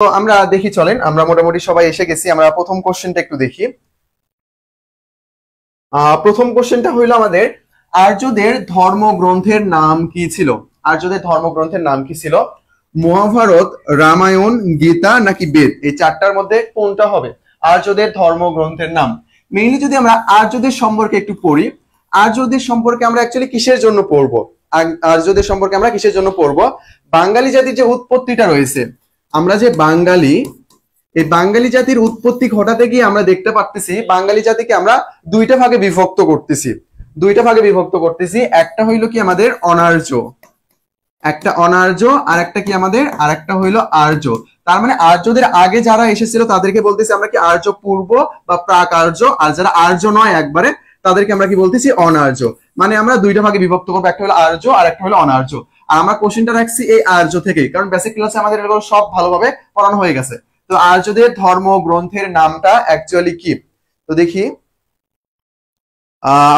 তো আমরা দেখি, চলেন আমরা মোটামুটি সবাই এসে গেছি। আমরা প্রথম কোশ্চেনটা একটু দেখি। প্রথম কোশ্চেনটা হইলো আমাদের, আর্যদের ধর্মগ্রন্থের নাম কি ছিল? আর্যদের ধর্মগ্রন্থের নাম কি ছিল? মহাভারত, রামায়ণ, গীতা নাকি বেদ? এই চারটার মধ্যে কোনটা হবে আর্যদের ধর্মগ্রন্থের নাম? মেইনলি যদি আমরা আর্যদের সম্পর্কে একটু পড়ি, আর্যদের সম্পর্কে আমরা অ্যাকচুয়ালি কিসের জন্য পড়বো? আর্যদের সম্পর্কে আমরা কিসের জন্য পড়বো? বাঙালি জাতির যে উৎপত্তিটা রয়েছে, আমরা যে বাঙালি, এই বাঙালি জাতির উৎপত্তি ঘটাতে গিয়ে আমরা দেখতে পাচ্ছি বাঙালি জাতিকে আমরা দুইটা ভাগে বিভক্ত করতেছি। একটা হইলো কি আমাদের অনার্য, একটা অনার্য, আর একটা কি আমাদের আর একটা হইলো আর্য। তার মানে আর্যদের আগে যারা এসেছিল তাদেরকে বলতেছি আমরা কি আর্য পূর্ব বা প্রাক আর্য, আর যারা আর্য নয় একবারে তাদেরকে আমরা কি বলতেছি? অনার্য। মানে আমরা দুইটা ভাগে বিভক্ত করবো, একটা হলো আর্য আর একটা হলো অনার্য। আর আমরা কোশ্চেনটা রাখছি এই আর্য থেকেই, কারণ বেসিক ক্লাসে আমাদের এগুলো সব ভালোভাবে পড়ানো হয়ে গেছে। তো আর্যদের ধর্মগ্রন্থের নামটা অ্যাকচুয়ালি কি? তো দেখি,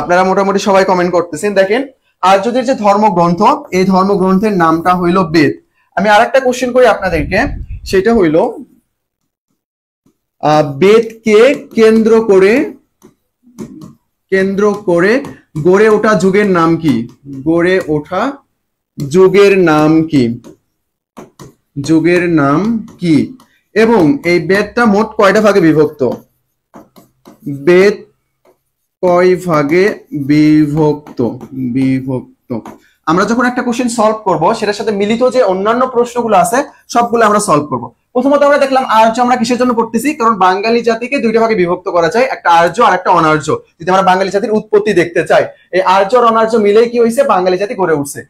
আপনারা মোটামুটি সবাই কমেন্ট করতেছেন। দেখেন, আর্যদের যে ধর্মগ্রন্থ, এই ধর্মগ্রন্থের নামটা হইল বেদ। আমি আরেকটা কোশ্চেন করি আপনাদেরকে, সেটা হইল বেদকে কেন্দ্র করে গড়ে ওঠা যুগের নাম কি? গড়ে ওঠা যুগের নাম কি? যুগের নাম কি? এবং এই বেদটা মোট কয়টা ভাগে বিভক্ত? বেদ কয় ভাগে বিভক্ত? আমরা যখন একটা কোশ্চেন সলভ করব, সেটার সাথে মিলিত যে অন্যান্য প্রশ্নগুলো আছে সবগুলো আমরা সলভ করব। প্রথমত আমরা দেখলাম আর্য আমরা কিসের জন্য পড়তেছি? কারণ বাঙালি জাতিকে দুইটা ভাগে বিভক্ত করা যায়, একটা আর্য আর একটা অনার্য। যদি আমরা বাঙালি জাতির উৎপত্তি দেখতে চাই, এই আর্য আর অনার্য মিলেই কি হয়েছে? বাঙালি জাতি গড়ে উঠছে।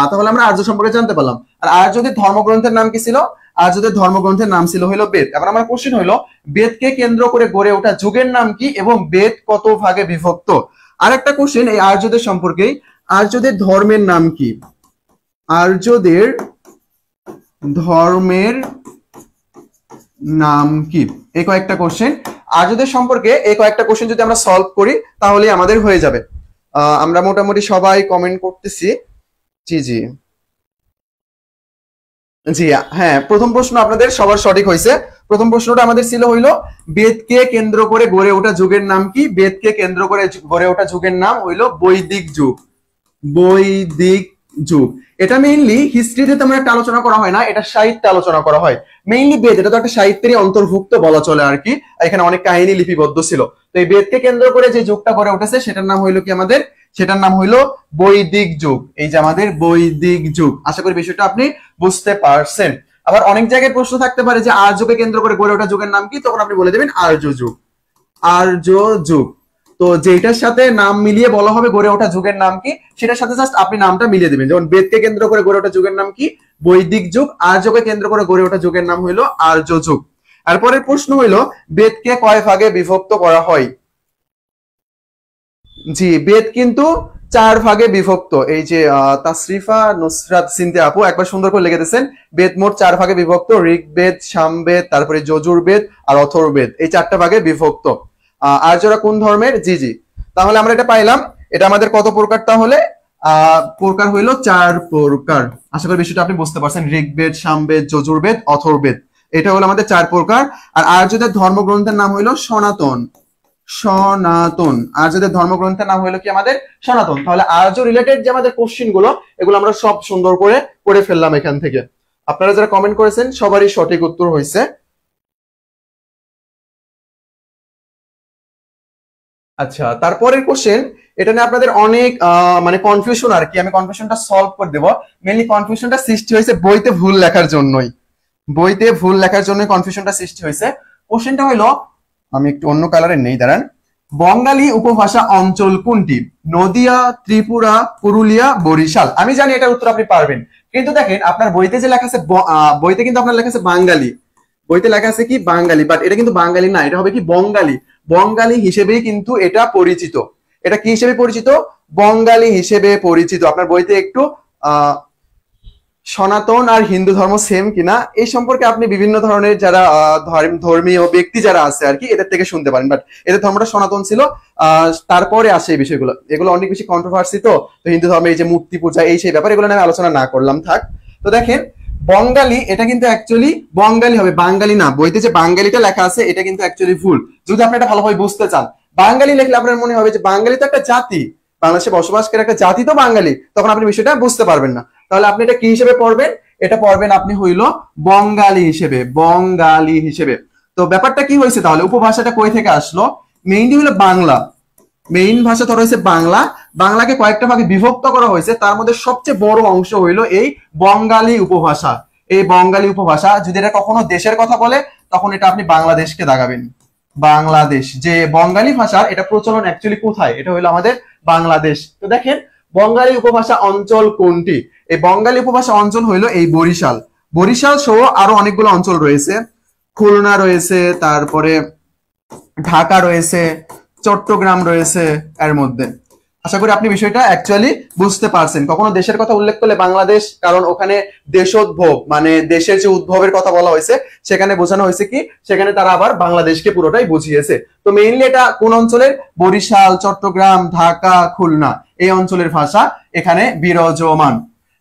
তাহলে আমরা আর্য সম্পর্কে জানতে পারলাম। আর আর্যদের ধর্মগ্রন্থের নাম কি ছিল? আর্যদের ধর্মগ্রন্থের নাম ছিল হইলো বেদ। এবার আমার কোশ্চেন হইলো, বেদকে কেন্দ্র করে গড়ে ওঠা যুগের নাম কি এবং বেদ কত ভাগে বিভক্ত? আর একটা কোশ্চেন এই আর্যদের সম্পর্কেই, আর্যদের ধর্মের নাম কি? আর্যদের ধর্মের নাম কি? এই কয়েকটা কোশ্চেন আর্যদের সম্পর্কে, এই কয়েকটা কোশ্চেন যদি আমরা সলভ করি তাহলে আমাদের হয়ে যাবে। আমরা মোটামুটি সবাই কমেন্ট করতেছি। জি জি জি হ্যাঁ, প্রথম প্রশ্ন আপনাদের সবার সঠিক হয়েছে। প্রথম প্রশ্নটা আমাদের ছিল হইলো, বেদকে কেন্দ্র করে গড়ে ওঠা যুগের নাম কি? বেদকে কেন্দ্র করে গড়ে ওঠা যুগের নাম হইলো বৈদিক যুগ। বৈদিক যুগ। এটা মেইনলি হিস্ট্রিতে তেমন একটা আলোচনা করা হয় না, এটা সাহিত্যে আলোচনা করা হয়। মেইনলি বেদ, এটা তো একটা সাহিত্যেরই অন্তর্ভুক্ত বলা চলে আর কি। এখানে অনেক কাহিনী লিপিবদ্ধ ছিল। তো এই বেদকে কেন্দ্র করে যে যুগটা গড়ে উঠেছে সেটার নাম হইলো কি আমাদের? সেটার নাম হইলো বৈদিক যুগ। এই যে আমাদের বৈদিক যুগ। আশা করি বিষয়টা আপনি বুঝতে পারছেন। আবার অনেক জায়গায় প্রশ্ন থাকতে পারে যে আর্যকে কেন্দ্র করে গড়ে ওঠা যুগের নাম কি? তখন আপনি বলে দেবেন আর্য যুগ। আর্য যুগ। তো যেটার সাথে নাম মিলিয়ে বলা হবে গড়ে ওঠা যুগের নাম কি, সেটার সাথে জাস্ট আপনি নামটা মিলিয়ে দিবেন। যেমন বেদকে কেন্দ্র করে গড়ে ওঠা যুগের নাম কি? বৈদিক যুগ। আর্যকে কেন্দ্র করে গড়ে ওঠা যুগের নাম হইলো আর্য যুগ। আর পরের প্রশ্ন হইলো, বেদকে কয় ভাগে বিভক্ত করা হয়? জি, বেদ কিন্তু 4 ভাগে বিভক্ত। এই যে তাসরিফা নুসরাত সিনতে আপু একবার সুন্দর করে লিখে দিয়েছেন, বেদ মোট 4 ভাগে বিভক্ত। ঋগ্বেদ, সামবেদ, তারপরে যজুর্বেদ আর অথর্ববেদ, এই 4টা ভাগে বিভক্ত। আর্যরা কোন ধর্মের? জি জি। তাহলে আমরা এটা পাইলাম। এটা আমাদের কত প্রকার? তাহলে প্রকার হইলো 4 প্রকার। আশা করি বিষয়টা আপনি বুঝতে পারছেন। ঋগ্বেদ, সামবেদ, যজুর্বেদ, অথর্ববেদ, এটা হলো আমাদের 4 প্রকার। আর আর্যদের ধর্মগ্রন্থের নাম হইলো সনাতন। সনাতন। আর্যদের ধর্মগ্রন্থের নাম হলো কি আমাদের? সনাতন। তাহলে আর্য রিলেটেড যে আমাদের কোশ্চেন গুলো, এগুলো আমরা সব সুন্দর করে পড়ে ফেললাম এখান থেকে। আপনারা যারা কমেন্ট করেছেন সবারই সঠিক উত্তর হয়েছে। আচ্ছা, তারপরের কোশ্চেন, এটা নিয়ে আপনাদের অনেক মানে কনফিউশন আর কি। আমি কনফিউশনটা সলভ করে দেবো। মেইনলি কনফিউশনটা সৃষ্টি হয়েছে বইতে ভুল লেখার জন্যই। বইতে ভুল লেখার জন্য কনফিউশনটা সৃষ্টি হয়েছে। কোশ্চেনটা হলো, আমি একটু অন্য কালারে নেই, দাঁড়ান। বঙ্গালী উপভাষা অঞ্চল কোনটি? নদিয়া, ত্রিপুরা, পুরুলিয়া, বরিশাল। আমি জানি এটার উত্তর আপনি পারবেন, কিন্তু দেখেন আপনার বইতে যে লেখা আছে, বইতে কিন্তু আপনার লেখা আছে বাঙালি। বইতে লেখা আছে কি? বাঙালি। বাট এটা কিন্তু বাঙালি না, এটা হবে কি? বঙ্গালী। বঙ্গালী হিসেবেই কিন্তু এটা পরিচিত। এটা কি হিসেবে পরিচিত? বঙ্গালী হিসেবে পরিচিত। আপনার বইতে একটু সনাতন আর হিন্দু ধর্ম সেম কিনা এই সম্পর্কে আপনি বিভিন্ন ধরনের যারা ধর্মীয় ব্যক্তি যারা আছে আর কি, এদের থেকে শুনতে পারেন। বাট এদের ধর্মটা সনাতন ছিল, তারপরে আসে এই বিষয়গুলো। এগুলো অনেক বেশি কন্ট্রোভার্সি। তো হিন্দু ধর্মে এই যে মূর্তি পূজা, এই সেই ব্যাপার, এগুলো নিয়ে আলোচনা না করলাম, থাক। তো দেখেন, বঙ্গালী এটা কিন্তু অ্যাকচুয়ালি বঙ্গালী হবে, বাঙালি না। বইতে যে বাঙালিটা লেখা আছে এটা কিন্তু অ্যাকচুয়ালি ভুল। যদি আপনি এটা ভালোভাবে বুঝতে চান, বাঙালি লিখলে আপনার মনে হবে যে বাঙালি তো একটা জাতি, বাংলাদেশে বসবাসকারী একটা জাতি তো বাঙালি, তখন আপনি বিষয়টা বুঝতে পারবেন না। তাহলে আপনি এটা কি হিসেবে পড়বেন? এটা পড়বেন আপনি হইল বঙ্গালী হিসেবে, বঙ্গালী হিসেবে। তো ব্যাপারটা কি হয়েছে তাহলে? উপভাষাটা কই থেকে আসলো? মেইনলি হলো বাংলা, মেইন ভাষা ধরা হয়েছে বাংলা। বাংলাকে কয়েকটা ভাগে বিভক্ত করা হয়েছে, তার মধ্যে সবচেয়ে বড় অংশ হইল এই বঙ্গালী উপভাষা। এই বঙ্গালী উপভাষা যদি এটা কখনো দেশের কথা বলে, তখন এটা আপনি বাংলাদেশকে দাগাবেন। বাংলাদেশ যে বঙ্গালী ভাষার এটা প্রচলন অ্যাকচুয়ালি কোথায়? এটা হলো আমাদের বাংলাদেশ। তো দেখেন বঙ্গালী উপভাষা অঞ্চল কোনটি? এই বঙ্গালী উপভাষা অঞ্চল হইলো এই বরিশাল। বরিশাল সহ আরো অনেকগুলো অঞ্চল রয়েছে, খুলনা রয়েছে, তারপরে ঢাকা রয়েছে, চট্টগ্রাম রয়েছে এর মধ্যে। আশা করি আপনি বিষয়টা অ্যাকচুয়ালি বুঝতে পারছেন। কখনো দেশের কথা উল্লেখ করলে বাংলাদেশ, কারণ ওখানে দেশোদ্ভব মানে দেশের যে উদ্ভবের কথা বলা হয়েছে, সেখানে বোঝানো হয়েছে কি, সেখানে তারা আবার বাংলাদেশকে পুরোটাই বুঝিয়েছে। তো মেইনলি এটা কোন অঞ্চলের? বরিশাল, চট্টগ্রাম, ঢাকা, খুলনা এই অঞ্চলের ভাষা এখানে বিরাজমান।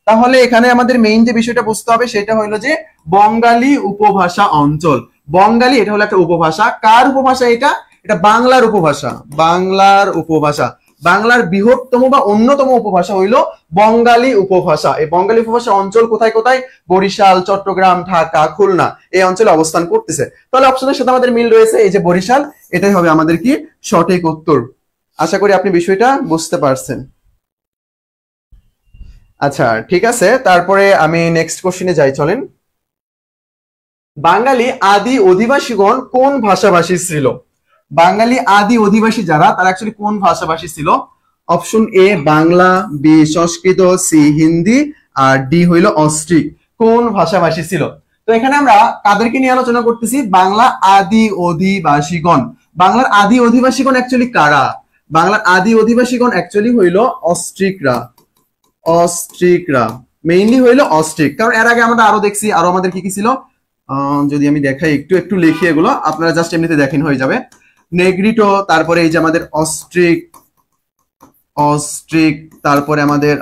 তাহলে এখানে আমাদের মেইন যে বিষয়টা বুঝতে হবে সেটা হলো যে বঙ্গালী উপভাষা অঞ্চল। বঙ্গালী এটা হলো একটা উপভাষা। কার উপভাষা এটা? এটা বাংলার উপভাষা, বাংলার উপভাষা। বাংলার বৃহত্তম বা অন্যতম উপভাষা হইল বঙ্গালী উপভাষা। এই বঙ্গালী উপভাষা অঞ্চল কোথায় কোথায়? বরিশাল, চট্টগ্রাম, ঢাকা, খুলনা এই অঞ্চলে অবস্থান করতেছে। তাহলে অপশনের সাথে আমাদের মিল রয়েছে, এই যে বরিশাল, এটাই হবে আমাদের কি সঠিক উত্তর। আশা করি আপনি বিষয়টা বুঝতে পারছেন। আচ্ছা ঠিক আছে, তারপরে আমি নেক্সট কোশ্চেনে যাই, চলেন। বাঙালি আদি অধিবাসীগণ কোন ভাষাভাষী ছিল? বাঙালি আদি অধিবাসী যারা, তারা অ্যাকচুয়ালি কোন ভাষাভাষী ছিল? Option A Bangla, B Sanskrit, C Hindi, আর ডি হইল অস্ট্রিক। কোন ভাষাভাষী ছিল? তো এখানে আমরা কাদেরকে নিয়ে আলোচনা করতেছি? বাংলা আদি অধিবাসীগণ। বাংলার আদি অধিবাসীগণ অ্যাকচুয়ালি কারা? বাংলার আদি অধিবাসীগণ অ্যাকচুয়ালি হইল অস্ট্রিকরা। অস্ট্রিকরা মেইনলি হইল অস্ট্রিক, কারণ এর আগে আমরা আরো দেখছি, আরো আমাদের কি কি ছিল যদি আমি দেখাই, একটু একটু লিখি এগুলো, আপনারা জাস্ট এমনিতে দেখেন হয়ে যাবে। নেগ্রিটো, তারপরে এই যে আমাদের অস্ট্রিক, অস্ট্রিক, তারপরে আমাদের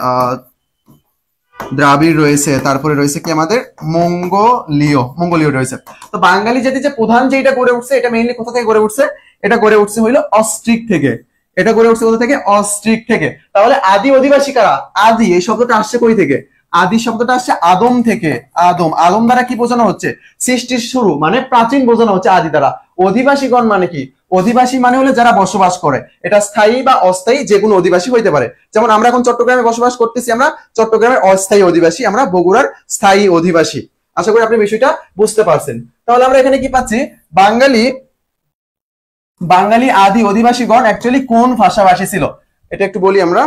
দ্রাবিড় রয়েছে, তারপরে রয়েছে কি আমাদের মঙ্গোলীয়, মঙ্গোলীয় রয়েছে। তো বাঙালি জাতি যে প্রধান যে এটা গড়ে উঠছে, এটা মেইনলি কোথা থেকে গড়ে উঠছে? এটা গড়ে উঠছে হইলো অস্ট্রিক থেকে। এটা গড়ে উঠছে কোথা থেকে? অস্ট্রিক থেকে। তাহলে আদি অধিবাসী কারা? আদি এই শব্দটা আসছে কই থেকে? আদি শব্দটা আসছে আদম থেকে। আদম, আদম দ্বারা কি বোঝানো হচ্ছে? সৃষ্টির শুরু মানে প্রাচীন বোঝানো হচ্ছে আদি দ্বারা। অধিবাসীগণ মানে কি? অধিবাসী মানে হলো যারা বসবাস করে, এটা স্থায়ী বা অস্থায়ী যে কোনো অধিবাসী হইতে পারে। যেমন আমরা এখন চট্টগ্রামে বসবাস করতেছি, আমরা চট্টগ্রামের অস্থায়ী অধিবাসী, আমরা বগুড়ার স্থায়ী অধিবাসী। আশা করি আপনি বিষয়টা বুঝতে পারছেন। তাহলে আমরা এখানে কি পাচ্ছি? বাঙালি, বাঙালি আদি অধিবাসীগণ অ্যাকচুয়ালি কোন ভাষাভাষী ছিল? এটা একটু বলি আমরা।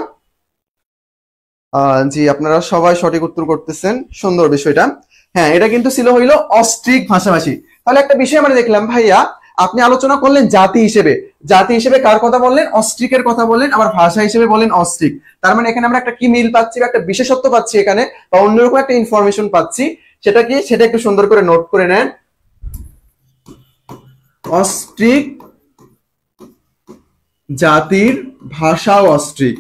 জি আপনারা সবাই সঠিক উত্তর করতেছেন, সুন্দর বিষয়টা। হ্যাঁ এটা কিন্তু ছিল হইলো অস্ট্রিক ভাষাভাষী। তাহলে একটা বিষয় আমরা দেখলাম, ভাইয়া আপনি আলোচনা করলেন জাতি হিসেবে, জাতি হিসেবে কার কথা বললেন? অস্ট্রিকের কথা বললেন, আবার ভাষা হিসেবে বললেন অস্ট্রিক। তার মানে এখানে আমরা একটা কি মিল পাচ্ছি, একটা বিশেষত্ব পাচ্ছি এখানে, বা অন্যরকম একটা ইনফরমেশন পাচ্ছি। সেটা কি? সেটা একটু সুন্দর করে নোট করে নেন। অস্ট্রিক জাতির ভাষাও অস্ট্রিক,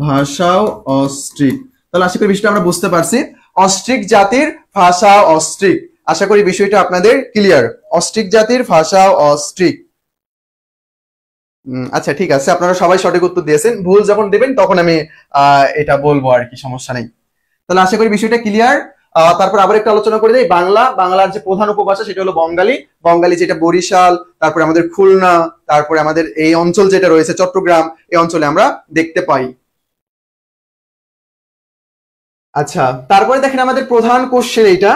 ভাষাও অস্ট্রিক। তাহলে আশা করি বিষয়টা আমরা বুঝতে পারছি। অস্ট্রিক জাতির ভাষা অস্ট্রিক। আশা করি বিষয়টা আপনাদের ক্লিয়ার। অস্ট্রিক জাতির ভাষা অস্ট্রিক। আচ্ছা ঠিক আছে, আপনারা সবাই সঠিক উত্তর দিয়েছেন। ভুল যখন দেবেন তখন আমি এটা বলবো আর কি, সমস্যা নেই। তাহলে আশা করি বিষয়টা ক্লিয়ার। তারপর আবার একটু আলোচনা করে দেই। বাংলা, বাংলার যে প্রধান উপভাষা সেটা হলো বঙ্গালী। বঙ্গালী যেটা বরিশাল, তারপরে আমাদের খুলনা, তারপরে আমাদের এই অঞ্চল যেটা রয়েছে চট্টগ্রাম, এই অঞ্চলে আমরা দেখতে পাই। আচ্ছা তারপরে দেখেন আমাদের প্রধান কোশ্চেন এইটা,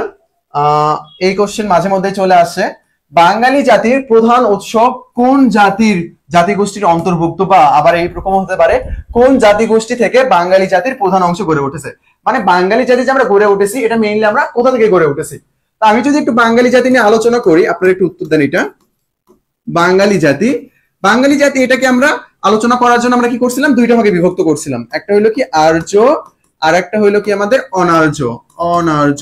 এই কোশ্চেন মাঝে মধ্যে চলে আসে। বাঙালি জাতির প্রধান উৎসব কোন জাতির জাতিগোষ্ঠীর অন্তর্ভুক্ত? বা আবার এইরকম হতে পারে, কোন জাতিগোষ্ঠী থেকে বাঙালি জাতির প্রধান অংশ গড়ে উঠেছে? মানে বাঙালি জাতি যে আমরা গড়ে উঠেছি, এটা মেইনলি আমরা কোথা থেকে গড়ে উঠেছি? তা আমি যদি একটু বাঙালি জাতি নিয়ে আলোচনা করি, আপনারা একটু উত্তর দেন। এটা বাঙালি জাতি, বাঙালি জাতি এটাকে আমরা আলোচনা করার জন্য আমরা কি করছিলাম? দুইটা ভাগে বিভক্ত করছিলাম। একটা হইলো কি আর্য, আর একটা হইলো কি আমাদের অনার্য। অনার্য,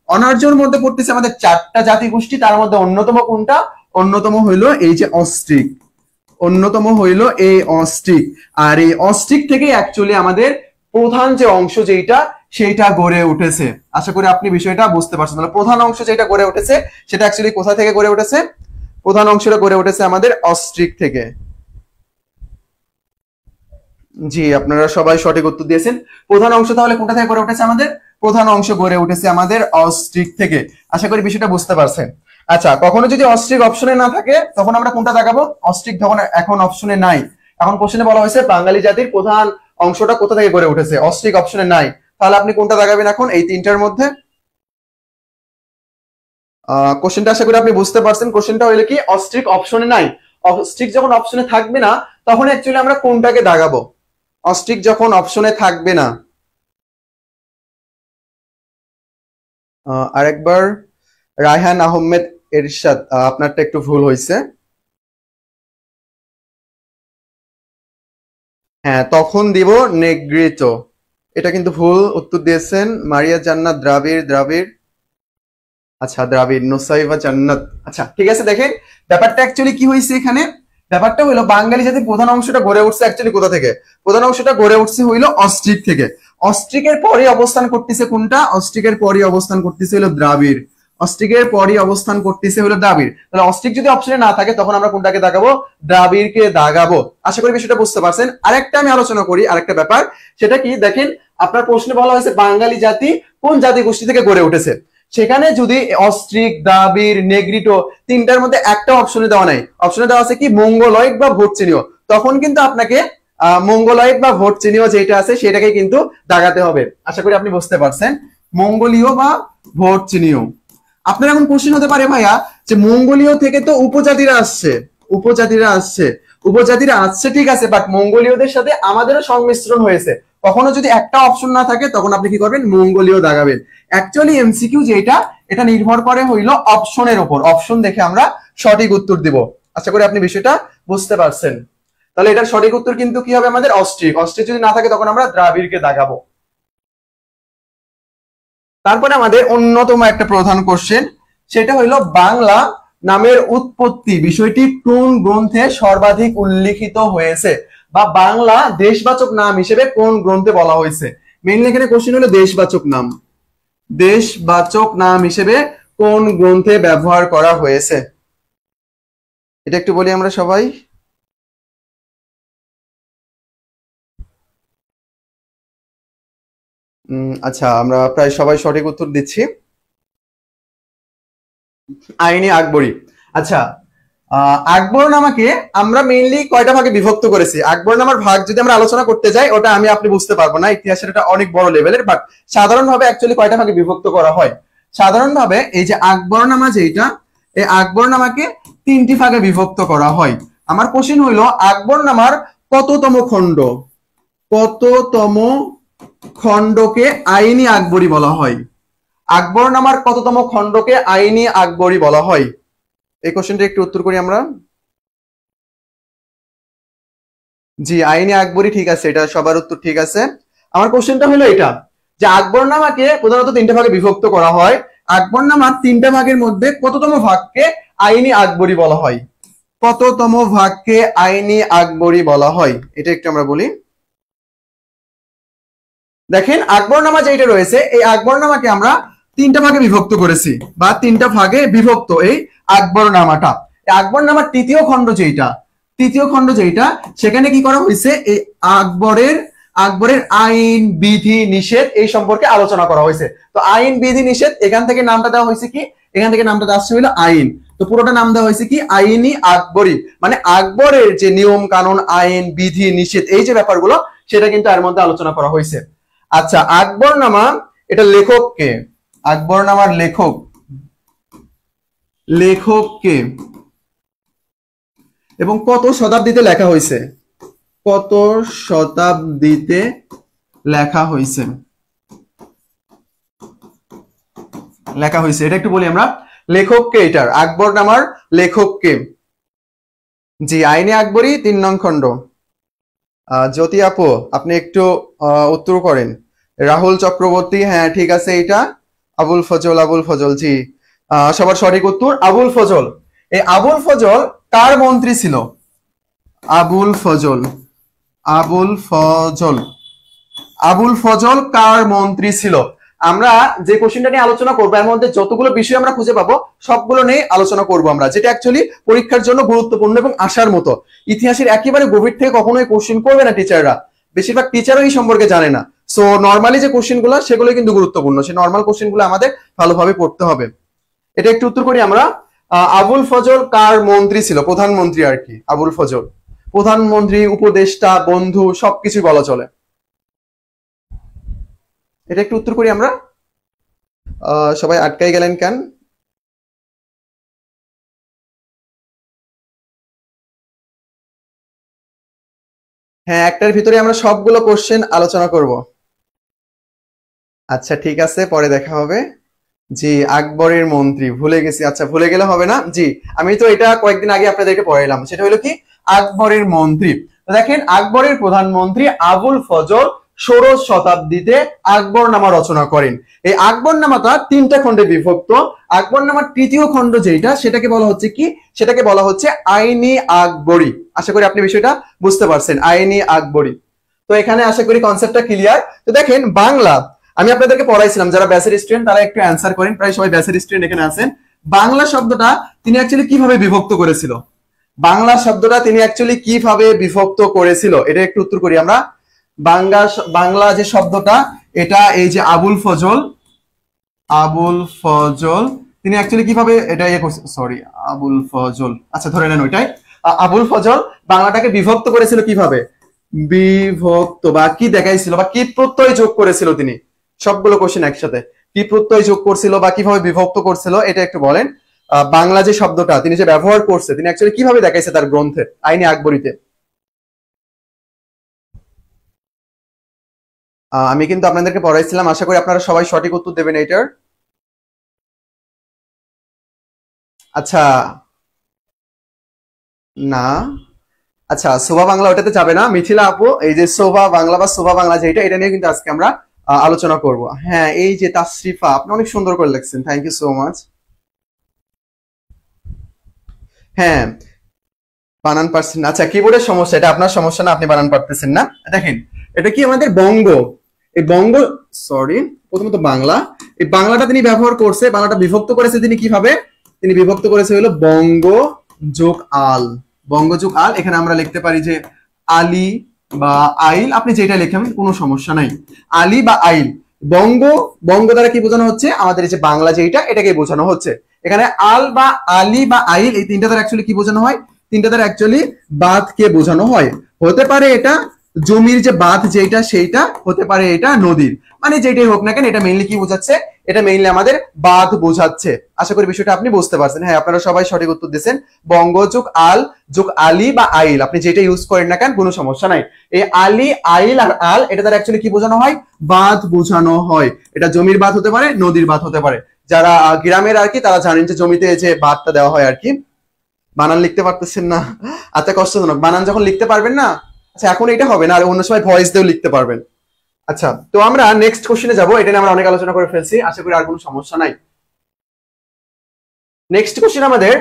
অনার্যর মধ্যে পড়তেছে আমাদের চারটা জাতিগোষ্ঠী। তার মধ্যে অন্যতম কোনটা? অন্যতম হইলো এই যে অস্ট্রিক, অন্যতম হইলো এই অস্ট্রিক। আর এই অস্ট্রিক থেকে অ্যাকচুয়ালি আমাদের প্রধান যে অংশ যেটা, সেইটা গড়ে উঠেছে। আশা করি আপনি বিষয়টা বুঝতে পারছেন। তাহলে প্রধান অংশ যেটা গড়ে উঠেছে সেটা অ্যাকচুয়ালি কোথা থেকে গড়ে উঠেছে? প্রধান অংশটা গড়ে উঠেছে আমাদের অস্ট্রিক থেকে। জি, আপনারা সবাই সঠিক উত্তর দিয়েছেন। প্রধান অংশ তাহলে কোথা থেকে গড়ে উঠেছে আমাদের? প্রধান অংশ গড়ে উঠেছে আমাদের অস্ট্রিক থেকে। আশা করি বিষয়টা বুঝতে পারছেন। আচ্ছা, কখনো যদি অস্ট্রিক অপশনে না থাকে তখন আমরা কোনটা দেখাবো? অস্ট্রিক যখন এখন অপশনে নাই, এখন কোশ্চেনে বলা হয়েছে বাঙালি জাতির প্রধান অংশটা কোথা থেকে গড়ে উঠেছে, অস্ট্রিক অপশনে নাই, তাহলে আপনি কোনটা দেখাবেন এখন এই তিনটার মধ্যে? কোশ্চেনটা আশা করি আপনি বুঝতে পারছেন। কোশ্চেনটা হইলে কি, অস্ট্রিক অপশনে নাই, অস্ট্রিক যখন অপশনে থাকবে না তখন অ্যাকচুয়ালি আমরা কোনটাকে দাগাবো? অস্ট্রিক যখন অপশনে থাকবে না। আরেকবার, রায়হান আহমেদ এরশাদ, আপনারটা একটু ভুল হয়েছে। হ্যাঁ, তখন দিব নেগ্রিটো, এটা কিন্তু ভুল উত্তর দিয়েছেন। মারিয়া জান্নাত দ্রাবিড়, দ্রাবিড়, আচ্ছা দ্রাবিড়, নোসাইবা জান্নাত। আচ্ছা ঠিক আছে, দেখেন ব্যাপারটা অ্যাকচুয়ালি কি হয়েছে এখানে। ব্যাপারটা হলো বাঙালি জাতির প্রধান অংশটা গড়ে উঠছে অ্যাকচুয়ালি কোথা থেকে? প্রধান অংশটা গড়ে উঠছে হইলো অস্ট্রিক থেকে। অস্ট্রিকের পরে অবস্থান করতেছে কোনটা? অস্ট্রিকের পরে অবস্থান করতেছে হলো দ্রাবিড়। অস্ট্রিকের পরে অবস্থান করতেছে হলো দ্রাবিড়। তাহলে অস্ট্রিক যদি অপশনে না থাকে তখন আমরা কোনটাকে দাগাবো? দ্রাবিড়কে দাগাবো। আশা করি বিষয়টা বুঝতে পারছেন। আরেকটা আমি আলোচনা করি, আরেকটা ব্যাপার, সেটা কি দেখেন, আপনার প্রশ্নে বলা হয়েছে বাঙালি জাতি কোন জাতি গোষ্ঠী থেকে গড়ে উঠেছে। সেখানে যদি অস্ট্রিক, দ্রাবিড়, নেগ্রিটো তিনটার মধ্যে একটা অপশনে দেওয়া নাই, অপশনে দেওয়া আছে কি মঙ্গোলয়েড বা ভোটচীনীয়, তখন কিন্তু আপনাকে মঙ্গোলয়েড বা ভোটচীনীয় যেটা আছে সেটাকে কিন্তু দাগাতে হবে। আশা করি আপনি বুঝতে পারছেন, মঙ্গোলীয় বা ভোটচীনীয়। আপনার এখন কোশ্চেন হতে পারে ভাইয়া যে মঙ্গোলীয় থেকে তো উপজাতিরা আসছে, উপজাতিরা আসছে, উপজাতিরা আসছে ঠিক আছে, বাট মঙ্গোলীয়দের সাথে আমাদেরও সংমিশ্রণ হয়েছে। কখনো যদি একটা অপশন না থাকে তখন আপনি কি করবেন? মঙ্গোলীয় দাগাবেন। অ্যাকচুয়ালি এমসিকিউ যেটা, এটা নির্ভর করে হইলো অপশনের উপর, অপশন দেখে আমরা সঠিক উত্তর দিব। আশা করি আপনি বিষয়টা বুঝতে পারছেন। তাহলে এটার সঠিক উত্তর কিন্তু কি হবে আমাদের? অস্ট্রিক। অস্ট্রিক যদি না থাকে তখন আমরা দ্রাবিড়কে দাগাবো। তারপরে আমাদের অন্যতম একটা প্রধান কোশ্চেন, সেটা হইলো বাংলা নামের উৎপত্তি বিষয়টি কোন গ্রন্থে সর্বাধিক উল্লিখিত হয়েছে, বা বাংলা দেশবাচক নাম হিসেবে কোন গ্রন্থে বলা হয়েছে। মেইনলি এখানে কোশ্চেন হলো দেশবাচক নাম, দেশবাচক নাম হিসেবে কোন গ্রন্থে ব্যবহার করা হয়েছে, এটা একটু বলি আমরা সবাই। আচ্ছা, আমরা প্রায় সবাই সঠিক উত্তর দিচ্ছি। আইনি আকবরী। আচ্ছা, আকবরনামাকে আমরা মেইনলি কয়টা ভাগে বিভক্ত করেছি? আকবরনামার ভাগ যদি আমরা আলোচনা করতে যাই ওটা আমি আপনি বুঝতে পারবো না, ইতিহাসের এটা অনেক বড় লেভেলের, বাট সাধারণভাবে অ্যাকচুয়ালি কয়টা ভাগে বিভক্ত করা হয়? সাধারণভাবে এই যে আকবরনামা যেটা, এই আকবরনামাকে তিনটি ভাগে বিভক্ত করা হয়। আমার কোশ্চেন হইলো আকবরনামার কততম খণ্ড, কততম খণ্ডকে আইনি আকবরী বলা হয়? আকবরনামার কততম খণ্ডকে আইনি আকবরী বলা হয়? এই কোশ্চেনটা একটু উত্তর করি আমরা। জি, আইনি আকবরী ঠিক আছে, এটা সবার উত্তর ঠিক আছে। আমার কোশ্চেনটা হলো এটা যে আকবরনামাকে প্রধানত তিনটা ভাগে বিভক্ত করা হয়, আকবরনামার তিনটা ভাগের মধ্যে কততম ভাগকে আইনি আকবরী বলা হয়? কততম ভাগকে আইনি আকবরী বলা হয়, এটা একটু আমরা বলি। দেখেন আকবরনামা যেটা রয়েছে, এই আকবরনামাকে আমরা তিনটা ভাগে বিভক্ত করেছি, বা তিনটা ভাগে বিভক্ত এই আকবরনামাটা। আকবরনামার তৃতীয় খণ্ড যেটা, তৃতীয় খণ্ড যেটা, সেখানে কি করা হয়েছে? এই আকবরের আকবরের আইন, বিধি, নিষেধ এই সম্পর্কে আলোচনা করা হয়েছে। তো আইন, বিধি, নিষেধ, এখান থেকে নামটা দেওয়া হয়েছে কি? এখান থেকে নামটা আসছে হলো আইন। তো পুরোটা নাম দেওয়া হয়েছে কি? আইনি আকবরী। মানে আকবরের যে নিয়ম কানুন, আইন, বিধি, নিষেধ এই যে ব্যাপারগুলো, সেটা কিন্তু এর মধ্যে আলোচনা করা হয়েছে। আচ্ছা, আকবরনামা এটা লেখক কে? আকবরনামার লেখক, লেখক কে এবং কত শতাব্দীতে লেখা হয়েছে? কত শতাব্দীতে লেখা হয়েছে, লেখা হয়েছে এটা একটু বলি আমরা। লেখক কে এটার? আকবরনামার লেখক কে? জি, আইনে আকবরী ৩ নং খণ্ড। জ্যোতি আপু আপনি একটু উত্তর করেন। রাহুল চক্রবর্তী, হ্যাঁ ঠিক আছে, এটা আবুল ফজল, আবুল ফজল, জি সবার সঠিক উত্তর আবুল ফজল। এই আবুল ফজল কার মন্ত্রী ছিল? আবুল ফজল, আবুল ফজল, আবুল ফজল কার মন্ত্রী ছিল? আমরা যে কোশ্চেনটা নিয়ে আলোচনা করবো এর মধ্যে যতগুলো বিষয় আমরা খুঁজে পাবো সবগুলো নিয়ে আলোচনা করবো আমরা, যেটা অ্যাকচুয়ালি পরীক্ষার জন্য গুরুত্বপূর্ণ এবং আসার মতো। ইতিহাসের একেবারে গভীর থেকে কখনোই কোশ্চেন করবে না টিচাররা, বেশিরভাগ টিচারও এই সম্পর্কে জানে না। সো নর্মালি যে কোশ্চেনগুলো সেগুলো কিন্তু গুরুত্বপূর্ণ, সেই নর্মাল কোশ্চেনগুলো আমাদের ভালোভাবে পড়তে হবে। এটা একটু উত্তর করি আমরা। আবুল ফজল কার মন্ত্রী ছিল? প্রধানমন্ত্রী আর কি। আবুল ফজল প্রধানমন্ত্রী, উপদেষ্টা, বন্ধু সবকিছু বলা চলে। এটা একটু উত্তর করি আমরা। সবাই আটকাই গেলেন কেন? হ্যাঁ, একটার ভিতরে আমরা সবগুলো কোশ্চেন আলোচনা করব। আচ্ছা ঠিক আছে, পরে দেখা হবে। জি, আকবরের মন্ত্রী ভুলে গেছি। আচ্ছা ভুলে গেলে হবে না। জি, আমি তো এটা কয়েকদিন আগে আপনাদেরকে পড়াইলাম। সেটা হলো কি, আকবরের মন্ত্রী। দেখেন, আকবরের প্রধানমন্ত্রী আবুল ফজল ষোড়শ শতাব্দীতে আকবরনামা রচনা করেন। এই আকবরনামাটা তিনটা খণ্ডে বিভক্ত। আকবরনামার তৃতীয় খণ্ড যেটা, সেটাকে বলা হচ্ছে কি, সেটাকে বলা হচ্ছে আইনি আকবরী। আশা করি আপনি বিষয়টা বুঝতে পারছেন, আইনি আকবরী। তো এখানে আশা করি কনসেপ্টটা ক্লিয়ার। তো দেখেন, বাংলা আমি আপনাদেরকে পড়াইছিলাম, যারা ব্যাচের স্টুডেন্ট তারা একটু অ্যান্সার করেন, প্রায় সবাই ব্যাচের স্টুডেন্ট এখানে আছেন। বাংলা শব্দটা তিনি অ্যাকচুয়ালি কিভাবে বিভক্ত করেছিল? বাংলা শব্দটা তিনি অ্যাকচুয়ালি কিভাবে বিভক্ত করেছিল, এটা একটু উত্তর করি আমরা। বাংলা যে শব্দটা, এটা এই যে আবুল ফজল তিনি অ্যাকচুয়ালি কিভাবে এটা সরি আবুল ফজল, আচ্ছা ধরে নেন ওইটাই। আবুল ফজল বাংলাটাকে বিভক্ত করেছিল কিভাবে? বিভক্ত বা কি দেখাইছিল বা কি প্রত্যয় যোগ করেছিল তিনি? সবগুলো কোশ্চেন একসাথে, কি প্রত্যয় যোগ করছিল বা কিভাবে বিভক্ত করছিল এটা একটু বলেন। বাংলা যে শব্দটা তিনি যে ব্যবহার করছে, তিনি অ্যাকচুয়ালি কিভাবে দেখাইছে তার গ্রন্থে আইনি আকবরীতে? আমি কিন্তু আপনাদেরকে পড়াইছিলাম, আশা করি আপনারা সবাই সঠিক উত্তর দেবেন এটার। আচ্ছা না, আচ্ছা শোভা বাংলা ওটাতে যাবে না। মিথিলা আপু, এই যে শোভা বাংলা বা শোভা বাংলা যেটা, এটা নিয়ে কিন্তু আজকে আমরা আলোচনা করব। হ্যাঁ, এই যে তাসরিফা, আপনি অনেক সুন্দর করে লিখছেন, থ্যাংক ইউ সো মাচ। হ্যাঁ, বানান পারছেন। আচ্ছা, কিবোর্ডের সমস্যা, এটা আপনার সমস্যা না, আপনি বানান পারতেছেন না। দেখেন, এটা কি আমাদের বঙ্গ, এই বঙ্গ, সরি প্রথমত বাংলা, এই বাংলাটা তিনি ব্যবহার করছে, বাংলাটা বিভক্ত করেছে তিনি কিভাবে? তিনি বিভক্ত করেছে হলো বঙ্গ যোগ আল। বঙ্গ যোগ আল, এখানে আমরা লিখতে পারি যে আলী বা আইল, আপনি যেটা লেখেন কোনো সমস্যা নাই। আলী বা আইল, বঙ্গ, বঙ্গ দ্বারা কি বোঝানো হচ্ছে? আমাদের এই যে বাংলা যেটা, এটাকে বোঝানো হচ্ছে। এখানে আল বা আলী বা আইল, এই তিনটা দ্বারা অ্যাকচুয়ালি কি বোঝানো হয়? তিনটা দ্বারা অ্যাকচুয়ালি বাঁধকে বোঝানো হয়। হতে পারে এটা জমির যে বাঁধ যেটা সেইটা, হতে পারে এটা নদীর, মানে যেটাই হোক না কেন, এটা মেইনলি কি বোঝাচ্ছে? এটা মেইনলি আমাদের বাঁধ বোঝাচ্ছে। আশা করি বিষয়টা আপনি বুঝতে পারছেন। হ্যাঁ, আপনারা সবাই সঠিক উত্তর দিয়েছেন। বঙ্গ যোগ আল যোগ আলী বা আইল, আপনি যেটা ইউজ করেন না কেন কোনো সমস্যা নাই। এই আলী, আইল আর আল, এটা দ্বারা অ্যাকচুয়ালি কি বোঝানো হয়? বাঁধ বোঝানো হয়। এটা জমির বাঁধ হতে পারে, নদীর বাঁধ হতে পারে। যারা গ্রামের আর কি, তারা জানেন যে জমিতে যে বাঁধটা দেওয়া হয় আর কি। বানান লিখতে পারতেছেন না, আচ্ছা কষ্টজনক। বানান যখন লিখতে পারবেন না, আচ্ছা এখন এটা হবে না, আর অন্য সময় ভয়েস দিয়েও লিখতে পারবেন। আচ্ছা, তো আমরা নেক্সট কোশ্চেনে যাব। এটা নিয়ে আমরা অনেক আলোচনা করে ফেলছি, আশা করি আর কোনো সমস্যা নাই। নেক্সট কোশ্চেন আমাদের,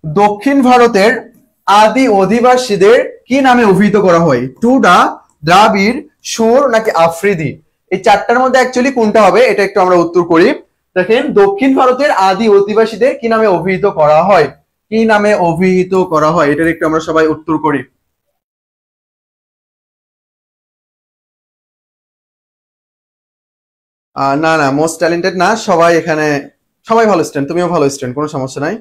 দক্ষিণ ভারতের আদি অধিবাসীদের কি নামে অভিহিত করা হয়? টুডা, দ্রাবিড়, সুর নাকি আফ্রিদি? এই চারটার মধ্যে অ্যাকচুয়ালি কোনটা হবে, এটা একটু আমরা উত্তর করি। দেখেন, দক্ষিণ ভারতের আদি অধিবাসীদের কি নামে অভিহিত করা হয়? কি নামে অভিহিত করা হয়, এটার একটু আমরা সবাই উত্তর করি। না না, মোস্ট ট্যালেন্টেড না, সবাই এখানে সবাই ভালো স্টুডেন্ট, তুমিও ভালো স্টুডেন্ট, কোনো সমস্যা নাই।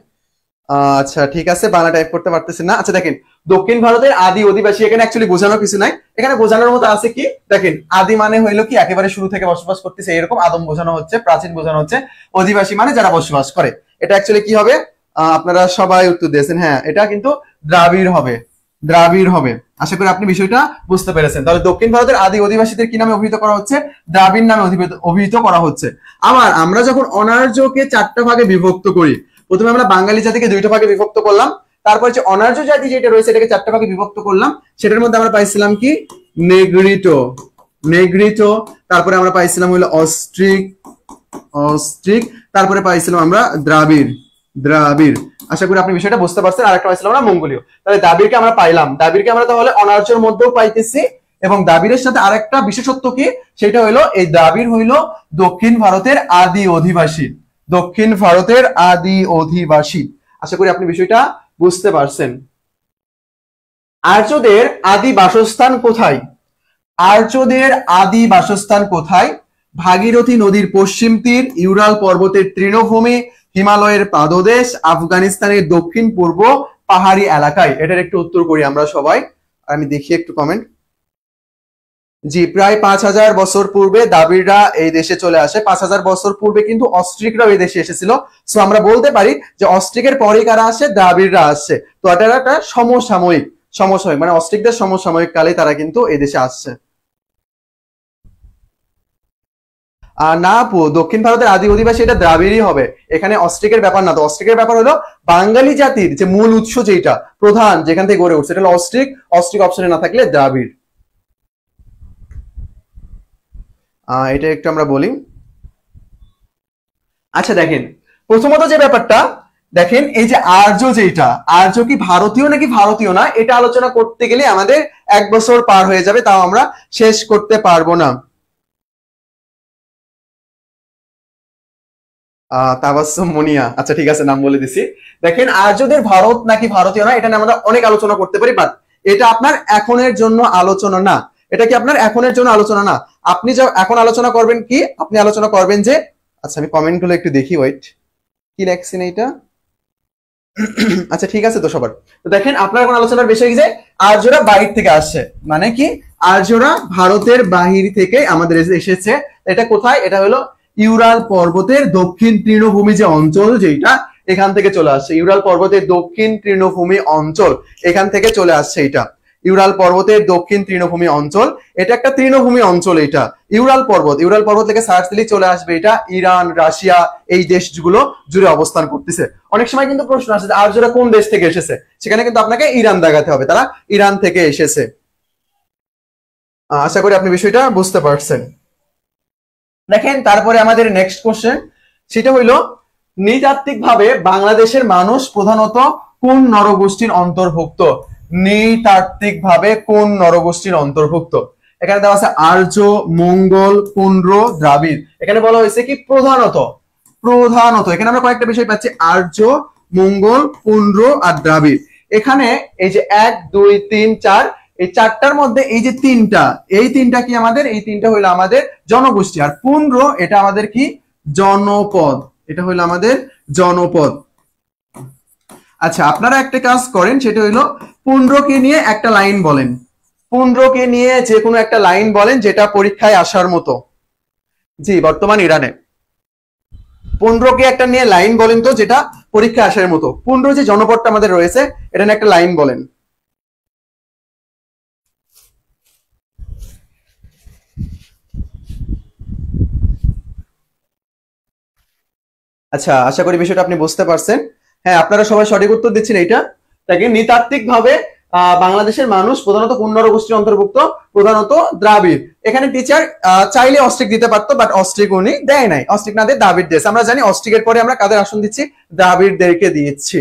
আচ্ছা ঠিক আছে, বাংলা টাইপ করতে পারতেছি না। আচ্ছা দেখেন, দক্ষিণ ভারতের আদি অধিবাসী, এখানে অ্যাকচুয়ালি বোঝানোর কিছু নাই, এখানে বোঝানোর মতো আছে কি, দেখেন আদি মানে হইলো কি একেবারে শুরু থেকে বসবাস করতেছে এরকম, আদম বোঝানো হচ্ছে, প্রাচীন বোঝানো হচ্ছে। অধিবাসী মানে যারা বসবাস করে। এটা অ্যাকচুয়ালি কি হবে? আপনারা সবাই উত্তর দিয়েছেন। হ্যাঁ, এটা কিন্তু দ্রাবিড় হবে, দ্রাবিড় হবে। আশা করি আপনি বিষয়টা বুঝতে পেরেছেন। তাহলে দক্ষিণ ভারতের আদি অধিবাসীদের কি নামে অভিহিত করা হচ্ছে? দ্রাবিড় নামে অভিহিত করা হচ্ছে। আবার আমরা যখন অনার্যকে চারটা ভাগে বিভক্ত করি, প্রথমে আমরা বাঙালি জাতিকে দুইটা ভাগে বিভক্ত করলাম, তারপর যে অনার্য জাতি যেটা রয়েছে এটাকে চারটা ভাগে বিভক্ত করলাম। সেটার মধ্যে আমরা পাইছিলাম কি? Negrito, Negrito. তারপরে আমরা পাইছিলাম হলো অস্ট্রিক, অস্ট্রিক। তারপরে পাইছিলাম আমরা দ্রাবিড়, দ্রাবিড়। আশা করি আপনি বিষয়টা বুঝতে পারছেন। আর একটা পাইছিলাম আমরা মঙ্গোলীয়। তাহলে দ্রাবিড়কে আমরা পাইলাম, দ্রাবিড়কে আমরা তাহলে অনার্যের মধ্যেও পাইতেছি এবং দ্রাবিড়ের সাথে আরেকটা বিশেষত্ব কি, সেটা হলো এই দ্রাবিড় হইল দক্ষিণ ভারতের আদি অধিবাসী, দক্ষিণ ভারতের আদি অধিবাসী। আশা করি আপনি বিষয়টা বুঝতে পারছেন। আর্যদের আদি বাসস্থান কোথায়? আর্যদের আদি বাসস্থান কোথায়? ভাগীরথী নদীর পশ্চিম তীর, ইউরাল পর্বতের তৃণভূমি, হিমালয়ের পাদদেশ, আফগানিস্তানের দক্ষিণ পূর্ব পাহাড়ি এলাকায়। এটার একটু উত্তর করি আমরা সবাই, আমি দেখি একটু কমেন্ট। জি, প্রায় 5000 বছর পূর্বে দ্রাবিড়রা এই দেশে চলে আসে। 5000 বছর পূর্বে কিন্তু অস্ট্রিকরাও এই দেশে এসেছিল। সো আমরা বলতে পারি যে অস্ট্রিকের পরে কারা আসে? দ্রাবিড়রা আসছে। তো এটা একটা সমসাময়িক মানে অস্ট্রিকদের সমসাময়িক কালে তারা কিন্তু এই দেশে আসছে। না আপু, দক্ষিণ ভারতের আদি অধিবাসী এটা দ্রাবিড়ই হবে, এখানে অস্ট্রিকের ব্যাপার না। তো অস্ট্রিকের ব্যাপার হলো বাঙালি জাতির যে মূল উৎস, যেটা প্রধান যেখান থেকে গড়ে উঠছে, এটা হলো অস্ট্রিক। অস্ট্রিক অপশনে না থাকলে দ্রাবিড়। এটা একটু আমরা বলি। আচ্ছা দেখেন, প্রথমত যে ব্যাপারটা দেখেন, এই যে আর্য, যেটা আর্য কি ভারতীয় নাকি ভারতীয় না, এটা আলোচনা করতে গেলে আমাদের 1 বছর পার হয়ে যাবে, তাও আমরা শেষ করতে পারবো না। তাবাসসুম মুনিয়া, আচ্ছা ঠিক আছে, নাম বলে দিছি। দেখেন, আর্যদের ভারত নাকি ভারতীয় না, এটা নিয়ে আমরা অনেক আলোচনা করতে পারি, বাট এটা আপনার এখনের জন্য আলোচনা না। এটা কি আপনার এখনের জন্য আলোচনা না। আপনি যা এখন আলোচনা করবেন কি, আপনি আলোচনা করবেন যে, আচ্ছা আমি কমেন্ট গুলো একটু দেখি, ওয়েট, কি লেখছেন এইটা। আচ্ছা ঠিক আছে তো সবার। তো দেখেন, আপনার এখন আলোচনার বিষয় কি যে আর্যরা বাহির থেকে আসছে, মানে কি আর্যরা ভারতের বাহির থেকে আমাদের এসেছে। এটা কোথায়? এটা হলো ইউরাল পর্বতের দক্ষিণ তৃণভূমি যে অঞ্চল, যেটা এখান থেকে চলে আসছে। ইউরাল পর্বতের দক্ষিণ তৃণভূমি অঞ্চল, এখান থেকে চলে আসছে এটা। ইউরাল পর্বতের দক্ষিণ তৃণভূমি অঞ্চল, এটা একটা তৃণভূমি অঞ্চল। এটা ইউরাল পর্বত থেকে সার্চ দিলেই চলে আসবে। এটা ইরান, রাশিয়া, এই দেশগুলো জুড়ে অবস্থান করতেছে। অনেক সময় কিন্তু প্রশ্ন আসে যে আর্যরা কোন দেশ থেকে এসেছে, সেখানে কিন্তু আপনাকে ইরান দেখাতে হবে, তারা ইরান থেকে এসেছে। আশা করি আপনি বিষয়টা বুঝতে পারছেন। দেখেন, তারপরে আমাদের নেক্সট কোশ্চেন, সেটা হইলো নৃতাত্ত্বিক ভাবে বাংলাদেশের মানুষ প্রধানত কোন নরগোষ্ঠীর অন্তর্ভুক্ত? নৃতাত্ত্বিক ভাবে কোন নরগোষ্ঠীর অন্তর্ভুক্ত? এখানে দেওয়া আছে আর্য, মঙ্গল, পুন্ড্র, দ্রাবিড়। এখানে বলা হয়েছে কি প্রধানত। এখানে আমরা কয়েকটা বিষয় পাচ্ছি, আর্য, মঙ্গল, পুন্ড্র আর দ্রাবিড়। এখানে এই যে 1 2 3 4, এই চারটার মধ্যে এই যে তিনটা কি আমাদের? এই তিনটা হইলো আমাদের জনগোষ্ঠী। আর পুন্ড্র, এটা আমাদের কি? জনপদ। এটা হইলো আমাদের জনপদ। আচ্ছা, আপনারা একটা কাজ করেন, সেটা হইলো পুন্ড্রকে নিয়ে একটা লাইন বলেন। পুন্ড্রকে নিয়ে যে কোনো একটা লাইন বলেন যেটা পরীক্ষায় আসার মতো। জি, বর্তমান ইরানে। পুন্ড্রকে একটা নিয়ে লাইন বলেন তো, যেটা পরীক্ষায় আসার মতো। পুন্ড্র যে জনপদটা আমাদের রয়েছে, এটা নিয়ে একটা লাইন বলেন। আচ্ছা, আশা করি বিষয়টা আপনি বুঝতে পারছেন। হ্যাঁ, আপনারা সবাই সঠিক উত্তর দিচ্ছেন। এইটা তাকে নৃতাত্ত্বিক ভাবে বাংলাদেশের মানুষ প্রধানত কোন নরগোষ্ঠীর অন্তর্ভুক্ত? প্রধানত দ্রাবিড়। এখানে টিচার চাইলে অস্ট্রিক দিতে পারতো, বাট অস্ট্রিক উনি দেয় নাই। অস্ট্রিক না দিয়ে দ্রাবিড় দিয়েছে। আমরা জানি অস্ট্রিকের পরে আমরা কাদের আসন দিচ্ছি? দ্রাবিড়দেরকে দিচ্ছি।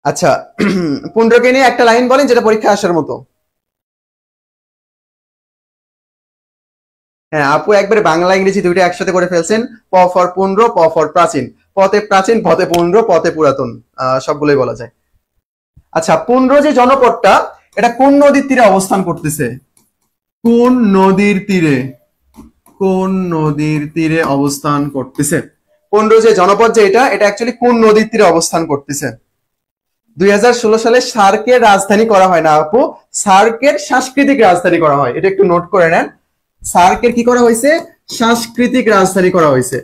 আচ্ছা, পুন্ড্রকে নিয়ে একটা লাইন বলেন যেটা পরীক্ষা আসার মতো। হ্যাঁ আপু, একবারে বাংলা ইংরেজি দুইটা একসাথে করে ফেলছেন। প ফর পুন্ড্র, প ফর প্রাচীন। পথে প্রাচীন, পথে পুন্ড্র, পথে পুরাতন, সবগুলোই বলা যায়। আচ্ছা, পুন্ড্র যে জনপদটা, এটা কোন নদীর তীরে অবস্থান করতেছে? কোন নদীর তীরে? কোন নদীর তীরে অবস্থান করতেছে? পুন্ড্র যে জনপদ, যে এটা অ্যাকচুয়ালি কোন নদীর তীরে অবস্থান করতেছে? 2016 সালে সার্কের রাজধানী করা হয় না আপু, সার্কের সাংস্কৃতিক রাজধানী করা হয়। এটা একটু নোট করে নেন। সার্কের কি করা হয়েছে? সাংস্কৃতিক রাজধানী করা হয়েছে।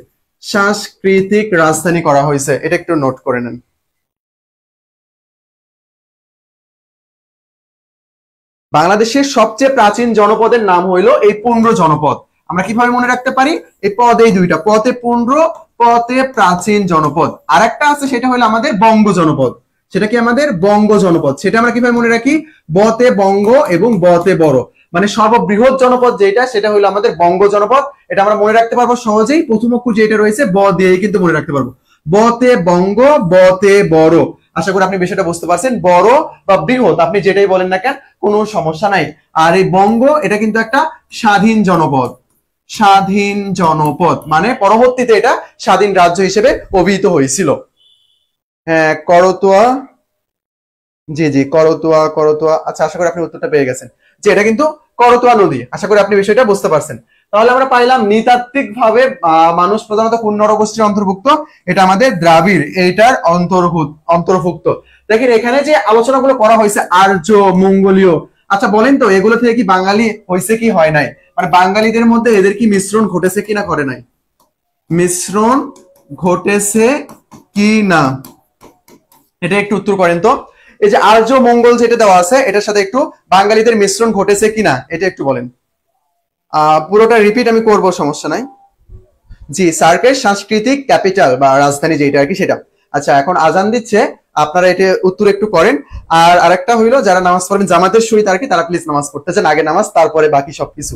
সাংস্কৃতিক রাজধানী করা হয়েছে, এটা একটু নোট করে নেন। বাংলাদেশের সবচেয়ে প্রাচীন জনপদের নাম হইলো এই পুন্ড্র জনপদ। আমরা কিভাবে মনে রাখতে পারি? এই পদ, এই দুইটা, পথে পুন্ড্র, পথে প্রাচীন জনপদ। আর একটা আছে, সেটা হলো আমাদের বঙ্গ জনপদ। সেটা কি আমাদের বঙ্গ জনপদ? সেটা আমরা কিভাবে মনে রাখি? বতে বঙ্গ এবং বতে বড়, মানে সর্ববৃহৎ জনপদ যেটা, সেটা হলো আমাদের বঙ্গ জনপদ। এটা আমরা মনে রাখতে পারবো সহজেই। প্রথম অক্ষর যেটা রয়েছে ব দিয়ে কিন্তু মনে রাখতে পারবো। বতে বঙ্গ, বতে বড়। আশা করি আপনি বিষয়টা বুঝতে পারছেন। বড় বা বৃহৎ আপনি যেটাই বলেন না কেন, কোনো সমস্যা নাই। আর এই বঙ্গ এটা কিন্তু একটা স্বাধীন জনপদ, স্বাধীন জনপদ মানে পরবর্তীতে এটা স্বাধীন রাজ্য হিসেবে অভিহিত হয়েছিল। হ্যাঁ করতোয়া, জি জি করতোয়া, করতোয়া। আচ্ছা আশা করি আপনি উত্তরটা পেয়ে গেছেন যে এটা কিন্তু করতোয়া নদী। আশা করি আপনি বিষয়টা বুঝতে পারছেন। তাহলে আমরা পাইলাম নৃতাত্ত্বিক ভাবে মানুষ প্রধানত কোন নরগোষ্ঠীর অন্তর্ভুক্ত, এটা আমাদের দ্রাবিড় এইটার অন্তর্ভুক্ত। দেখেন এখানে যে আলোচনাগুলো করা হয়েছে আর্য, মঙ্গোলীয়, আচ্ছা বলেন তো এগুলো থেকে কি বাঙালি হয়েছে কি হয় নাই, মানে বাঙালিদের মধ্যে এদের কি মিশ্রণ ঘটেছে কি না করে নাই, মিশ্রণ ঘটেছে কি না, এটা একটু উত্তর করেন তো। এই যে আর্য মঙ্গল যেটা দেওয়া আছে এটার সাথে একটু বাঙালিদের মিশ্রণ ঘটেছে কিনা এটা একটু বলেন। পুরোটা রিপিট আমি করব, সমস্যা নাই। জি সার্কের সাংস্কৃতিক ক্যাপিটাল বা রাজধানী যেটা আর কি সেটা। আচ্ছা এখন আজান দিচ্ছে, আপনারা এটা উত্তর একটু করেন। আর আরেকটা হইলো যারা নামাজ পড়বেন জামাতের সহিত আর কি, তারা প্লিজ নামাজ পড়তে চান, আগে নামাজ তারপরে বাকি সবকিছু।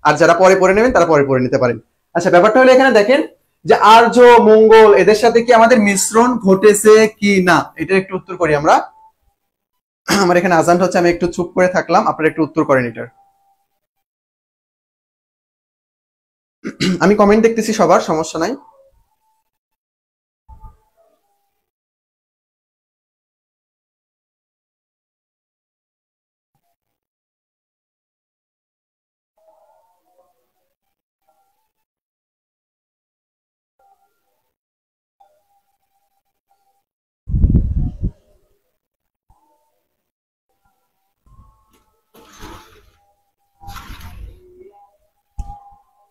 আর যারা পরে পড়ে নেবেন তারা পরে পড়ে নিতে পারেন। আচ্ছা ব্যাপারটা হলো এখানে দেখেন যে আর্য মঙ্গল এদের সাথে কি আমাদের মিশ্রণ ঘটেছে কি না, এটা একটু উত্তর করি আমরা। আমার এখানে আজানটা হচ্ছে, আমি একটু চুপ করে থাকলাম, আপনারা একটু উত্তর করেন এটার। আমি কমেন্ট দেখতেছি সবার, সমস্যা নাই।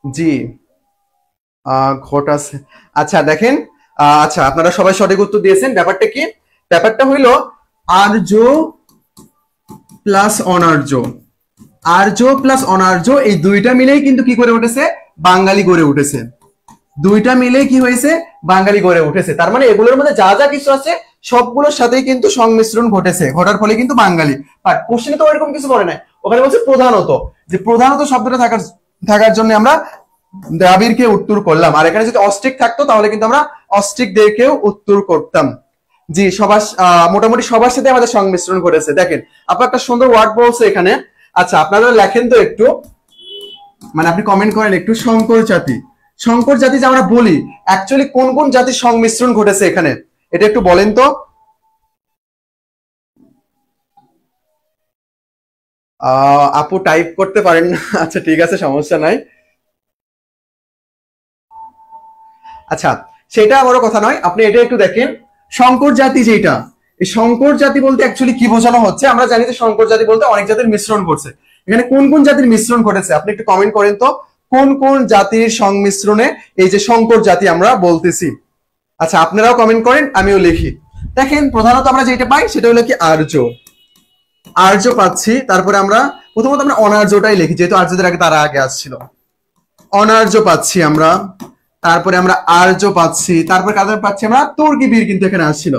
জি ঘটাছে। আচ্ছা দেখেন, আচ্ছা আপনারা সবাই সঠিক উত্তর দিয়েছেন। ব্যাপারটা কি, ব্যাপারটা হইল আর্য প্লাস অনার্য, আর্য প্লাস অনার্য এই দুইটা মিলেই কিন্তু কি করে উঠেছে, বাঙালি গড়ে উঠেছে। দুইটা মিলে কি হয়েছে, বাঙালি গড়ে উঠেছে। তার মানে এগুলোর মধ্যে যা যা কিছু আছে সবগুলোর সাথেই কিন্তু সংমিশ্রণ ঘটেছে, ঘটার ফলে কিন্তু বাঙালি। বাট কোশ্চেনে তো এরকম কিছু বলে নাই, ওখানে বলছে প্রধানত, যে প্রধানত শব্দটা থাকার জন্য আমরা দ্রাবিড়কে উত্তর করলাম। আর এখানে যদি অস্ট্রিক থাকতো তাহলে কিন্তু আমরা অস্ট্রিকদেরকেও উত্তর করতাম। জি সবার মোটামুটি সবার সাথে আমাদের সংমিশ্রণ ঘটেছে। দেখেন আপনার একটা সুন্দর ওয়ার্ড বলছে এখানে। আচ্ছা আপনারা লেখেন তো একটু, মানে আপনি কমেন্ট করেন একটু, শঙ্কর জাতি। শঙ্কর জাতি যে আমরা বলি অ্যাকচুয়ালি কোন কোন জাতির সংমিশ্রণ ঘটেছে এখানে, এটা একটু বলেন তো। আপু টাইপ করতে পারেন না, আচ্ছা ঠিক আছে সমস্যা নাই। আচ্ছা সেটা বড় কথা নয়, আপনি এটা একটু দেখেন শঙ্কর জাতি যেটা, এই শঙ্কর জাতি বলতে অ্যাকচুয়ালি কি বোঝানো হচ্ছে। আমরা জানি যে শঙ্কর জাতি বলতে অনেক জাতির মিশ্রণ ঘটছে, এখানে কোন কোন জাতির মিশ্রণ ঘটেছে আপনি একটু কমেন্ট করেন তো, কোন কোন জাতির সংমিশ্রণে এই যে শঙ্কর জাতি আমরা বলতেছি। আচ্ছা আপনারাও কমেন্ট করেন, আমিও লিখি। দেখেন প্রধানত আমরা যেটা পাই সেটা হলো কি আর্য, আর্য পাচ্ছি। তারপরে আমরা প্রথমত আমরা অনার্যটাই লিখি, যেহেতু আর্যদের আগে তারা আগে আসছিল। অনার্য পাচ্ছি আমরা, তারপরে আমরা আর্য পাচ্ছি, তারপরে কাদের পাচ্ছি আমরা, তুর্কি বীর কিন্তু এখানে আসছিল।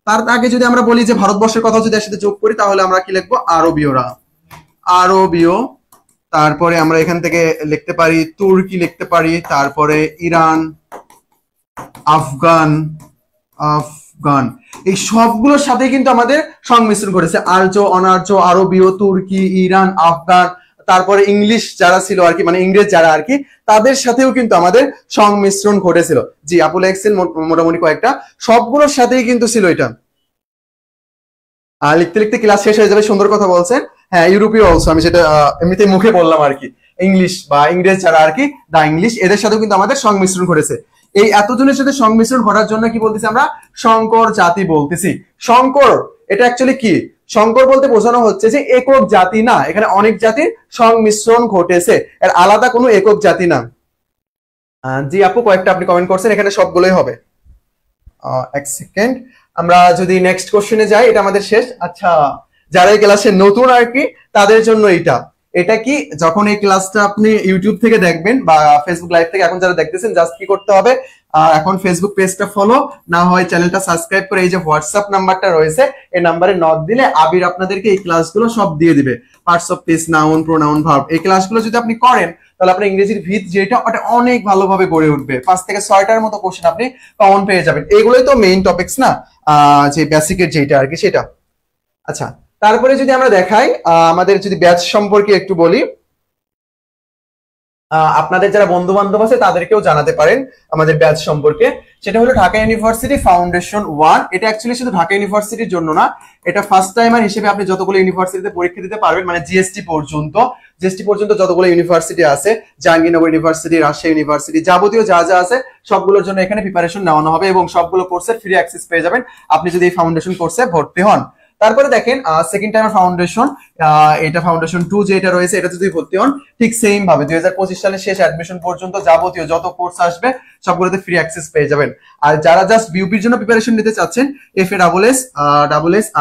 তার আগে যদি আমরা বলি যে ভারতবর্ষের কথা যদি এর সাথে যোগ করি তাহলে আমরা কি লিখবো, আরবীয়রা, আরবীয়। তারপরে আমরা এখান থেকে লিখতে পারি তুর্কি, লিখতে পারি, তারপরে ইরান, আফগান, আফগান। এই সবগুলোর সাথে কিন্তু আমাদের সংমিশ্রণ ঘটেছে, আর্য, অনার্য, আরবীয়, তুর্কি, ইরান, আফগান। তারপরে ইংলিশ যারা ছিল আর কি, মানে ইংরেজ যারা আর কি, তাদের সাথেও কিন্তু আমাদের সংমিশ্রণ ঘটেছিল। জি আপু লেখছেন মোটামুটি কয়েকটা, সবগুলোর সাথেই কিন্তু ছিল এটা। লিখতে লিখতে ক্লাস শেষ হয়ে যাবে, সুন্দর কথা বলছেন। হ্যাঁ ইউরোপীয় অলসো, আমি সেটা এমনিতে মুখে বললাম আর কি। ইংলিশ বা ইংরেজ যারা আর কি, দা ইংলিশ, এদের সাথেও কিন্তু আমাদের সংমিশ্রণ ঘটেছে। এই এতজনের সাথে সংমিশ্রণ ঘটার জন্য কি বলতেছি আমরা, শঙ্কর জাতি বলতেছি। শঙ্কর এটা অ্যাকচুয়ালি কি, শঙ্কর বলতে বোঝানো হচ্ছে যে একক জাতি না, এখানে অনেক জাতির সংমিশ্রণ ঘটেছে, এর আলাদা কোনো একক জাতি না। জি আপু কয়েকটা আপনি কমেন্ট করছেন, এখানে সবগুলোই হবে। এক সেকেন্ড, আমরা যদি নেক্সট কোশ্চেনে যাই, এটা আমাদের শেষ। আচ্ছা যারা এই ক্লাসে নতুন আর কি তাদের জন্য এটা কি, যখন এই ক্লাসটা আপনি ইউটিউব থেকে দেখবেন বা ফেসবুক লাইভ থেকে এখন যারা দেখতেছেন, জাস্ট কি করতে হবে, এখন ফেসবুক পেজটা ফলো, না হয় চ্যানেলটা সাবস্ক্রাইব করে এই যে হোয়াটসঅ্যাপ নাম্বারটা রয়েছে এই নাম্বারে নক দিলে আবির আপনাদেরকে এই ক্লাসগুলো সব দিয়ে দিবে। Parts of speech, noun, pronoun, verb, এই ক্লাসগুলো যদি আপনি করেন তাহলে আপনার ইংরেজির ভিত যেটা ওটা অনেক ভালোভাবে গড়ে উঠবে। 5 থেকে 6টার মতো কোশ্চেন আপনি কমন পেয়ে যাবেন। এগুলোই তো মেইন টপিকস না, যে বেসিকের যেটা আর কি সেটা। আচ্ছা, তারপরে যদি আমরা দেখাই আমাদের যদি ব্যাচ সম্পর্কে একটু বলি, আপনাদের যারা বন্ধু বান্ধব আছে তাদেরকেও জানাতে পারেন আমাদের ব্যাচ সম্পর্কে। সেটা হলো ঢাকা ইউনিভার্সিটি ফাউন্ডেশন 1। এটা অ্যাকচুয়ালি শুধু ঢাকা ইউনিভার্সিটির জন্য না, এটা ফার্স্ট টাইমার হিসেবে আপনি যতগুলো ইউনিভার্সিটিতে পরীক্ষা দিতে পারবেন, মানে জিএসটি পর্যন্ত যতগুলো ইউনিভার্সিটি আছে, জাহাঙ্গীরনগর ইউনিভার্সিটি, রাজশাহী ইউনিভার্সিটি, যাবতীয় যা যা আছে সবগুলোর জন্য এখানে প্রিপারেশন নেওয়ানো হবে এবং সবগুলো কোর্সের ফ্রি অ্যাক্সেস পেয়ে যাবেন আপনি যদি এই ফাউন্ডেশন কোর্সে ভর্তি হন। তারপরে দেখেন সেকেন্ড টাইমার ফাউন্ডেশন, এটা ফাউন্ডেশন 2 যেটা রয়েছে, এটা যদি ভর্তি হন ঠিক সেম ভাবে 2025 সালের শেষ অ্যাডমিশন পর্যন্ত যাবতীয় যত কোর্স আসবে সবগুলোতে ফ্রি অ্যাক্সেস পেয়ে যাবেন। আর যারা জাস্ট বিউপির জন্য প্রিপারেশন নিতে চাচ্ছেন, FA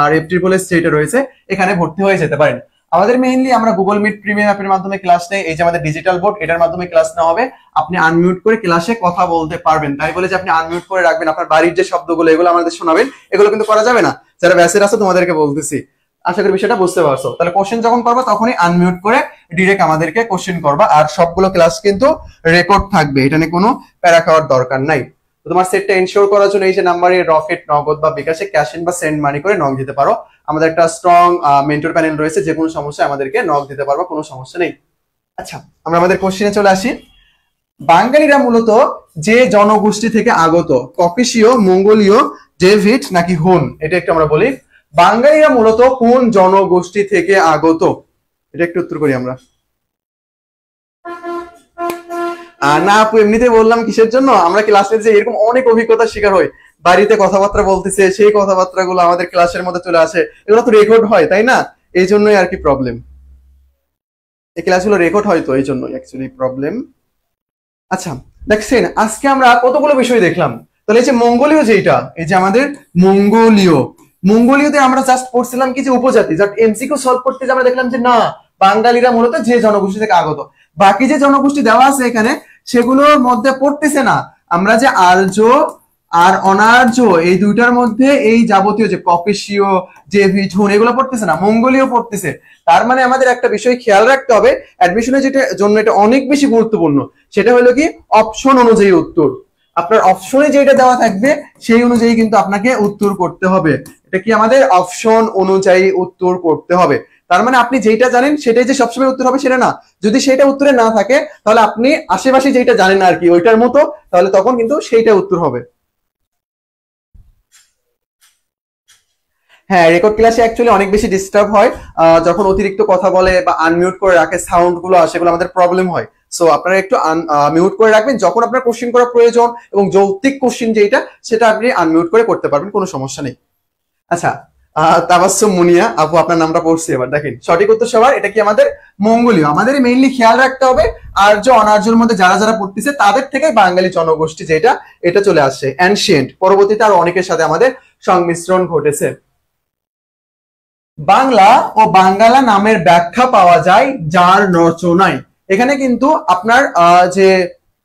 আর FSSS যেটা রয়েছে এখানে ভর্তি হয়ে যেতে পারেন। আমাদের মেইনলি আমরা গুগল মিট প্রিমিয়াম অ্যাপের মাধ্যমে ক্লাস নেই। এই যে আমাদের ডিজিটাল বোর্ড, এটার মাধ্যমে ক্লাস নেওয়া হবে। আপনি আনমিউট করে ক্লাসে কথা বলতে পারবেন, তাই বলে যে আপনি আনমিউট করে রাখবেন আপনার বাড়ির যে শব্দগুলো এগুলো আমাদের শোনাবেন, এগুলো কিন্তু করা যাবে না। যারা ব্যাচের আছে তোমাদেরকে বলতেছি, আশা করি বিষয়টা বুঝতে পারছো। তাহলে কোশ্চেন যখন করবা তখনই আনমিউট করে ডিরেক্ট আমাদেরকে কোশ্চেন করবা, আর সবগুলো ক্লাস কিন্তু রেকর্ড থাকবে, এটা নিয়ে কোনো প্যারা খাওয়ার দরকার নাই। তো তোমার সেটটা এনশিওর করার জন্য এই যে নাম্বারে রকেট, নগদ বা বিকাশে ক্যাশ ইন বা সেন্ড মানি করে নক দিতে পারো। আমাদের একটা স্ট্রং মেন্টর প্যানেল রয়েছে, যে কোনো সমস্যায় আমাদেরকে নক দিতে পারবো, কোনো সমস্যা নেই। আচ্ছা, আমরা আমাদের কোশ্চেনে চলে আসি। বাঙালিরা মূলত যে জনগোষ্ঠী থেকে আগত, ককেশীয়, মঙ্গোলীয়, ডেভিড নাকি হুন, এটা একটু আমরা বলি। বাঙালিরা মূলত কোন জনগোষ্ঠী থেকে আগত, এটা একটু উত্তর করি আমরা। না আপু, এমনিতে বললাম কিসের জন্য, আমরা ক্লাসে যে এরকম অনেক অভিজ্ঞতার শিকার হই, বাড়িতে কথাবার্তা বলতেছে, সেই কথাবার্তাগুলো আমাদের ক্লাসের মধ্যে চলে আসে, এগুলো তো রেকর্ড হয় তাই না, এই জন্যই আর কি প্রবলেম। এই ক্লাসগুলো রেকর্ড হয় তো এই জন্যই অ্যাকচুয়ালি প্রবলেম। আচ্ছা দেখছেন, আজকে আমরা কতগুলো বিষয় দেখলাম। তাহলে এই যে মঙ্গোলীয় যেটা, এই যে আমাদের মঙ্গোলীয়তে আমরা জাস্ট পড়ছিলাম কি যে উপজাতি, জাস্ট এমসিকিউ সলভ করতে যে আমরা দেখলাম যে না, বাঙালিরা মূলত যে জনগোষ্ঠী থেকে আগত। বাকি যে জনগোষ্ঠী দেওয়া আছে এখানে সেগুলোর মধ্যে পড়তেছে না। আমরা যে আর্য আর অনার্য এই দুইটার মধ্যে এই যাবতীয় যে ককেশীয়, যে হুন, এগুলো পড়তেছে না, মঙ্গোলীয় পড়তেছে। তার মানে আমাদের একটা বিষয় খেয়াল রাখতে হবে, অ্যাডমিশনের যেটা জন্য এটা অনেক বেশি গুরুত্বপূর্ণ, সেটা হলো কি অপশন অনুযায়ী উত্তর। আপনার অপশনে যেটা দেওয়া থাকবে সেই অনুযায়ী কিন্তু আপনাকে উত্তর করতে হবে। এটা কি আমাদের অপশন অনুযায়ী উত্তর করতে হবে। তার মানে আপনি যেটা জানেন সেটাই যে সবসময় উত্তর হবে সেটা না। যদি সেটা উত্তরে না থাকে তাহলে আপনি আশেপাশে যেটা জানেন আর কি ওইটার মতো, তাহলে তখন কিন্তু সেইটা উত্তর হবে। হ্যাঁ, রেকর্ড ক্লাসে অ্যাকচুয়ালি অনেক বেশি ডিস্টার্ব হয়, যখন অতিরিক্ত কথা বলে বা আনমিউট করে রাখে, সাউন্ড গুলো আসে, এগুলো আমাদের প্রবলেম হয়। সো আপনারা একটু মিউট করে রাখবেন, যখন আপনার কোশ্চেন করা প্রয়োজন এবং যৌক্তিক কোশ্চেন যেটা সেটা আপনি আনমিউট করে করতে পারবেন, কোনো সমস্যা নেই। আচ্ছা, তাবাসসুম মুনিয়া আপু, আপনার নামটা পড়ছি এবার দেখেন, সঠিক উত্তর সবার, এটা কি আমাদের মঙ্গোলীয়। আমাদের মেইনলি খেয়াল রাখতে হবে আর্য অনার্যর মধ্যে যারা যারা পড়তেছে তাদের থেকে বাঙালি জনগোষ্ঠী যেটা, এটা চলে আসছে অ্যানশিয়েন্ট, পরবর্তীতে আর অনেকের সাথে আমাদের সংমিশ্রণ ঘটেছে। বাংলা ও বাঙ্গালা নামের ব্যাখ্যা পাওয়া যায় যার রচনায়। এখানে কিন্তু আপনার যে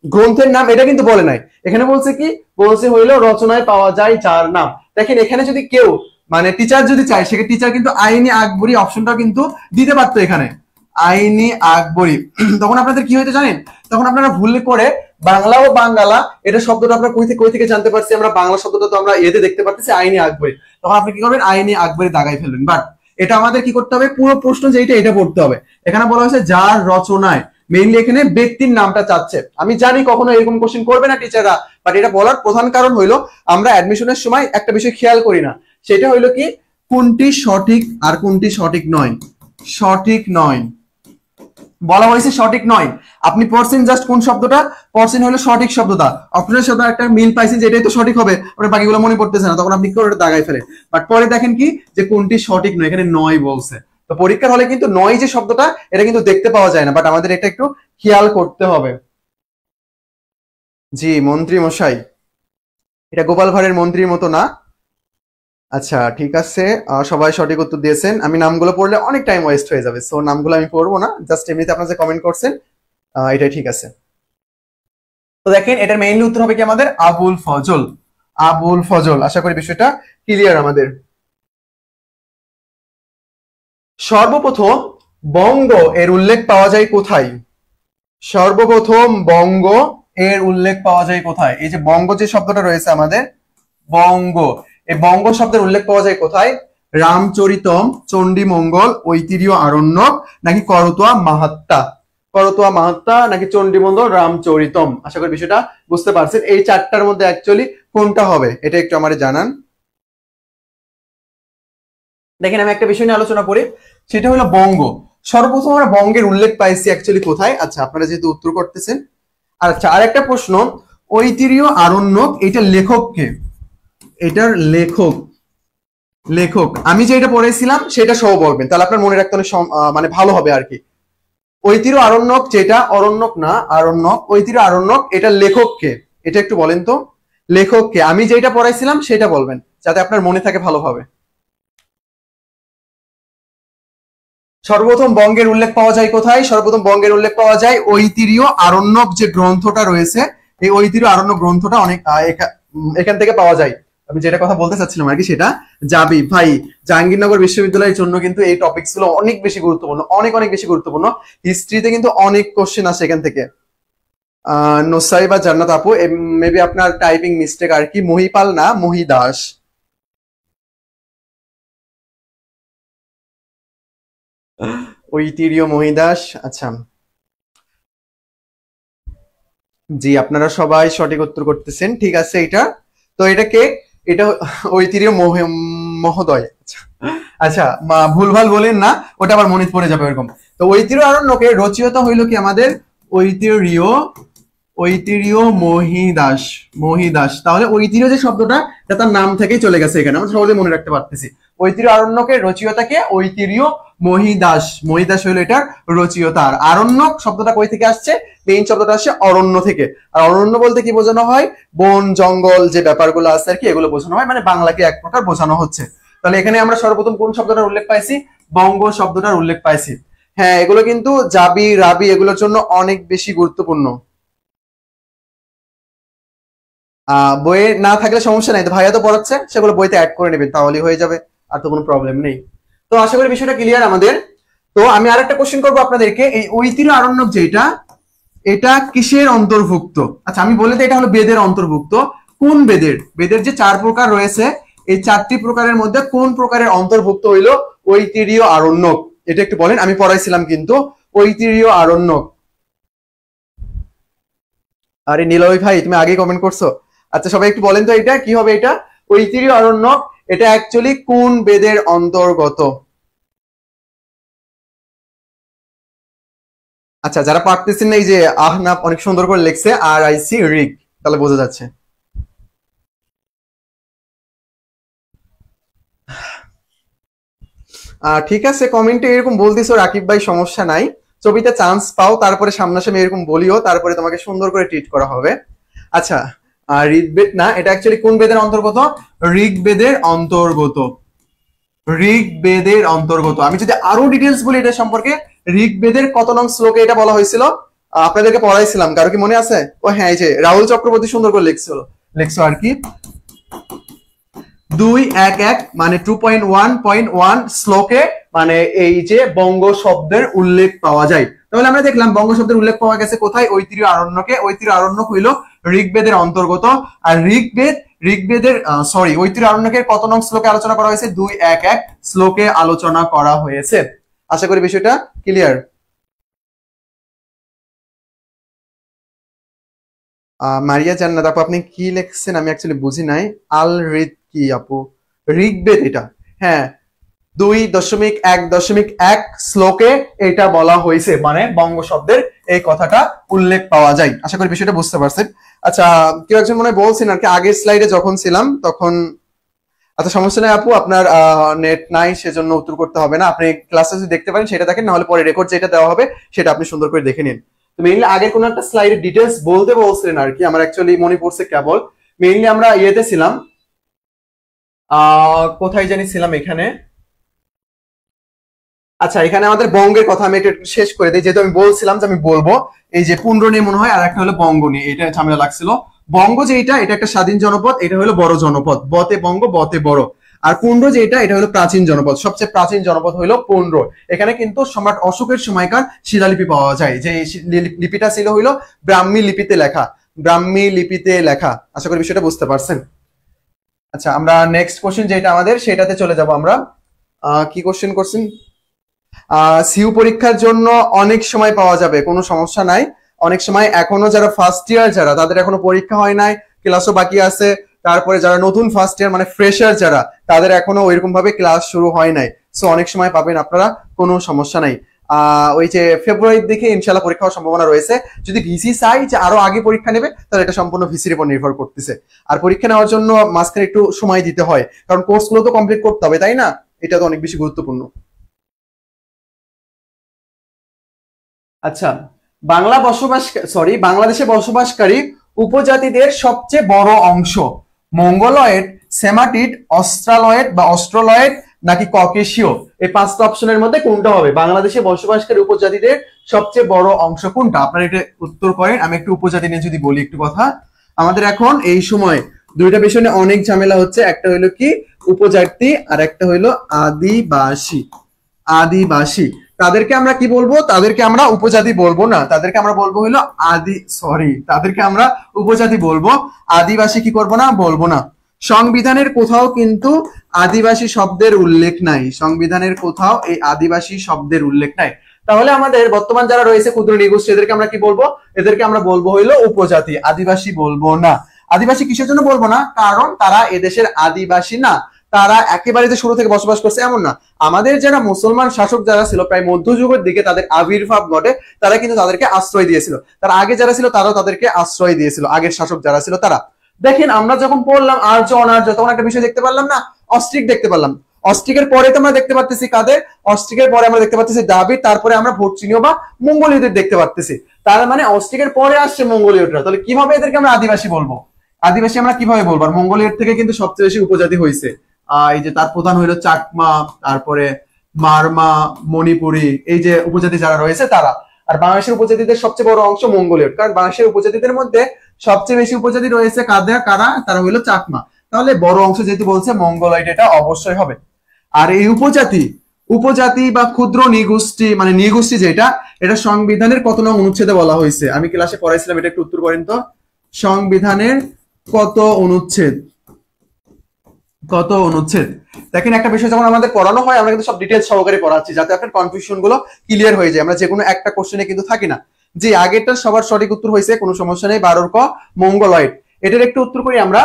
গ্রন্থের নাম এটা কিন্তু বলে নাই, এখানে বলছে কি, বলছে হইলো রচনায় পাওয়া যায় যার নাম। দেখেন এখানে যদি কেউ মানে টিচার যদি চায়, সেক্ষেত্রে টিচার কিন্তু আইনি আকবরী অপশনটা কিন্তু দিতে পারতো এখানে, আইনি আকবরী। তখন আপনাদের কি হইতো জানেন, তখন আপনারা ভুল করে বাংলা ও বাঙ্গালা এটা শব্দটা আপনার কই থেকে জানতে পারছি আমরা, বাংলা শব্দটা তো আমরা এতে দেখতে পাচ্ছি আইনি আকবরী, তখন আপনি কি করবেন, আইনি আকবরী দাগাই ফেলবেন। বাট এটা আমাদের কি করতে হবে, পুরো প্রশ্ন যেটা এটা পড়তে হবে। এখানে বলা হয়েছে যার রচনায়, মেইনলি এখানে ব্যক্তির নামটা চাচ্ছে। আমি জানি কখনো এরকম কোশ্চেন করবে না টিচাররা, বাট এটা বলার প্রধান কারণ হইলো আমরা অ্যাডমিশনের সময় একটা বিষয় খেয়াল করি না, সেটা হইলো কি কোনটি সঠিক আর কোনটি সঠিক নয়। সঠিক নয় বলা হয়েছে, সঠিক নয়। আপনি পড়ছেন জাস্ট কোন শব্দটা পড়ছেন, হলো সঠিক শব্দটা, অপশনের সাথে একটা মিল পাইছেন যে এটাই তো সঠিক হবে, আপনার বাকিগুলো মনে পড়তেছে না, তখন আপনি কি করে দাগাই ফেলেন। বাট পরে দেখেন কি যে কোনটি সঠিক নয়, এখানে নয় বলছে। তো পরীক্ষার হলে কিন্তু নয় যে শব্দটা এটা কিন্তু দেখতে পাওয়া যায় না, বাট আমাদের এটা একটু খেয়াল করতে হবে। জি মন্ত্রী মশাই, এটা গোপাল ভাঁড়ের মন্ত্রীর মতো না। আচ্ছা ঠিক আছে, সবাই সঠিক উত্তর দিয়েছেন। আমি নামগুলো পড়লে অনেক টাইম ওয়েস্ট হয়ে যাবে, সো নামগুলো আমি পড়বো না, জাস্ট এমনিতে আপনারা যে কমেন্ট করছেন এটাই ঠিক আছে। তো দেখেন এটার মেইনলি উত্তর হবে কি আমাদের আবুল ফজল। আবুল ফজল, আশা করি বিষয়টা ক্লিয়ার আমাদের। সর্বপ্রথম বঙ্গ এর উল্লেখ পাওয়া যায় কোথায়? সর্বপ্রথম বঙ্গ এর উল্লেখ পাওয়া যায় কোথায়? এই যে বঙ্গ যে শব্দটা রয়েছে আমাদের, বঙ্গ, এই বঙ্গ শব্দের উল্লেখ পাওয়া যায় কোথায়? রামচরিতম, চণ্ডীমঙ্গল, ঐতিহ্য আরণ্যক, নাকি করতোয়া মাহাত্মা? করতোয়া মাহাত্মা নাকি চণ্ডীমঙ্গল, রামচরিতম? আশা করি বিষয়টা বুঝতে পারছেন। এই চারটার মধ্যে অ্যাকচুয়ালি কোনটা হবে এটা একটু আমারে জানান। দেখেন আমি একটা বিষয় নিয়ে আলোচনা করি, সেটা হলো বঙ্গ। সর্বপ্রথম আমরা বঙ্গের উল্লেখ পাইছি অ্যাকচুয়ালি কোথায়? আচ্ছা আপনারা যেহেতু উত্তর করতেছেন, আচ্ছা আর একটা প্রশ্ন, ঐতিহ্য আরণ্যক এটা লেখককে, এটার লেখক, লেখক আমি যেটা পড়েছিলাম সেটা সহ বলবেন, তাহলে আপনার মনে রাখতে অনেক মানে ভালো হবে আর কি। ঐতিহ্য আরণ্যক যেটা, অরণ্যক না আরণ্যক, ঐতিহ্য আরণ্যক এটা লেখককে, এটা একটু বলেন তো, লেখককে আমি যেটা পড়াইছিলাম সেটা বলবেন যাতে আপনার মনে থাকে ভালোভাবে। সর্বপ্রথম বঙ্গের উল্লেখ পাওয়া যায় কোথায়? সর্বপ্রথম বঙ্গের উল্লেখ পাওয়া যায় ঐতিহ্য আরণ্যক যে গ্রন্থটা রয়েছে, এই ঐতিহ্য আরণ্যক গ্রন্থটা অনেক এখান থেকে পাওয়া যায়। আমি যেটা কথা বলতে চাচ্ছিলাম আর কি সেটা, যাবি ভাই জাহাঙ্গীরনগর বিশ্ববিদ্যালয়ের জন্য কিন্তু এই টপিকস গুলো অনেক বেশি গুরুত্বপূর্ণ, অনেক অনেক বেশি গুরুত্বপূর্ণ। হিস্ট্রিতে কিন্তু অনেক কোশ্চেন আসে এখান থেকে। নোসাই বা জান্নাত আপু, মেবি আপনার টাইপিং মিস্টেক আর কি, মহিপাল না মহিদাস। ঐতিহ্য মহিদাস, আচ্ছা জি আপনারা সবাই সঠিক উত্তর করতেছেন, ঠিক আছে। এটা তো এটা কে? এটা ঐতিহ্য মহোদয়, আচ্ছা আচ্ছা ভুলভাল বলেন না, ওটা আবার মনে পড়ে যাবে এরকম। তো ঐতিহ্য আরণ্যকে রচয়িতা হইল কি আমাদের? ঐতিহ্য, ঐতিহ্য মহিদাস, মহিদাস। তাহলে ঐতিহ্য যে শব্দটা এটা তার নাম থেকেই চলে গেছে, এখানে আমরা সহজে মনে রাখতে পারতেছি। ঐতিহ্য আরণ্যকের রচয়িতাকে ঐতিহ্য মহিদাস, মহিদাস হইলো এটার রচয়িতা। আর আরণ্যক শব্দটা কই থেকে আসছে? মেইন শব্দটা আসছে অরণ্য থেকে। আর অরণ্য বলতে কি বোঝানো হয়? বন জঙ্গল যে ব্যাপারগুলো আছে আর কি, এগুলো বোঝানো হয়, মানে বাংলাকে এক প্রকার বোঝানো হচ্ছে। তাহলে এখানে আমরা সর্বপ্রথম কোন শব্দটার উল্লেখ পাইছি? বঙ্গ শব্দটার উল্লেখ পাইছি। হ্যাঁ এগুলো কিন্তু জাবি রাবি এগুলোর জন্য অনেক বেশি গুরুত্বপূর্ণ। বইয়ে না থাকলে সমস্যা নাই, তো ভাইয়া তো পড়াচ্ছে, সেগুলো বইতে অ্যাড করে নেবেন তাহলেই হয়ে যাবে, আর তো কোনো প্রবলেম নেই। তো আশা করি বিষয়টা ক্লিয়ার আমাদের। তো আমি আরেকটা কোশ্চেন করবো আপনাদেরকে, এই ঐতিহ্য আরণ্যক যেটা, এটা কিসের অন্তর্ভুক্ত? আচ্ছা আমি বলে দিই এটা হলো বেদের অন্তর্ভুক্ত। কোন বেদের? বেদের যে 4 প্রকার রয়েছে, এই 4টি প্রকারের মধ্যে কোন প্রকারের অন্তর্ভুক্ত হইলো ঐতিহ্য আরণ্যক? এটা একটু বলেন, আমি পড়াইছিলাম কিন্তু ঐতিহ্য আরণ্যক। আরে নীলয় ভাই তুমি আগেই কমেন্ট করছো। আচ্ছা সবাই একটু বলেন তো এটা কি হবে? এটা ঐতিহ্য আরণ্যক এটা অ্যাকচুয়ালি কোন বেদের অন্তর্গত? আচ্ছা যারা পারতেছেন না, এই যে আহনাফ অনেক সুন্দর করে লিখছে আর আই সি রিক, তাহলে বোঝা যাচ্ছে। ঠিক আছে কমেন্টে এরকম বলতেছো রাকিব ভাই, সমস্যা নাই, ছবিতে চান্স পাও তারপরে সামনাসামনি এরকম বলিও, তারপরে তোমাকে সুন্দর করে ট্রিট করা হবে। আচ্ছা ঋগ্বেদ না, এটা অ্যাকচুয়ালি কোন বেদের অন্তর্গত? ঋগ্বেদের অন্তর্গত, ঋগ্বেদের অন্তর্গত। আমি যদি আরো ডিটেলস বলি এটা সম্পর্কে, ঋগ্বেদের কত নং শ্লোকে এটা বলা হয়েছিল? আপনাদেরকে পড়াইছিলাম, কারো কি মনে আছে? ও হ্যাঁ, এই যে রাহুল চক্রবর্তী সুন্দর করে লিখছো আর কি, 2.1.1 মানে 2.1.1 শ্লোকে মানে এই যে বঙ্গ শব্দের উল্লেখ পাওয়া যায়। তাহলে আমরা দেখলাম বঙ্গ শব্দের উল্লেখ পাওয়া গেছে কোথায়? ঐতিহ্য আরণ্যকে। ঐতিহ্য আরণ্যক হইল ঋগ্বেদের অন্তর্গত। আর ঋগ্বেদের ঐতিহ্য আরণ্যকের কত নং শ্লোকে আলোচনা করা হয়েছে? 2.1.1 শ্লোকে আলোচনা করা হয়েছে। আশা করি বিষয়টা ক্লিয়ার। মারিয়া জান্নাত আপু আপনি কি লিখছেন আমি অ্যাকচুয়ালি বুঝি নাই। আল রিদ কি আপু? ঋগ্বেদ এটা, হ্যাঁ 2.1.1 শ্লোকে এটা বলা হয়েছে, মানে বঙ্গ শব্দের এই কথাটা উল্লেখ পাওয়া যায়। আশা করি বিষয়টা বুঝতে পারছেন। আচ্ছা কেউ একজন মনে হয় বলছেন আর কি, আগের স্লাইডে যখন ছিলাম তখন, আচ্ছা সমস্যা নাই আপু, আপনার নেট নাই সেজন্য উত্তর করতে হবে না, আপনি ক্লাসে যদি দেখতে পারেন সেটা দেখেন, নাহলে পরে রেকর্ড যেটা দেওয়া হবে সেটা আপনি সুন্দর করে দেখে নিন। তো মেইনলি আগে কোন একটা স্লাইডের ডিটেলস বলতে বলছিলেন আর কি, আমার অ্যাকচুয়ালি মনে পড়ছে কেবল। মেইনলি আমরা ইয়েতে ছিলাম, কোথায় জানি ছিলাম এখানে। আচ্ছা এখানে আমাদের বঙ্গের কথা আমি একটু শেষ করে দিই, যেহেতু আমি বলছিলাম যে আমি বলবো। এই যে পুন্ড নিয়ে মনে হয়, আর একটা হলো বঙ্গ নিয়ে, এটা ঝামেলা লাগছিল। বঙ্গ যে এটা একটা স্বাধীন জনপদ, এটা হলো বড় জনপদ, বতে বঙ্গ বতে বড়। আর পুন্ড্র যেটা, এটা হলো প্রাচীন জনপদ, সবচেয়ে প্রাচীন জনপদ হলো পুন্ড্র। এখানে কিন্তু সম্রাট অশোকের সময়কার শিলালিপি পাওয়া যায়, যে লিপিটা ছিল হইলো ব্রাহ্মী লিপিতে লেখা, ব্রাহ্মী লিপিতে লেখা। আশা করি বিষয়টা বুঝতে পারছেন। আচ্ছা, আমরা নেক্সট কোশ্চেন যেটা আমাদের, সেটাতে চলে যাব আমরা। কি কোশ্চেন করছেন? সিইউ পরীক্ষার জন্য অনেক সময় পাওয়া যাবে, কোনো সমস্যা নাই। অনেক সময় এখনো যারা ফার্স্ট ইয়ার যারা, তাদের এখনো পরীক্ষা হয় নাই, ক্লাসও বাকি আছে। তারপরে যারা নতুন ফার্স্ট ইয়ার মানে ফ্রেশার যারা, তাদের এখনো ওইরকম ভাবে ক্লাস শুরু হয় নাই। সো অনেক সময় পাবেন আপনারা, কোনো সমস্যা নাই। ওই যে ফেব্রুয়ারির দিকে ইনশাল্লাহ পরীক্ষা হওয়ার সম্ভাবনা রয়েছে। যদি ভিসি চাই যে আরো আগে পরীক্ষা নেবে, তাহলে এটা সম্পূর্ণ ভিসির উপর নির্ভর করতেছে। আর পরীক্ষা নেওয়ার জন্য মাঝখানে একটু সময় দিতে হয়, কারণ কোর্সগুলো তো কমপ্লিট করতে হবে, তাই না? এটা তো অনেক বেশি গুরুত্বপূর্ণ। আচ্ছা, বাংলাদেশে বসবাসকারী উপজাতিদের সবচেয়ে বড় অংশ মঙ্গোলয়েড, সেমাটিড, অস্ট্রালয়েড বা অস্ট্রোলয়েড নাকি ককেশীয়? এই পাঁচটা অপশনের মধ্যে কোনটা হবে? বাংলাদেশে বসবাসকারী উপজাতিদের সবচেয়ে বড় অংশ কোনটা? আপনারা এটা উত্তর করেন। আমি একটু উপজাতি নিয়ে যদি বলি একটু কথা, আমাদের এখন এই সময় দুইটা বিষয় নিয়ে অনেক ঝামেলা হচ্ছে। একটা হইলো কি উপজাতি, আর একটা হইলো আদিবাসী। আদিবাসী তাদেরকে আমরা কি বলবো? তাদেরকে আমরা উপজাতি বলবো না, তাদেরকে আমরা বলবো হইলো তাদেরকে আমরা উপজাতি বলবো, আদিবাসী কি করবো না, বলবো না। সংবিধানের কোথাও কিন্তু আদিবাসী শব্দের উল্লেখ নাই, সংবিধানের কোথাও এই আদিবাসী শব্দের উল্লেখ নাই। তাহলে আমাদের বর্তমান যারা রয়েছে ক্ষুদ্র নৃগোষ্ঠী, এদেরকে আমরা কি বলবো? এদেরকে আমরা বলবো হইলো উপজাতি, আদিবাসী বলবো না। আদিবাসী কিসের জন্য বলবো না? কারণ তারা এদেশের আদিবাসী না, তারা একেবারে যে শুরু থেকে বসবাস করছে এমন না। আমাদের যারা মুসলমান শাসক যারা ছিল প্রায় মধ্যযুগের দিকে, তাদের আবির্ভাব ঘটে, তারা কিন্তু তাদেরকে আশ্রয় দিয়েছিল। তার আগে যারা ছিল তারাও তাদেরকে আশ্রয় দিয়েছিল, আগের শাসক যারা ছিল তারা। দেখেন আমরা যখন পড়লাম আর্য অনার্য, তখন একটা বিষয় দেখতে পারলাম না, অস্ট্রিক দেখতে পারলাম। অস্ট্রিকের পরে তো আমরা দেখতে পারতেছি কাদের? অস্ট্রিকের পরে আমরা দেখতে পারতেছি দ্রাবিড়, তারপরে আমরা ভোটচিনীয় বা মঙ্গোলীয়দের দেখতে পারতেছি। তার মানে অস্ট্রিকের পরে আসছে মঙ্গোলীয়রা। তাহলে কিভাবে এদেরকে আমরা আদিবাসী বলবো? আদিবাসী আমরা কিভাবে বলবো? আর মঙ্গোলীয় থেকে কিন্তু সবচেয়ে বেশি উপজাতি হয়েছে। এই যে তার প্রধান হইলো চাকমা, তারপরে মারমা, মণিপুরি, এই যে উপজাতি যারা রয়েছে তারা। আর বাংলাদেশের উপজাতিদের সবচেয়ে বড় অংশ মঙ্গোলীয়, কারণ বাংলাদেশের উপজাতিদের মধ্যে সবচেয়ে বেশি উপজাতি রয়েছে কারা? তারা হইলো চাকমা। তাহলে বড় অংশ যেহেতু বলছে মঙ্গোলয়েড, এটা অবশ্যই হবে। আর এই উপজাতি বা ক্ষুদ্র নৃগোষ্ঠী মানে নৃগোষ্ঠী যেটা, এটা সংবিধানের কত নং অনুচ্ছেদে বলা হয়েছে? আমি ক্লাসে পড়াইছিলাম, এটা একটু উত্তর করেন তো। সংবিধানের কত অনুচ্ছেদ? দেখেন, একটা বিষয় যখন আমাদের পড়ানো হয়, আমরা কিন্তু সব ডিটেইলস সহকারে পড়াচ্ছি, যাতে আপনার কনফিউশন গুলো ক্লিয়ার হয়ে যায়। আমরা যে কোনো একটা কোশ্চেনে কিন্তু থাকি না। যে আগেরটা সবার সঠিক উত্তর হয়েছে, কোনো সমস্যা নেই। 12 ক মঙ্গোলয়েড। এটার একটু উত্তর করি আমরা।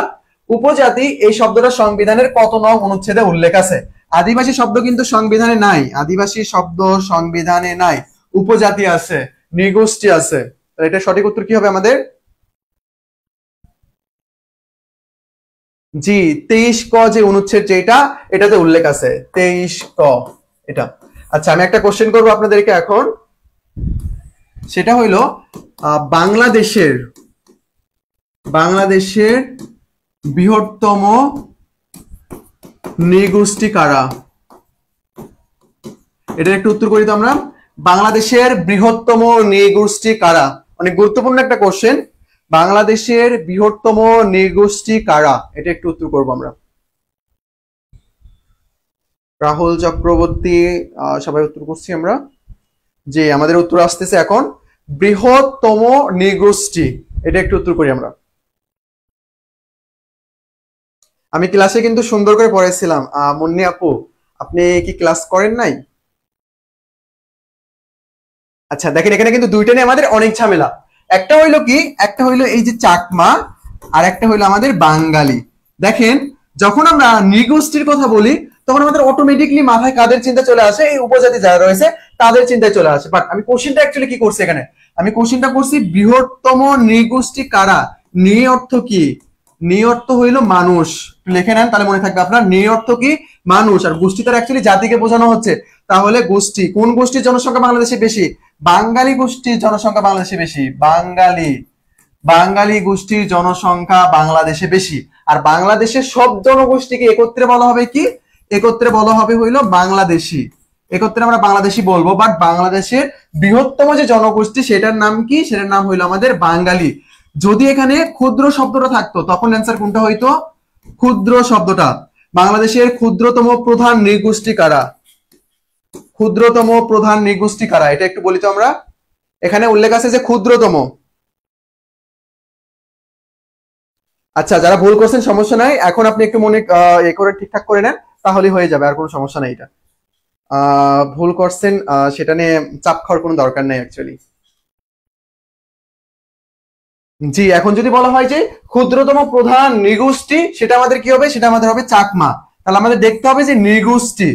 উপজাতি এই শব্দটা সংবিধানের কত নং অনুচ্ছেদে উল্লেখ আছে? আদিবাসী শব্দ কিন্তু সংবিধানে নাই, আদিবাসী শব্দ সংবিধানে নাই, উপজাতি আছে, নৃগোষ্ঠী আছে। এটা সঠিক উত্তর কি হবে আমাদের? জি, 23 ক যে অনুচ্ছেদ যেটা, এটাতে উল্লেখ আছে 23 ক এটা। আচ্ছা, আমি একটা কোশ্চেন করবো আপনাদেরকে এখন। সেটা হইলো বাংলাদেশের বৃহত্তম নৃগোষ্ঠী কারা? এটার একটু উত্তর করি তো আমরা। বাংলাদেশের বৃহত্তম নৃগোষ্ঠী কারা? অনেক গুরুত্বপূর্ণ একটা কোশ্চেন। বাংলাদেশের বৃহত্তম নৃগোষ্ঠী কারা? এটা একটু উত্তর করবো আমরা। রাহুল চক্রবর্তী, সবাই উত্তর করছি আমরা। যে আমাদের উত্তর আসতেছে এখন বৃহত্তম নৃগোষ্ঠী। এটা একটু উত্তর করি আমরা। আমি ক্লাসে কিন্তু সুন্দর করে পড়াইছিলাম। মুন্নি আপু, আপনি কি ক্লাস করেন নাই? আচ্ছা, দেখেন এখানে কিন্তু দুইটা নিয়ে আমাদের অনেক ঝামেলা। একটা হইলো এই যে চাকমা, আর একটা হইলো আমাদের বাঙালি। দেখেন, যখন আমরা নৃগোষ্ঠীর কথা বলি, তখন আমাদের অটোমেটিকলি মাথায় কাদের চিন্তা চলে আসে? এই উপজাতি যারা রয়েছে তাদের চিন্তায় চলে আসে। বাট আমি কোশ্চেনটা অ্যাকচুয়ালি কি করছি এখানে? আমি কোশ্চেনটা করছি বৃহত্তম নৃগোষ্ঠী কারা। নৃ অর্থ কি? নৃ অর্থ হইলো মানুষ। লিখে নেন, তাহলে মনে থাকবে আপনার। নৃ অর্থ কি? মানুষ। আর গোষ্ঠী তার অ্যাকচুয়ালি জাতিকে বোঝানো হচ্ছে। তাহলে গোষ্ঠী, কোন গোষ্ঠীর জনসংখ্যা বাংলাদেশে বেশি? বাঙালি গোষ্ঠীর জনসংখ্যা বাংলাদেশে বেশি। বাঙালি গোষ্ঠীর জনসংখ্যা বাংলাদেশে বেশি। আর বাংলাদেশের সব জনগোষ্ঠীকে একত্রে বলা হবে কি? একত্রে বলা হবে হইলো বাংলাদেশি। একত্রে আমরা বাংলাদেশি বলবো। বাট বাংলাদেশের বৃহত্তম যে জনগোষ্ঠী, সেটার নাম কি? সেটার নাম হইলো আমাদের বাঙালি। যদি এখানে ক্ষুদ্র শব্দটা থাকতো, তখন অ্যান্সার কোনটা হইতো? ক্ষুদ্র শব্দটা। বাংলাদেশের ক্ষুদ্রতম প্রধান নৃগোষ্ঠী কারা? ক্ষুদ্রতম প্রধান নৃগোষ্ঠী কারা, এটা একটু বলি তো আমরা। এখানে উল্লেখ আছে যে ক্ষুদ্রতম। আচ্ছা, যারা ভুল করছেন সমস্যা নাই, এখন আপনি একটু মনে এ করে ঠিকঠাক করে নেন, তাহলে হয়ে যাবে, আর কোনো সমস্যা নাই। এটা ভুল করছেন, সেটা নিয়ে চাপ খাওয়ার কোনো দরকার নেই অ্যাকচুয়ালি। জি, এখন যদি বলা হয় যে ক্ষুদ্রতম প্রধান নৃগোষ্ঠী, সেটা আমাদের কি হবে? সেটা আমাদের হবে চাকমা। তাহলে আমাদের দেখতে হবে যে নৃগোষ্ঠী,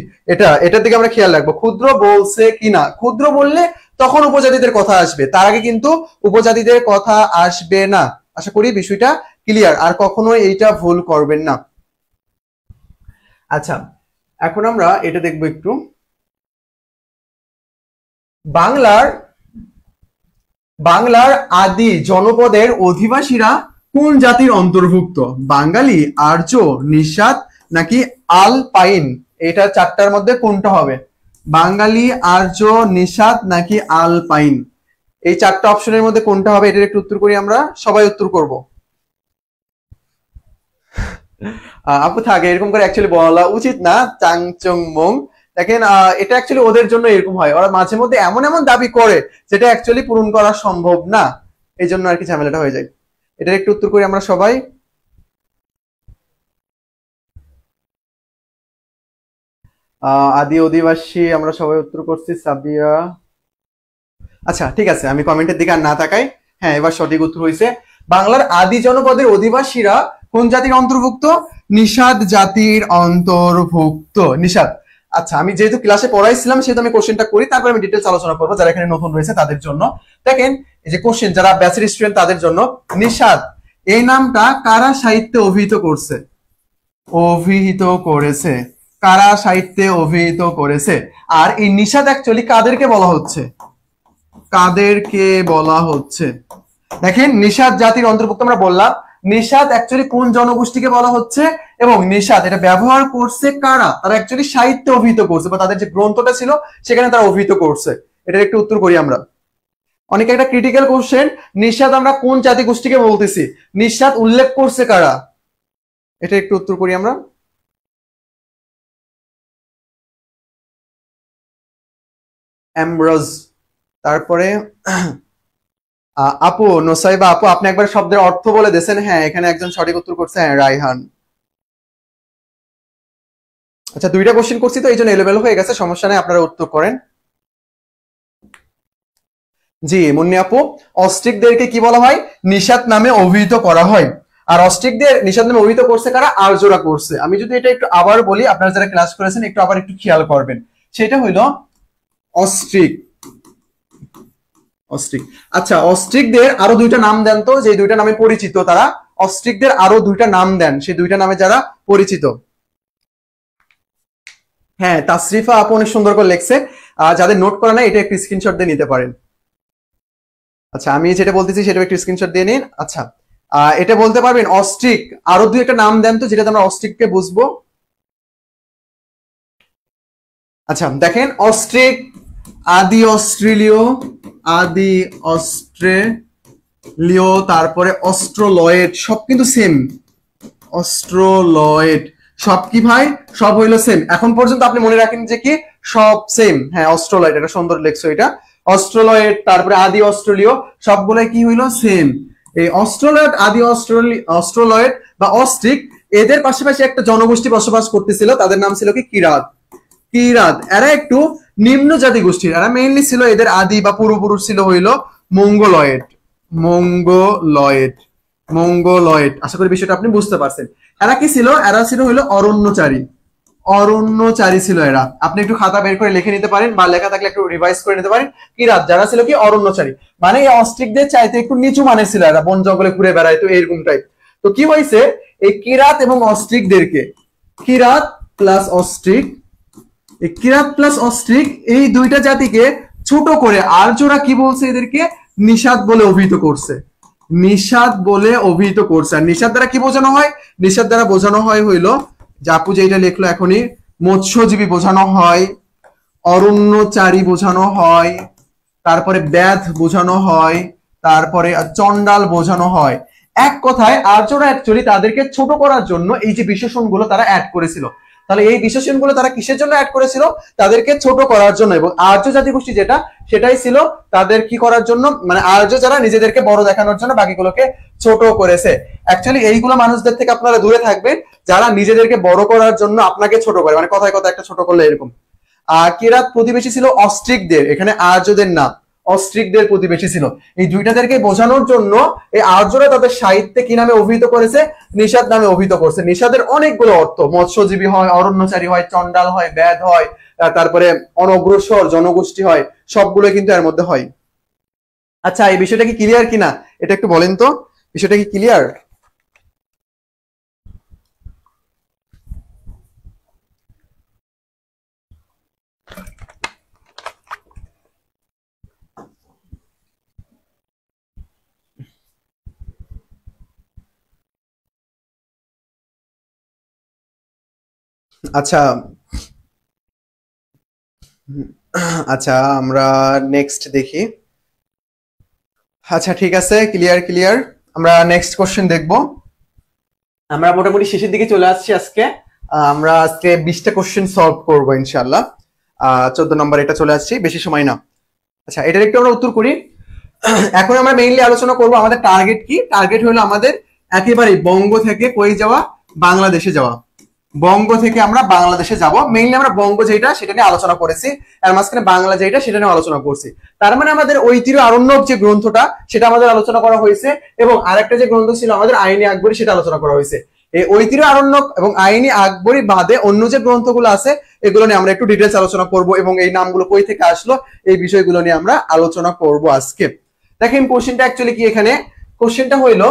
এটার দিকে আমরা খেয়াল রাখবো। ক্ষুদ্র বলছে কিনা, ক্ষুদ্র বললে তখন উপজাতিদের কথা আসবে, তার আগে কিন্তু উপজাতিদের কথা আসবে না। আশা করি বিষয়টা ক্লিয়ার, আর কখনোই এইটা ভুল করবেন না। আচ্ছা, এখন আমরা এটা দেখবো একটু। বাংলার আদি জনপদের অধিবাসীরা কোন জাতির অন্তর্ভুক্ত? বাঙালি, আর্য, নিষাদ নাকি আলপাইন? এটা চারটার মধ্যে কোনটা হবে? বাঙালি, আর্য, নিষাদ নাকি আলপাইন? এই চারটা অপশনের মধ্যে কোনটা হবে? এটার একটু উত্তর করি আমরা, সবাই উত্তর করব। আপু থাকে এরকম করে অ্যাকচুয়ালি বলা উচিত না, চাংচং মং। দেখেন, এটা অ্যাকচুয়ালি ওদের জন্য এরকম হয়, ওরা মাঝে মধ্যে এমন এমন দাবি করে যেটা অ্যাকচুয়ালি পূরণ করা সম্ভব না, এই জন্য আর কি ঝামেলাটা হয়ে যায়। এটার একটু উত্তর করি আমরা সবাই। আদি অধিবাসী আমরা সবাই উত্তর করছি। সাবিয়া, আচ্ছা ঠিক আছে, আমি কমেন্টের দিকে আর না তাকাই। হ্যাঁ, এবার সঠিক উত্তর হয়েছে। বাংলার আদি জনপদের অধিবাসীরা কোন জাতির অন্তর্ভুক্ত? নিষাদ জাতির অন্তর্ভুক্ত। নিষাদ। আচ্ছা, আমি যেহেতু ক্লাসে পড়াইছিলাম সেহেতু আমি কোশ্চেনটা করি, তারপর আমি ডিটেলস আলোচনা করবো যারা এখানে নতুন রয়েছে তাদের জন্য। দেখেন, এই যে কোশ্চেন, যারা ব্যাচের স্টুডেন্ট তাদের জন্য। নিষাদ এই নামটা কারা সাহিত্যে অভিহিত করছে? অভিহিত করেছে, কারা সাহিত্যে অভিহিত করেছে? আর এই নিষাদ অ্যাকচুয়ালি কাদেরকে বলা হচ্ছে? কাদেরকে বলা হচ্ছে? দেখেন, নিষাদ জাতির অন্তর্ভুক্ত আমরা বললাম। নিষাদ অ্যাকচুয়ালি কোন জনগোষ্ঠীকে বলা হচ্ছে, এবং নিষাদ এটা ব্যবহার করছে কারা? তারা অ্যাকচুয়ালি সাহিত্যে অভিহিত করছে, বা তাদের যে গ্রন্থটা ছিল সেখানে তারা অভিহিত করছে। এটার একটু উত্তর করি আমরা। অনেকে একটা ক্রিটিক্যাল কোশ্চেন, নিষাদ আমরা কোন জাতি গোষ্ঠীকে বলতেছি, নিষাদ উল্লেখ করছে কারা? এটা একটু উত্তর করি আমরা। অ্যামব্রোজ। তারপরে আপু, নোসাইবা আপু, আপনি একবার শব্দের অর্থ বলে দিয়েছেন। হ্যাঁ, এখানে একজন সঠিক উত্তর করছে, হ্যাঁ, রায়হান। আচ্ছা, দুইটা কোশ্চেন করছি তো এই জন্য এলোমেলো হয়ে গেছে, সমস্যা নেই, আপনারা উত্তর করেন। জি মুন্নি আপু, অস্ট্রিকদেরকে কি বলা হয়? নিষাদ নামে অভিহিত করা হয়। আর অস্ট্রিকদের নিষাদ নামে অভিহিত করছে কারা? আর্যরা করছে। আমি যদি এটা একটু আবার বলি, আপনারা যারা ক্লাস করেছেন একটু আবার একটু খেয়াল করবেন। সেটা হইলো অস্ট্রিক। অস্ট্রিক। আচ্ছা, অস্ট্রিকদের আরো দুইটা নাম দেন তো, যে দুইটা নামে পরিচিত তারা। অস্ট্রিকদের আরো দুইটা নাম দেন, সেই দুইটা নামে যারা পরিচিত। হ্যাঁ, তাসরিফা আপু অনেক সুন্দর করে লিখছে। যাদের নোট করা নাই এটা একটু স্ক্রিনশট দিয়ে নিতে পারেন। আচ্ছা, আমি যেটা বলতেছি সেটা একটু স্ক্রিনশট দিয়ে নিন। আচ্ছা, এটা বলতে পারবেন অস্ট্রিক আরো দুই একটা নাম দেন তো, যেটাতে আমরা অস্ট্রিককে বুঝবো। আচ্ছা দেখেন, অস্ট্রিক, আদি অস্ট্রেলীয়, আদি অস্ট্রেলীয়, তারপরে অস্ট্রোলয়েড, সব কিন্তু সেম। অস্ট্রোলয়েড সব কি ভাই? সব হইলো সেম। এখন পর্যন্ত আপনি মনে রাখেন যে কি সব সেম। হ্যাঁ, অস্ট্রোলয়েড, এটা সুন্দর লেখছো এটা। অস্ট্রোলয়েড, তারপরে আদি অস্ট্রেলীয়, সবগুলাই কি হইলো? সেম। এই অস্ট্রোলয়েড, আদি অস্ট্রোলয়েড বা অস্ট্রিক, এদের পাশাপাশি একটা জনগোষ্ঠী বসবাস করতেছিল, তাদের নাম ছিল কি? কিরাত। কিরাত এরা একটু নিম্ন জাতি গোষ্ঠীর, এরা মেইনলি ছিল, এদের আদি বা পূর্বপুরুষ ছিল হইলো মঙ্গোলয়েড। Mongoloid, Mongoloid. আশা করি বিষয়টা আপনি বুঝতে পারছেন। এরা কি ছিল? এরা ছিল হইলো অরণ্যচারী। অরণ্যচারী ছিল এরা। আপনি একটু খাতা বের করে লিখে নিতে পারেন, বা লেখা থাকলে একটু রিভাইজ করে নিতে পারেন। কিরাত যারা ছিল কি? অরণ্যচারী। মানে এই অস্ট্রিকদের চাইতে একটু নিচু মানের ছিল এরা, বন জঙ্গলে ঘুরে বেড়াইতো এরকম টাইপ। তো কি হয়েছে, এই কিরাত এবং অস্ট্রিকদেরকে, কিরাত প্লাস অস্ট্রিক, কিরাত প্লাস অস্ট্রিক এই দুইটা জাতিকে ছোট করে আর্যরা কি বলছে? এদেরকে নিষাদ বলে অভিহিত করছে। নিষাদ বলে অভিহিত করছে। আর নিষাদ দ্বারা কি বোঝানো হয়? নিষাদ দ্বারা বোঝানো হয় হইলো, জাপু যেটা লিখলো এখনই, মৎস্যজীবী বোঝানো হয়, অরণ্যচারী বোঝানো হয়, তারপরে ব্যাধ বোঝানো হয়, তারপরে চন্ডাল বোঝানো হয়। এক কথায় আর্যরা অ্যাকচুয়ালি তাদেরকে ছোট করার জন্য এই যে বিশেষণগুলো তারা অ্যাড করেছিল। তাহলে এই বিশেষণগুলো তারা কিসের জন্য অ্যাড করেছিল? তাদেরকে ছোট করার জন্য। এবং আর্য জাতিগোষ্ঠী যেটা, সেটাই ছিল তাদের কি করার জন্য, মানে আর্য যারা নিজেদেরকে বড় দেখানোর জন্য বাকিগুলোকে ছোট করেছে। অ্যাকচুয়ালি এইগুলো মানুষদের থেকে আপনারা দূরে থাকবেন যারা নিজেদেরকে বড় করার জন্য আপনাকে ছোট করে, মানে কথায় কথা একটা ছোট করলে এরকম। কিরাত প্রতিবেশী ছিল অস্ট্রিকদের, এখানে আর্যদের না, অস্ট্রিকদের প্রতিবেশী ছিল। এই দুইটাদেরকে বোঝানোর জন্য এই আর্যরা তাদের সাহিত্যে কি নামে অভিহিত করেছে? নিষাদ নামে অভিহিত করছে। নিষাদের অনেকগুলো অর্থ, মৎস্যজীবী হয়, অরণ্যচারী হয়, চন্ডাল হয়, ব্যাধ হয়, তারপরে অনগ্রসর জনগোষ্ঠী হয়, সবগুলো কিন্তু এর মধ্যে হয়। আচ্ছা, এই বিষয়টা কি ক্লিয়ার কিনা এটা একটু বলেন তো, বিষয়টা কি ক্লিয়ার? আচ্ছা আচ্ছা, আমরা নেক্সট দেখি। আচ্ছা ঠিক আছে, ক্লিয়ার ক্লিয়ার। আমরা নেক্সট কোশ্চেন দেখব। আমরা মোটামুটি শেষের দিকে চলে আসছি আজকে। আমরা আজকে 20টা কোশ্চেন সলভ করব ইনশাআল্লাহ। 14 নম্বর এটা চলে আসছি, বেশি সময় না। আচ্ছা, এটার একটু আমরা উত্তর করি। এখন আমরা মেইনলি আলোচনা করব আমাদের টার্গেট কি। টার্গেট হলো আমাদের একেবারে বঙ্গ থেকে কই যাওয়া? বাংলাদেশে যাওয়া। বঙ্গ থেকে আমরা বাংলাদেশে যাব। মেইনলি আমরা বঙ্গ যেটা সেটা নিয়ে আলোচনা করেছি, আর মাঝখানে বাংলা যেটা সেটা নিয়ে আলোচনা করছি। তার মানে আমাদের ঐতিহ্য আরণ্যক যে গ্রন্থটা সেটা আমাদের আলোচনা করা হয়েছে, এবং আরেকটা যে গ্রন্থ ছিল আমাদের আইনি আকবরী সেটা আলোচনা করা হয়েছে। এই ঐতিহ্য আরণ্যক এবং আইনি আকবরী বাদে অন্য যে গ্রন্থগুলো আছে এগুলো নিয়ে আমরা একটু ডিটেলস আলোচনা করব, এবং এই নামগুলো কই থেকে আসলো এই বিষয়গুলো নিয়ে আমরা আলোচনা করব আজকে। দেখেন কোশ্চেনটা অ্যাকচুয়ালি কি, এখানে কোশ্চেনটা হইলো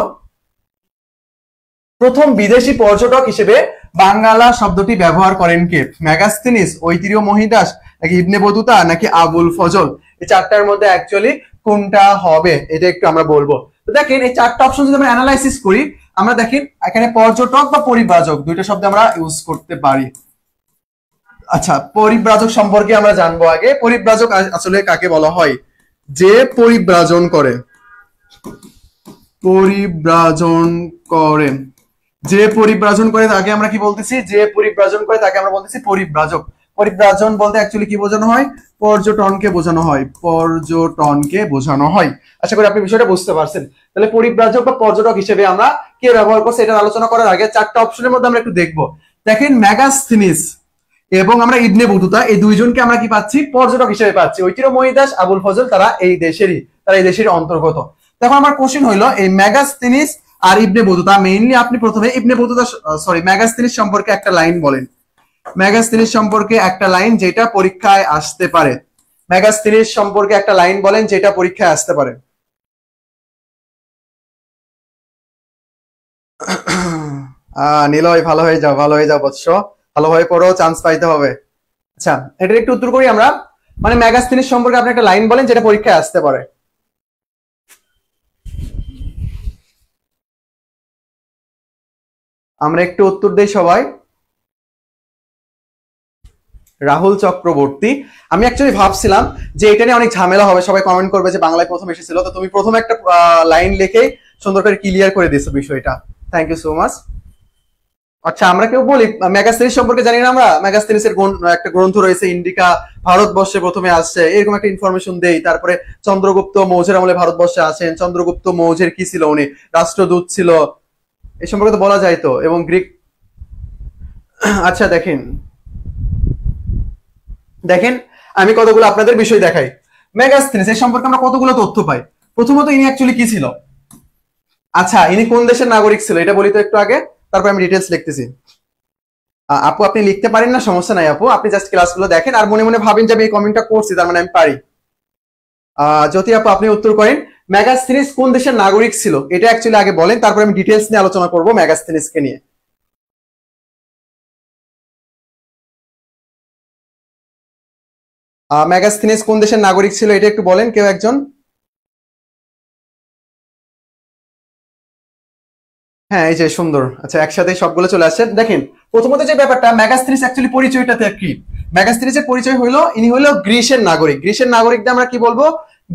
প্রথম বিদেশি পর্যটক হিসেবে বাঙ্গালা শব্দটি ব্যবহার করেন কে? মেগাস্তিনিস, ঐতিহ্য মহিদাস, নাকি ইবনে বতুতা, নাকি আবুল ফজল? এই চারটার মধ্যে অ্যাকচুয়ালি কোনটা হবে এটা একটু আমরা বলবো। তো দেখেন এই চারটা অপশন যদি আমরা অ্যানালাইসিস করি, আমরা দেখেন এখানে পর্যটক বা পরিব্রাজক দুইটা শব্দ আমরা ইউজ করতে পারি। আচ্ছা, পরিব্রাজক সম্পর্কে আমরা জানবো আগে। পরিব্রাজক আসলে কাকে বলা হয়? যে পরিব্রাজন করে, পরিব্রাজন করে, যে পরিব্রাজন করে তাকে আমরা কি বলতেছি? যে পরিব্রাজন করে তাকে আমরা বলতেছি পরিব্রাজক। পরিব্রাজন বলতে অ্যাকচুয়ালি কি বোঝানো হয়? পর্যটনকে বোঝানো হয়, পর্যটনকে বোঝানো হয়। আশা করি আপনি বিষয়টা বুঝতে পারছেন। তাহলে পরিব্রাজক বা পর্যটক হিসেবে আমরা কে ব্যবহার করছি এটা আলোচনা করার আগে চারটা অপশনের মধ্যে আমরা একটু দেখবো। দেখেন মেগাস্থিনিস এবং আমরা ইবনে বতুতা, এই দুইজনকে আমরা কি পাচ্ছি? পর্যটক হিসেবে পাচ্ছি। ঐতিহ্য মহিদাস, আবুল ফজল তারা এই দেশেরই অন্তর্গত। তখন আমার কোশ্চেন হইলো এই মেগাস্থিনিস আর ইবনে বতুতা, মেইনলি আপনি প্রথমে ইবনে বতুতা মেগাস্থিনিস সম্পর্কে একটা লাইন বলেন। মেগাস্থিনিস সম্পর্কে একটা লাইন যেটা পরীক্ষায় আসতে পারে। মেগাস্থিনিস সম্পর্কে একটা লাইন বলেন যেটা পরীক্ষায় আসতে পারে। নিলয়, ভালো হয়ে যাও, ভালো হয়ে যাও বৎস, ভালোভাবে পড়ো, চান্স পাইতে হবে। আচ্ছা, এটার একটু উত্তর করি আমরা। মানে মেগাস্থিনিস সম্পর্কে আপনি একটা লাইন বলেন যেটা পরীক্ষায় আসতে পারে। আমরা একটু উত্তর দেই সবাই। রাহুল চক্রবর্তী। আমি অ্যাকচুয়ালি ভাবছিলাম যে এটা নিয়ে অনেক ঝামেলা হবে, সবাই কমেন্ট করবে যে বাংলায় প্রথম এসেছিল, তো তুমি প্রথমে একটা লাইন লিখে সুন্দর করে ক্লিয়ার করে দিয়েছো বিষয়টা। Thank you so much. আচ্ছা, আমরা কেউ বলি মেগাস্থিনিস সম্পর্কে জানি না আমরা? মেগাস্থিনিসের একটা গ্রন্থ রয়েছে ইন্ডিকা, ভারতবর্ষে প্রথমে আসছে, এরকম একটা ইনফরমেশন দেই। তারপরে চন্দ্রগুপ্ত মৌর্যের আমলে ভারতবর্ষে আসেন। চন্দ্রগুপ্ত মৌর্যের কি ছিল? উনি রাষ্ট্রদূত ছিল, এই সম্পর্কে তো বলা যায় তো। এবং গ্রিক। আচ্ছা দেখেন দেখেন আমি কতগুলো আপনাদের বিষয় দেখাই। মেগাস্থিনিস এর সম্পর্কে আমরা কতগুলো তথ্য পাই। প্রথমত ইনি অ্যাকচুয়ালি কি ছিল? আচ্ছা, ইনি কোন দেশের নাগরিক ছিল এটা বলি তো একটু আগে, তারপর আমি ডিটেলস লিখতেছি। আপু আপনি লিখতে পারেন না, সমস্যা নাই আপু, আপনি জাস্ট ক্লাসগুলো দেখেন আর মনে মনে ভাবেন যে আমি এই কমেন্টটা করছি তার মানে আমি পারি। জ্যোতি আপু আপনি উত্তর করেন মেগাস্থিনিস কোন দেশের নাগরিক ছিল এটা অ্যাকচুয়ালি আগে বলেন, তারপর আমি ডিটেলস নিয়ে আলোচনা করব মেগাস্থিনিসকে নিয়ে। মেগাস্থিনিস কোন দেশের নাগরিক ছিল এটা একটু বলেন কেউ একজন। হ্যাঁ, এই যে সুন্দর। আচ্ছা, একসাথে সবগুলো চলে আসছে। দেখেন প্রথমত যে ব্যাপারটা, মেগাস্থিনিস অ্যাকচুয়ালি পরিচয়টাতে কি? মেগাস্থিনিসের পরিচয় হইলো ইনি হইলো গ্রিসের নাগরিক। গ্রিসের নাগরিকদের আমরা কি বলবো?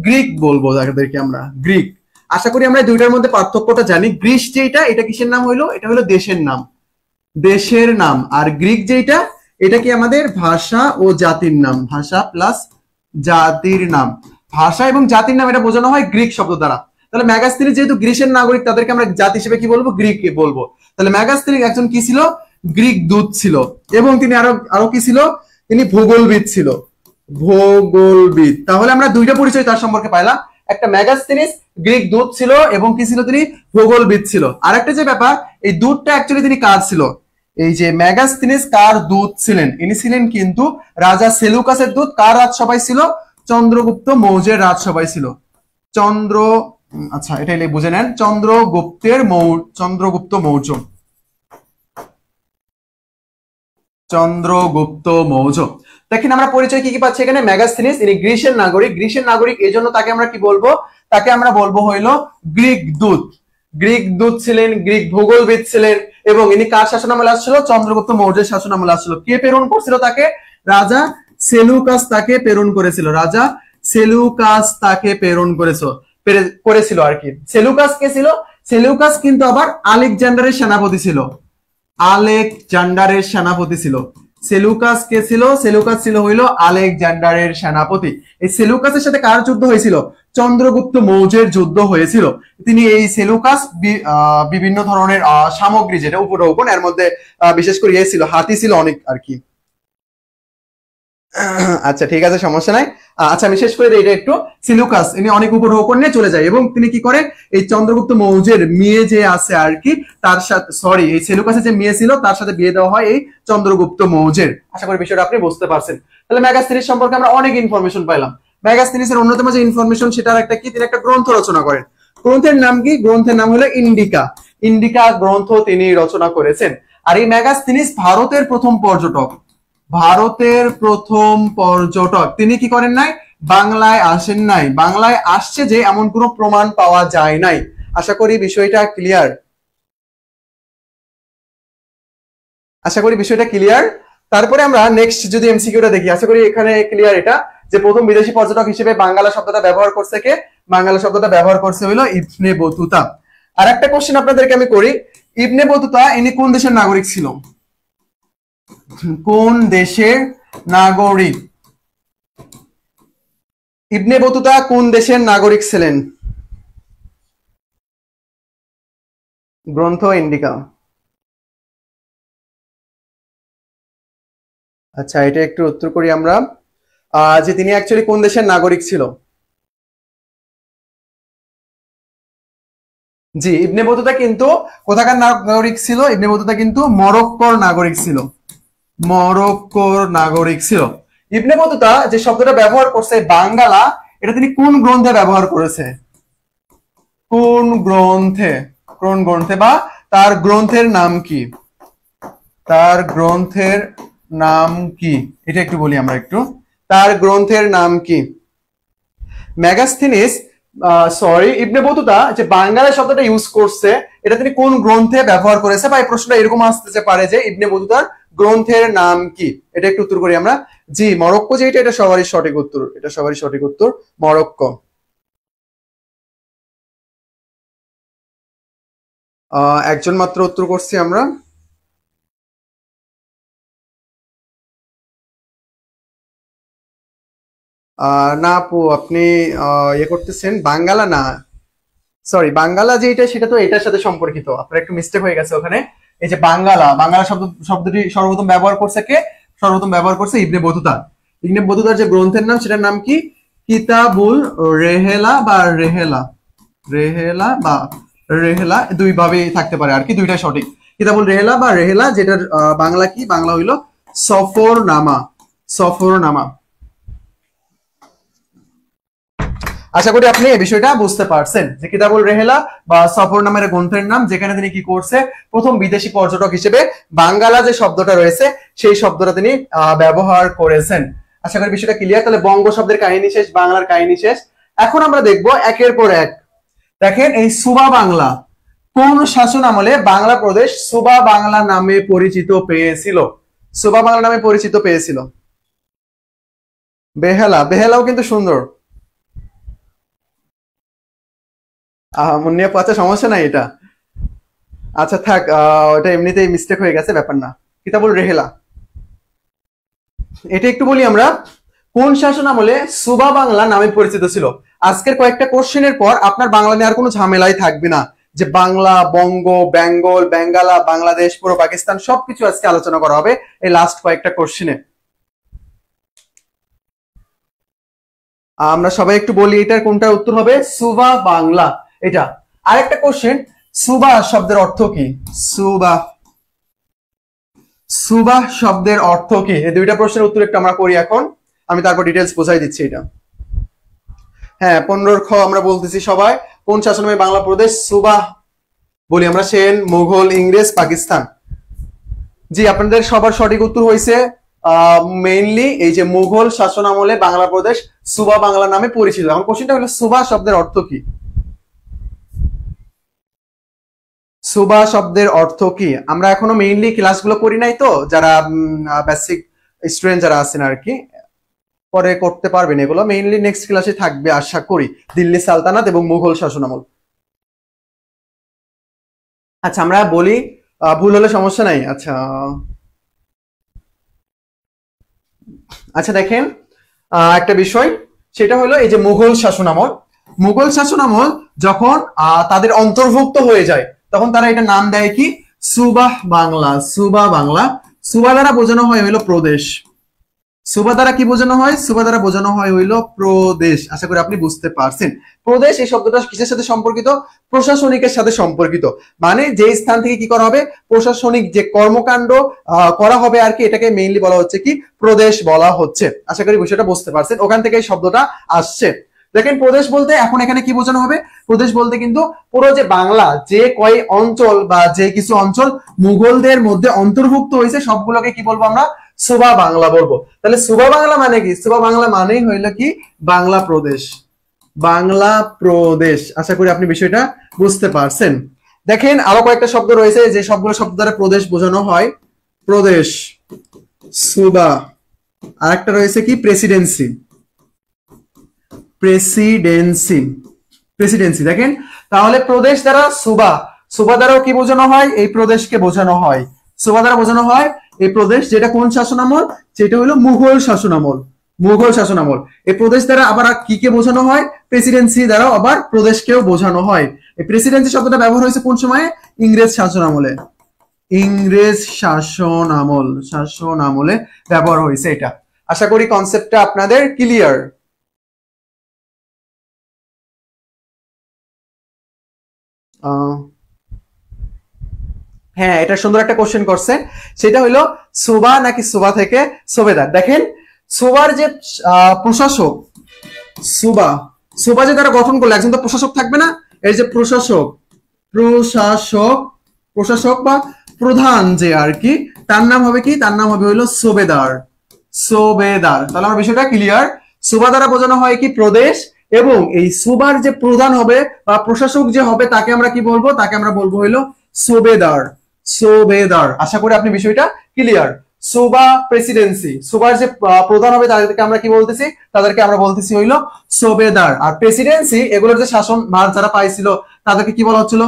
গ্রিক বলবো, তাদেরকে আমরা গ্রিক। আশা করি আমরা দুইটার মধ্যে পার্থক্যটা জানি। গ্রিস যেটা, এটা কিসের নাম হইলো? এটা হলো দেশের নাম, দেশের নাম। আর গ্রিক যেটা, এটা কি আমাদের ভাষা ও জাতির নাম, ভাষা প্লাস জাতির নাম। ভাষা এবং জাতির নাম এটা বোঝানো হয় গ্রিক শব্দ দ্বারা। তাহলে মেগাস্থিনিস যেহেতু গ্রিসের নাগরিক, তাদেরকে আমরা জাতি হিসেবে কি বলবো? গ্রিক বলবো। তাহলে মেগাস্থিনিস একজন কি ছিল? গ্রিক দূত ছিল। এবং তিনি আরো কি ছিল? তিনি ভূগোলবিদ ছিল, ভূগোলবিদ। তাহলে আমরা দুইটা পরিচয় তার সম্পর্কে পাইলাম, একটা মেগাস্থিনিস গ্রিক দূত ছিল এবং কি ছিল? তিনি ভূগোলবিদ ছিল। আরেকটা যে ব্যাপার, এই দূতটা অ্যাকচুয়ালি তিনি কার ছিল? এই যে মেগাস্থিনিস কার দূত ছিলেন? ইনি ছিলেন কিন্তু রাজা সেলুকাসের দূত। কার রাজসভায় ছিল? চন্দ্রগুপ্ত মৌর্যের রাজসভায় ছিল। আচ্ছা এটা বুঝে নেন, চন্দ্রগুপ্ত মৌর্য, চন্দ্রগুপ্ত মৌর্য। দেখেন আমরা পরিচয় কি কি পাচ্ছি এখানে? মেগাস্থিনিস ইনি গ্রিসের নাগরিক, গ্রিসের নাগরিক এই জন্য তাকে আমরা কি বলবো? তাকে আমরা বলবো হইলো গ্রিক দূত। গ্রিক দূত ছিলেন, গ্রিক ভূগোলবিদ ছিলেন, এবং ইনি কার শাসনামলে আসছিল? চন্দ্রগুপ্ত মৌর্যের শাসনামলে আসছিল। কে প্রেরণ করছিল তাকে? রাজা সেলুকাস তাকে প্রেরণ করেছিল, রাজা সেলুকাস তাকে প্রেরণ করেছিল আর কি। সেলুকাস কে ছিল? সেলুকাস কিন্তু আবার আলেকজান্ডারের সেনাপতি ছিল, আলেকজান্ডারের সেনাপতি ছিল। সেলুকাস কে ছিল? সেলুকাস ছিল হইল আলেকজান্ডারের সেনাপতি। এই সেলুকাসের সাথে কার যুদ্ধ হয়েছিল? চন্দ্রগুপ্ত মৌর্যের যুদ্ধ হয়েছিল। তিনি এই সেলুকাস বিভিন্ন ধরনের সামগ্রী, যেটা উপঢৌকন, এর মধ্যে বিশেষ করে ছিল হাতি ছিল অনেক আর কি। আচ্ছা ঠিক আছে, সমস্যা নাই। আচ্ছা আমি শেষ করে দিই এটা একটু। সেলুকাস ইনি অনেক উপঢৌকন নিয়ে চলে যায় এবং তিনি কি করে? এই চন্দ্রগুপ্ত মৌর্যের মেয়ে যে আছে আর কি, তার সাথে এই সেলুকাসের যে মেয়ে ছিল তার সাথে বিয়ে দেওয়া হয় এই চন্দ্রগুপ্ত মৌর্যের। আশা করি বিষয়টা আপনি বুঝতে পারছেন। তাহলে মেগাস্থিনিস সম্পর্কে আমরা অনেক ইনফরমেশন পাইলাম। মেগাস্থিনিসের অন্যতম যে ইনফরমেশন, সেটার একটা কি, তিনি একটা গ্রন্থ রচনা করেন। গ্রন্থের নাম কি? গ্রন্থের নাম হলো ইন্ডিকা। ইন্ডিকা গ্রন্থ তিনি রচনা করেছেন। আর এই মেগাস্থিনিস ভারতের প্রথম পর্যটক, ভারতের প্রথম পর্যটক। তিনি কি করেন নাই? বাংলায় আসেন নাই। বাংলায় আসছে যে এমন কোনো প্রমাণ পাওয়া যায় নাই। আশা করি বিষয়টা ক্লিয়ার, আশা করি বিষয়টা ক্লিয়ার। তারপরে আমরা নেক্সট যদি এমসিকিউটা দেখি, আশা করি এখানে ক্লিয়ার এটা, যে প্রথম বিদেশি পর্যটক হিসেবে বাংলা শব্দটা ব্যবহার করছে কে? বাংলা শব্দটা ব্যবহার করছে হইলো ইবনে বতুতা। আর একটা কোশ্চেন আপনাদেরকে আমি করি, ইবনে বতুতা ইনি কোন দেশের নাগরিক ছিল? কোন দেশের নাগরিক? ইবনে বতুতা কোন দেশের নাগরিক ছিলেন? গ্রন্থ ইন্ডিকা। আচ্ছা এটা একটু উত্তর করি আমরা, যে তিনি অ্যাকচুয়ালি কোন দেশের নাগরিক ছিল? জি, ইবনে বতুতা কিন্তু কোথাকার নাগরিক ছিল? ইবনে বতুতা কিন্তু মরক্কোর নাগরিক ছিল, মরক্কোর নাগরিক ছিল। ইবনে বতুতা যে শব্দটা ব্যবহার করছে বাঙ্গালা, এটা তিনি কোন গ্রন্থে ব্যবহার করেছে? কোন গ্রন্থে? কোন গ্রন্থে, বা তার গ্রন্থের নাম কি? তার গ্রন্থের নাম কি? এটা একটু বলি আমরা একটু, তার গ্রন্থের নাম কি? মেগাস্থিনিস ইবনে বতুতা যে বাঙ্গালা শব্দটা ইউজ করছে, এটা তিনি কোন গ্রন্থে ব্যবহার করেছে? বা এই প্রশ্নটা এরকম আসতে পারে যে ইবনে বতুতার গ্রন্থের নাম কি? এটা একটু উত্তর করি আমরা। জি, মরক্কো যেটা, এটা সবারই সঠিক উত্তর, এটা সবারই সঠিক উত্তর, মরক্কো। একজন মাত্র উত্তর করছি আমরা। না আপু, আপনি ইয়ে করতেছেন, বাঙ্গালা না, সরি বাঙ্গালা যেটা সেটা তো এটার সাথে সম্পর্কিত, আপনার একটু মিস্টেক হয়ে গেছে ওখানে। এই যে বাঙ্গালা, বাঙ্গালা শব্দটি সর্বপ্রথম ব্যবহার করছে কে? সর্বপ্রথম ব্যবহার করছে ইবনে বতুতা। ইবনে বতুতার যে গ্রন্থের নাম, সেটার নাম কি? কিতাবুল রেহেলা বা রেহেলা, রেহেলা বা রেহেলা, দুই ভাবেই থাকতে পারে আর কি, দুইটাই সঠিক। কিতাবুল রেহেলা বা রেহেলা, যেটার বাংলা কি? বাংলা হইলো সফরনামা, সফরনামা। আশা করি আপনি এই বিষয়টা বুঝতে পারছেন যে কিতাবুল রেহেলা বা সফর নামের গ্রন্থের নাম, যেখানে তিনি কি করছে? প্রথম বিদেশি পর্যটক হিসেবে বাঙ্গালা যে শব্দটা রয়েছে সেই শব্দটা তিনি ব্যবহার করেছেন। আশা করি বিষয়টা ক্লিয়ার। তাহলে বঙ্গ শব্দের কাহিনী শেষ, বাংলার কাহিনী শেষ। এখন আমরা দেখব একের পর এক। দেখেন এই সুবা বাংলা কোন শাসন আমলে বাংলা প্রদেশ সুবা বাংলা নামে পরিচিত পেয়েছিল? সুবা বাংলা নামে পরিচিত পেয়েছিল। বেহালা, বেহালাও কিন্তু সুন্দর। মুন্নিয়া আচ্ছা সমস্যা নাই এটা। আচ্ছা থাক, ওটা এমনিতেই মিস্টেক হয়ে গেছে, ব্যাপার না। কিতাবুল রেহেলা, এটা একটু বলি আমরা। কোন শাসন আমলে সুবা বাংলা নামে পরিচিত ছিল? আজকের কয়েকটা কোশ্চেনের পর আপনার বাংলা নিয়ে আর কোনো ঝামেলাই থাকবে না, যে বাংলা, বঙ্গ, বেঙ্গল, বেঙ্গালা, বাংলাদেশ, পুরো পাকিস্তান সবকিছু আজকে আলোচনা করা হবে এই লাস্ট কয়েকটা কোশ্চেনে। আমরা সবাই একটু বলি এটার কোনটা উত্তর হবে, সুবা বাংলা এটা। আরেকটা কোশ্চেন, সুবা শব্দের অর্থ কি? সুবা, সুবা শব্দের অর্থ কি? এই দুইটা প্রশ্নের উত্তর একটু আমরা করি এখন, আমি তারপর ডিটেলস বোঝাই দিচ্ছি এটা। হ্যাঁ 15 খ আমরা বলতেছি সবাই, কোন শাসনামলে বাংলা প্রদেশ সুবা বলি আমরা? সেন, মুঘল, ইংরেজ, পাকিস্তান। জি আপনাদের সবার সঠিক উত্তর হয়েছে মেইনলি এই যে মুঘল শাসন আমলে বাংলা প্রদেশ সুবা বাংলা নামে পরিচিত। এখন কোশ্চেনটা হলো সুবা শব্দের অর্থ কি? সুবা শব্দের অর্থ কি? আমরা এখনো মেইনলি ক্লাসগুলো করি নাই তো, যারা বেসিক স্টুডেন্ট যারা আছেন আর কি, পরে করতে পারবেন এগুলো, মেইনলি নেক্সট ক্লাসে থাকবে আশা করি, দিল্লি সালতানাত এবং মুঘল শাসনামল। আচ্ছা আমরা বলি, ভুল হলে সমস্যা নাই। আচ্ছা আচ্ছা দেখেন, একটা বিষয়, সেটা হলো এই যে মুঘল শাসনামল, মুঘল শাসনামল যখন তাদের অন্তর্ভুক্ত হয়ে যায় তখন তারা এটা নাম দেয় কি? সুবাহ বাংলা। সুবা বাংলা, সুবা দ্বারা বোঝানো হয় হইলো প্রদেশ। সুবা দ্বারা কি বোঝানো হয়? সুবা দ্বারা বোঝানো হয় হইলো প্রদেশ। আশা করি আপনি বুঝতে পারছেন। প্রদেশ এই শব্দটা কিসের সাথে সম্পর্কিত? প্রশাসনিকের সাথে সম্পর্কিত। মানে যে স্থান থেকে কি করা হবে, প্রশাসনিক যে কর্মকাণ্ড করা হবে আর কি, এটাকে মেইনলি বলা হচ্ছে কি? প্রদেশ বলা হচ্ছে। আশা করি বিষয়টা বুঝতে পারছেন, ওখান থেকে এই শব্দটা আসছে। দেখেন প্রদেশ বলতে এখন এখানে কি বোঝানো হবে? প্রদেশ বলতে কিন্তু পুরো যে বাংলা, যে কয় অঞ্চল বা যে কিছু অঞ্চল মুঘলদের মধ্যে অন্তর্ভুক্ত হয়েছে সবগুলোকে কি বলবো আমরা? সুবা বাংলা বলবো। তাহলে সুবা বাংলা মানে কি? সুবা বাংলা মানেই হইলো কি? বাংলা প্রদেশ, বাংলা প্রদেশ। আশা করি আপনি বিষয়টা বুঝতে পারছেন। দেখেন আরো কয়েকটা শব্দ রয়েছে যে সবগুলো শব্দ দ্বারা প্রদেশ বোঝানো হয়। প্রদেশ, সুবা, আরেকটা রয়েছে কি? প্রেসিডেন্সি। Presidency, Presidency. দেখেন তাহলে প্রদেশ দ্বারা সুবা, সুবা দ্বারাও কি বোঝানো হয়? এই প্রদেশকে বোঝানো হয়। সুবা দ্বারা বোঝানো হয় এই প্রদেশ, যেটা কোন শাসনামল? যেটা হলো মুঘল শাসনামল। মুঘল শাসনামল। এই প্রদেশ দ্বারা আবার কি কে বোঝানো হয়? প্রেসিডেন্সি দ্বারাও আবার প্রদেশকেও বোঝানো হয়। এই প্রেসিডেন্সি শব্দটা ব্যবহার হয়েছে কোন সময়ে? ইংরেজ শাসন আমলে। ইংরেজ শাসন আমল, শাসন আমলে ব্যবহার হয়েছে এটা। আশা করি কনসেপ্টটা আপনাদের ক্লিয়ার। হ্যাঁ এটা সুন্দর একটা কোশ্চেন করছে, সেটা হলো সুবা নাকি সুবা থেকে সুবেদার। দেখেন সুবার যে প্রশাসক, সুবা, সুবা যে তারা গঠন করলো, একজন তো প্রশাসক থাকবে না? এই যে প্রশাসক, প্রশাসক, প্রশাসক বা প্রধান যে আর কি, তার নাম হবে কি? তার নাম হবে হইলো সুবেদার। সুবেদার। তাহলে আমার বিষয়টা ক্লিয়ার। সুবা দ্বারা বোঝানো হয় কি? প্রদেশ। এবং এই সুবার যে প্রধান হবে বা প্রশাসক যে হবে তাকে আমরা কি বলবো? তাকে আমরা বলবো হইলো সুবেদার। সুবেদার। আশা করি আপনি বিষয়টা ক্লিয়ার। সুবা প্রেসিডেন্সি, সুবার যে প্রধান হবে তাদেরকে আমরা কি বলতেছি? তাদেরকে আমরা বলতেছি হইলো সুবেদার। আর প্রেসিডেন্সি এগুলোর যে শাসন ভার যারা পাইছিল তাদেরকে কি বলা হচ্ছিল?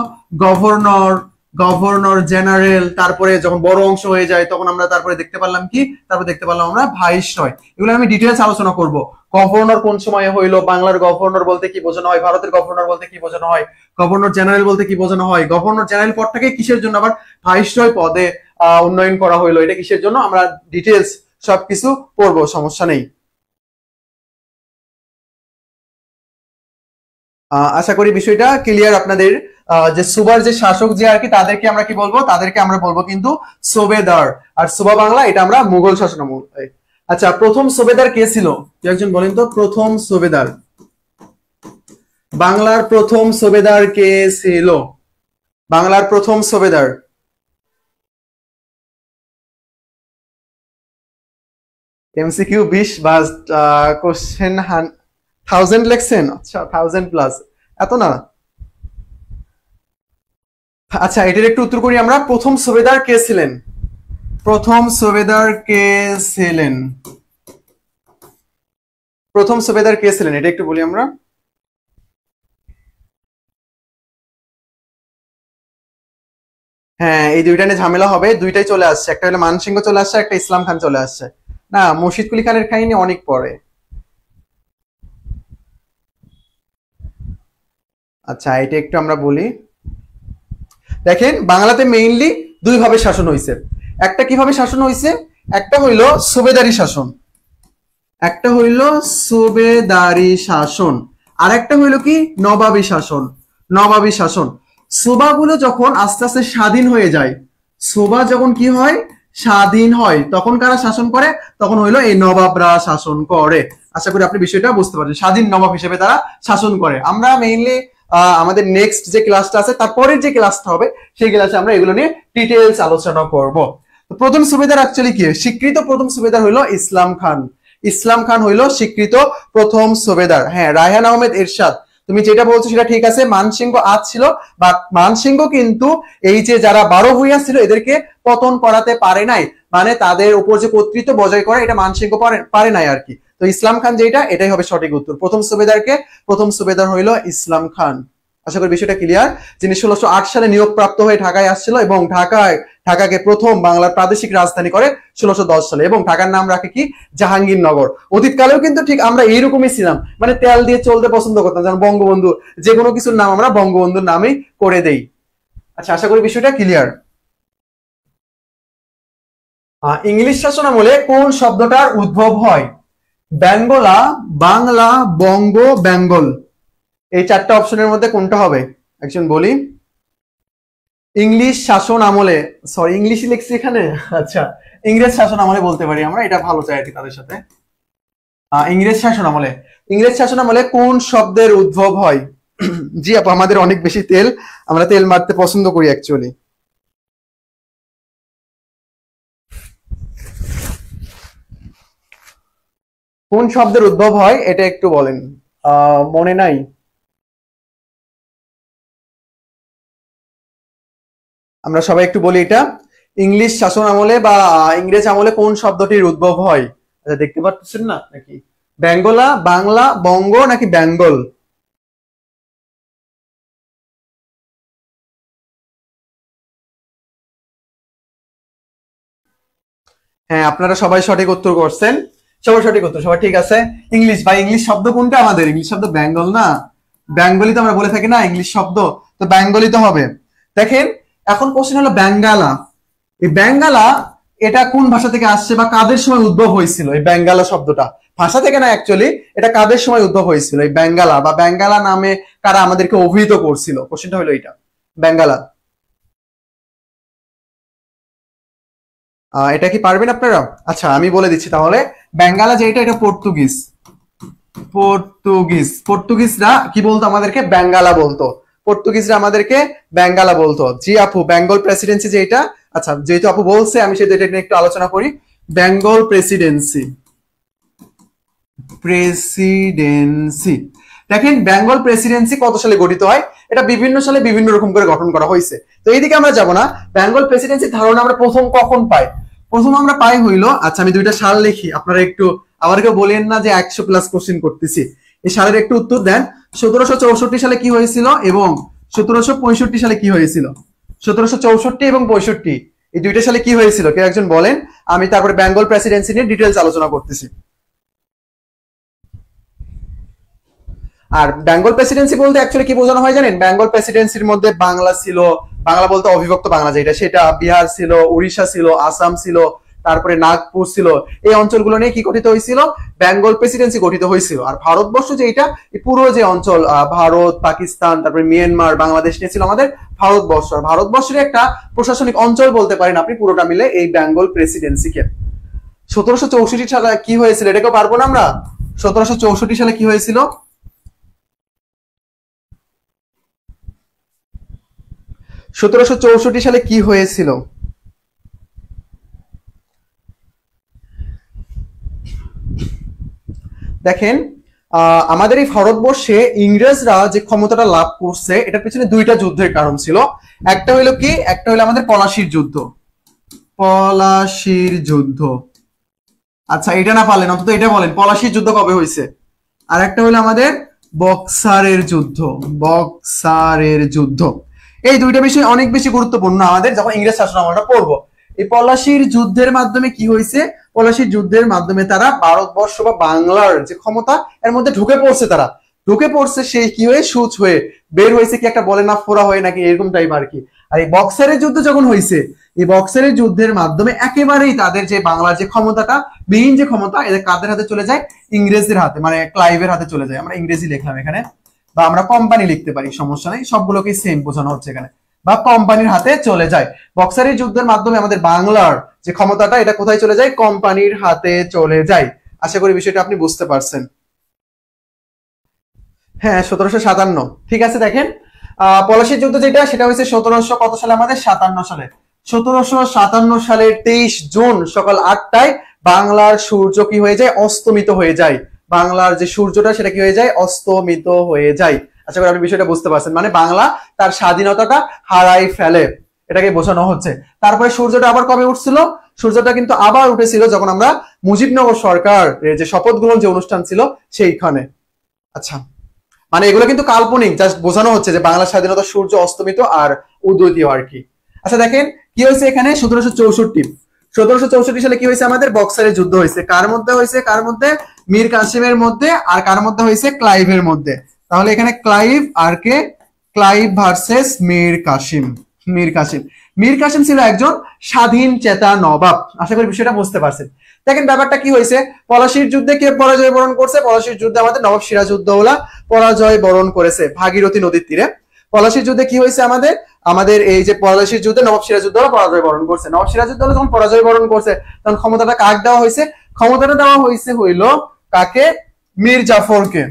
Governor, governor general. তারপরে যখন বড় অংশ হয়ে যায় তখন আমরা তারপরে দেখতে পারলাম কি? তারপর দেখতে পারলাম আমরা ভাইসরয়। এগুলো আমি ডিটেইলস আলোচনা করব। গভর্নর কোন সময় হইলো, বাংলার গভর্নর বলতে কি বোঝানো হয়, ভারতের গভর্নর বলতে কি বোঝানো হয়, গভর্নর জেনারেল বলতে কি বোঝানো হয়, গভর্নর জেনারেল পদটাকে কিসের জন্য আবার ভাইসরয় পদে উন্নয়ন করা হইলো, এটা কিসের জন্য, আমরা ডিটেইলস সবকিছু পড়বো, সমস্যা নেই। আশা করি বিষয়টা ক্লিয়ার আপনাদের। যে সুবার যে শাসক যে আর কি, তাদেরকে আমরা কি বলবো? তাদেরকে আমরা বলবো কিন্তু সুবেদার। আর সুবা বাংলা এটা আমরা মুঘল শাসনামল। আচ্ছা প্রথম সুবেদার কে ছিল? কেউ একজন বলেন তো, প্রথম সুবেদার, বাংলার প্রথম সুবেদার কে ছিল? বাংলার প্রথম সুবেদার। এমসিকিউ 20 বা কোশ্চেন 1000 লেখছেন? আচ্ছা 1000+, এত না। আচ্ছা এটার একটু উত্তর করি আমরা। প্রথম সুবেদার কে ছিলেন? প্রথম সুবেদার কে ছিলেন? প্রথম সুবেদার কে ছিলেন এটা একটু বলি আমরা। হ্যাঁ, এই দুইটা নিয়ে ঝামেলা হবে, দুইটাই চলে আসছে, একটা হলো মানসিংহ চলে আসছে, একটা ইসলাম খান চলে আসছে। না, মুর্শিদ কুলি খানের কাহিনী অনেক পরে। আচ্ছা, এটা একটু আমরা বলি। দেখেন, বাংলাতে মেইনলি দুই ভাবে শাসন হয়েছে। একটা কিভাবে শাসন হয়েছে, একটা হইল সুবেদারি শাসন, একটা হইল সুবেদারি শাসন, আর একটা হইল কি নবাবী শাসন। নবাবী শাসন, সুবাগুলো যখন আস্তে আস্তে স্বাধীন হয়ে যায়, সুবা যখন কি হয় স্বাধীন হয়, তখন কারা শাসন করে, তখন হইলো এই নবাবরা শাসন করে। আশা করি আপনি বিষয়টা বুঝতে পারছেন, স্বাধীন নবাব হিসেবে তারা শাসন করে। আমরা মেইনলি আমাদের নেক্সট যে ক্লাসটা আছে, তারপরের যে ক্লাসটা হবে, সেই ক্লাসে আমরা এগুলো নিয়ে ডিটেলস আলোচনা করব। তো প্রথম সুবেদার অ্যাকচুয়ালি কি, স্বীকৃত প্রথম সুবেদার হইলো ইসলাম খান। ইসলাম খান হইলো স্বীকৃত প্রথম সুবেদার। হ্যাঁ, রায়হান আহমেদ এরশাদ, তুমি যেটা বলছো সেটা ঠিক আছে, মানসিংহ আজ ছিল, বা মানসিংহ কিন্তু এই যে যারা 12 ভূঁইয়া ছিল এদেরকে পতন করাতে পারে নাই, মানে তাদের উপর যে কর্তৃত্ব বজায় করা, এটা মানসিংহ পারে নাই আর কি। তো ইসলাম খান যেটা, এটাই হবে সঠিক উত্তর। প্রথম সুবেদারকে, প্রথম সুবেদার হইলো ইসলাম খান। আশা করি বিষয়টা ক্লিয়ার। যিনি 1608 সালে নিয়োগপ্রাপ্ত হয়ে ঢাকায় আসছিল এবং ঢাকাকে প্রথম বাংলার প্রাদেশিক রাজধানী করে 1610 সালে, এবং ঢাকার নাম রাখে কি জাহাঙ্গীরনগর। অতীতকালেও কিন্তু ঠিক আমরা এইরকমই ছিলাম, মানে তেল দিয়ে চলতে পছন্দ করতাম, যেমন বঙ্গবন্ধু, যে কোনো কিছুর নাম আমরা বঙ্গবন্ধুর নামেই করে দেই। আচ্ছা, আশা করি বিষয়টা ক্লিয়ার। ইংলিশ শাসন আমলে কোন শব্দটার উদ্ভব হয়? বেঙ্গলা, বাংলা, বঙ্গ, বেঙ্গল, এই চারটা অপশনের মধ্যে কোনটা হবে? একজন বলি। ইংলিশ শাসন আমলে, সরি ইংলিশই লিখছি এখানে, আচ্ছা ইংরেজ শাসন আমলে বলতে পারি আমরা, এটা ভালো চাই আর কি তাদের সাথে। ইংরেজ শাসন আমলে, ইংরেজ শাসন আমলে কোন শব্দের উদ্ভব হয়? জি আপু, আমাদের অনেক বেশি তেল, আমরা তেল মারতে পছন্দ করি অ্যাকচুয়ালি। কোন শব্দের উদ্ভব হয় এটা একটু বলেন, মনে নাই? আমরা সবাই একটু বলি এটা। ইংলিশ শাসন আমলে বা ইংরেজ আমলে কোন শব্দটির উদ্ভব হয়? আচ্ছা, দেখতে পাচ্ছেন না নাকি? বেঙ্গলা, বাংলা, বঙ্গ নাকি বেঙ্গল? হ্যাঁ, আপনারা সবাই সঠিক উত্তর করছেন, সবাই সঠিক উত্তর, সবাই ঠিক আছে। ইংলিশ বা ইংলিশ শব্দ কোনটা আমাদের? ইংলিশ শব্দ বেঙ্গল না, বেঙ্গলি তো আমরা বলে থাকি না ইংলিশ শব্দ, তো বেঙ্গলি তো হবে। দেখেন, এখন কোশ্চেন হলো বেঙ্গালা। এই বেঙ্গালা এটা কোন ভাষা থেকে আসছে বা কাদের সময় উদ্ভব হয়েছিল? এই বেঙ্গালা শব্দটা ভাষা থেকে না, অ্যাকচুয়ালি এটা কাদের সময় উদ্ভব হয়েছিল? এই বেঙ্গালা বা বেঙ্গালা নামে কারা আমাদেরকে অভিহিত করছিল? কোশ্চেনটা হলো এটা, বেঙ্গালা। এটা কি পারবেন আপনারা? আচ্ছা, আমি বলে দিচ্ছি তাহলে। বেঙ্গালা যেটা, এটা পর্তুগিজ। পর্তুগিজরা কি বলতো আমাদেরকে? বেঙ্গালা বলতো। পর্তুগিজরা আমাদেরকে বেঙ্গালা বলতো। জি আপু, বেঙ্গল প্রেসিডেন্সি যেটা, আচ্ছা যেহেতু আপু বলছে আমি সেটা নিয়ে একটু আলোচনা করি। বেঙ্গল প্রেসিডেন্সি, প্রেসিডেন্সি দেখেন, বেঙ্গল প্রেসিডেন্সি কত সালে গঠিত হয়? এটা বিভিন্ন সালে বিভিন্ন রকম করে গঠন করা হয়েছে, তো এইদিকে আমরা যাব না। বেঙ্গল প্রেসিডেন্সির ধারণা আমরা প্রথম কখন পাই? প্রথম আমরা পাই হইলো, আচ্ছা আমি দুইটা সাল লিখি, আপনারা একটু আমাদেরকে বলেন না যে 100+ কোশ্চেন করতেছি, এই সালের একটু উত্তর দেন। 1764 সালে কি হয়েছিল এবং 1765 সালে কি হয়েছিল? 1764 এবং 65, এই দুইটা সালে কি হয়েছিল কেউ একজন বলেন, আমি তারপরে বেঙ্গল প্রেসিডেন্সি নিয়ে ডিটেলস আলোচনা করতেছি। আর বেঙ্গল প্রেসিডেন্সি বলতে অ্যাকচুয়ালি কি বোঝানো হয় জানেন? বেঙ্গল প্রেসিডেন্সির মধ্যে বাংলা ছিল, বাংলা বলতে অবিভক্ত বাংলা যেটা, সেটা বিহার ছিল, উড়িষ্যা ছিল, আসাম ছিল, তারপরে নাগপুর ছিল, এই অঞ্চলগুলো নিয়ে কি গঠিত হয়েছিল? বেঙ্গল প্রেসিডেন্সি গঠিত হয়েছিল। আর ভারতবর্ষ যেটা, পুরো যে অঞ্চল ভারত, পাকিস্তান, তারপরে মিয়ানমার, বাংলাদেশ নিয়ে ছিল আমাদের ভারতবর্ষ। আর ভারতবর্ষের একটা প্রশাসনিক অঞ্চল বলতে পারেন আপনি পুরোটা মিলে এই বেঙ্গল প্রেসিডেন্সিকে। 1764 সালে কি হয়েছিল এটাকেও পারবো না আমরা? 1764 সালে কি হয়েছিল? 1764 সালে কি হয়েছিল? দেখেন, আমাদের এই ভারতবর্ষে ইংরেজরা যে ক্ষমতাটা লাভ করছে, এটার পিছনে দুইটা যুদ্ধের কারণ ছিল। একটা হইলো কি, একটা হইলো আমাদের পলাশির যুদ্ধ, পলাশির যুদ্ধ। আচ্ছা, এটা না পারলেন অন্তত এটা বলেন, পলাশির যুদ্ধ কবে হয়েছে? আর একটা হলো আমাদের বক্সারের যুদ্ধ, বক্সারের যুদ্ধ। এই দুইটা বিষয় অনেক বেশি গুরুত্বপূর্ণ আমাদের যখন ইংরেজ শাসন আমরা পড়বো। এই পলাশির যুদ্ধের মাধ্যমে কি হয়েছে, পলাশির যুদ্ধের মাধ্যমে তারা ভারতবর্ষ বা বাংলার যে ক্ষমতা এর মধ্যে ঢুকে পড়ছে, তারা ঢুকে পড়ছে, সেই কি হয়ে সুচ হয়ে বের হয়েছে, কি একটা বলে না ফোড়া হয়ে নাকি এরকম টাইপ আর কি। আর এই বক্সারের যুদ্ধ যখন হয়েছে, এই বক্সারের যুদ্ধের মাধ্যমে একেবারেই তাদের যে বাংলার যে ক্ষমতাটা, মেইন যে ক্ষমতা, এদের কাদের হাতে চলে যায়, ইংরেজদের হাতে, মানে ক্লাইভের হাতে চলে যায়। আমরা ইংরেজি লিখলাম এখানে, বা আমরা কোম্পানি লিখতে পারি, সমস্যা নেই, সবগুলোকে সেম বোঝানো হচ্ছে এখানে, বা কোম্পানির হাতে চলে যায়। বক্সারের যুদ্ধের মাধ্যমে আমাদের বাংলার যে ক্ষমতাটা এটা কোথায় চলে যায়, কোম্পানির হাতে চলে যায়। আশা করি বিষয়টা আপনি বুঝতে পারছেন। হ্যাঁ 1757, ঠিক আছে। দেখেন পলাশির যুদ্ধ যেটা, সেটা হয়েছে 1700 কত সালে, আমাদের 57 সালে। 1757 সালের 23 জুন সকাল 8টায় বাংলার সূর্য কি হয়ে যায়, অস্তমিত হয়ে যায়। বাংলার যে সূর্যটা সেটা কি হয়ে যায়, অস্তমিত হয়ে যায়। আশা করি আপনি বিষয়টা বুঝতে পারছেন, মানে বাংলা তার স্বাধীনতাটা হারাই ফেলে, এটাকে বোঝানো হচ্ছে। তারপরে সূর্যটা আবার কবে উঠছিল, সূর্যটা কিন্তু আবার উঠেছিল যখন আমরা মুজিবনগর সরকার যে শপথ গ্রহণ যে অনুষ্ঠান ছিল সেইখানে। আচ্ছা, মানে এগুলো কিন্তু কাল্পনিক, জাস্ট বোঝানো হচ্ছে যে বাংলার স্বাধীনতা সূর্য অস্তমিত আর উদয় আর কি। আচ্ছা দেখেন কি হয়েছে এখানে, 1764 সালে কি হয়েছে, আমাদের বক্সারের যুদ্ধ হয়েছে। কার মধ্যে হয়েছে, কার মধ্যে, মীর কাসিমের মধ্যে, আর কার মধ্যে হয়েছে, ক্লাইভের মধ্যে। তাহলে এখানে ক্লাইভ আর কে, ক্লাইভ ভার্সেস মীর কাসিম। মীর কাসিম, মীর কাসিম ছিল একজন স্বাধীন চেতা নবাব। আশা করি বিষয়টা বুঝতে পারছেন। দেখেন ব্যাপারটা কি হয়েছে, পলাশির যুদ্ধে কে পরাজয় বরণ করছে, পলাশির যুদ্ধে আমাদের নবাব সিরাজউদ্দৌলা পরাজয় বরণ করেছে ভাগীরথী নদীর তীরে। পলাশির যুদ্ধে কি হয়েছে, আমাদের আমাদের এই যে পলাশির যুদ্ধে নবাব সিরাজউদ্দৌলা পরাজয় বরণ করছে। নবাব সিরাজউদ্দৌলা যখন পরাজয় বরণ করছে, তখন ক্ষমতাটা কাকে দেওয়া হয়েছে, ক্ষমতাটা দেওয়া হয়েছে হইল কাকে, মীর জাফরকে।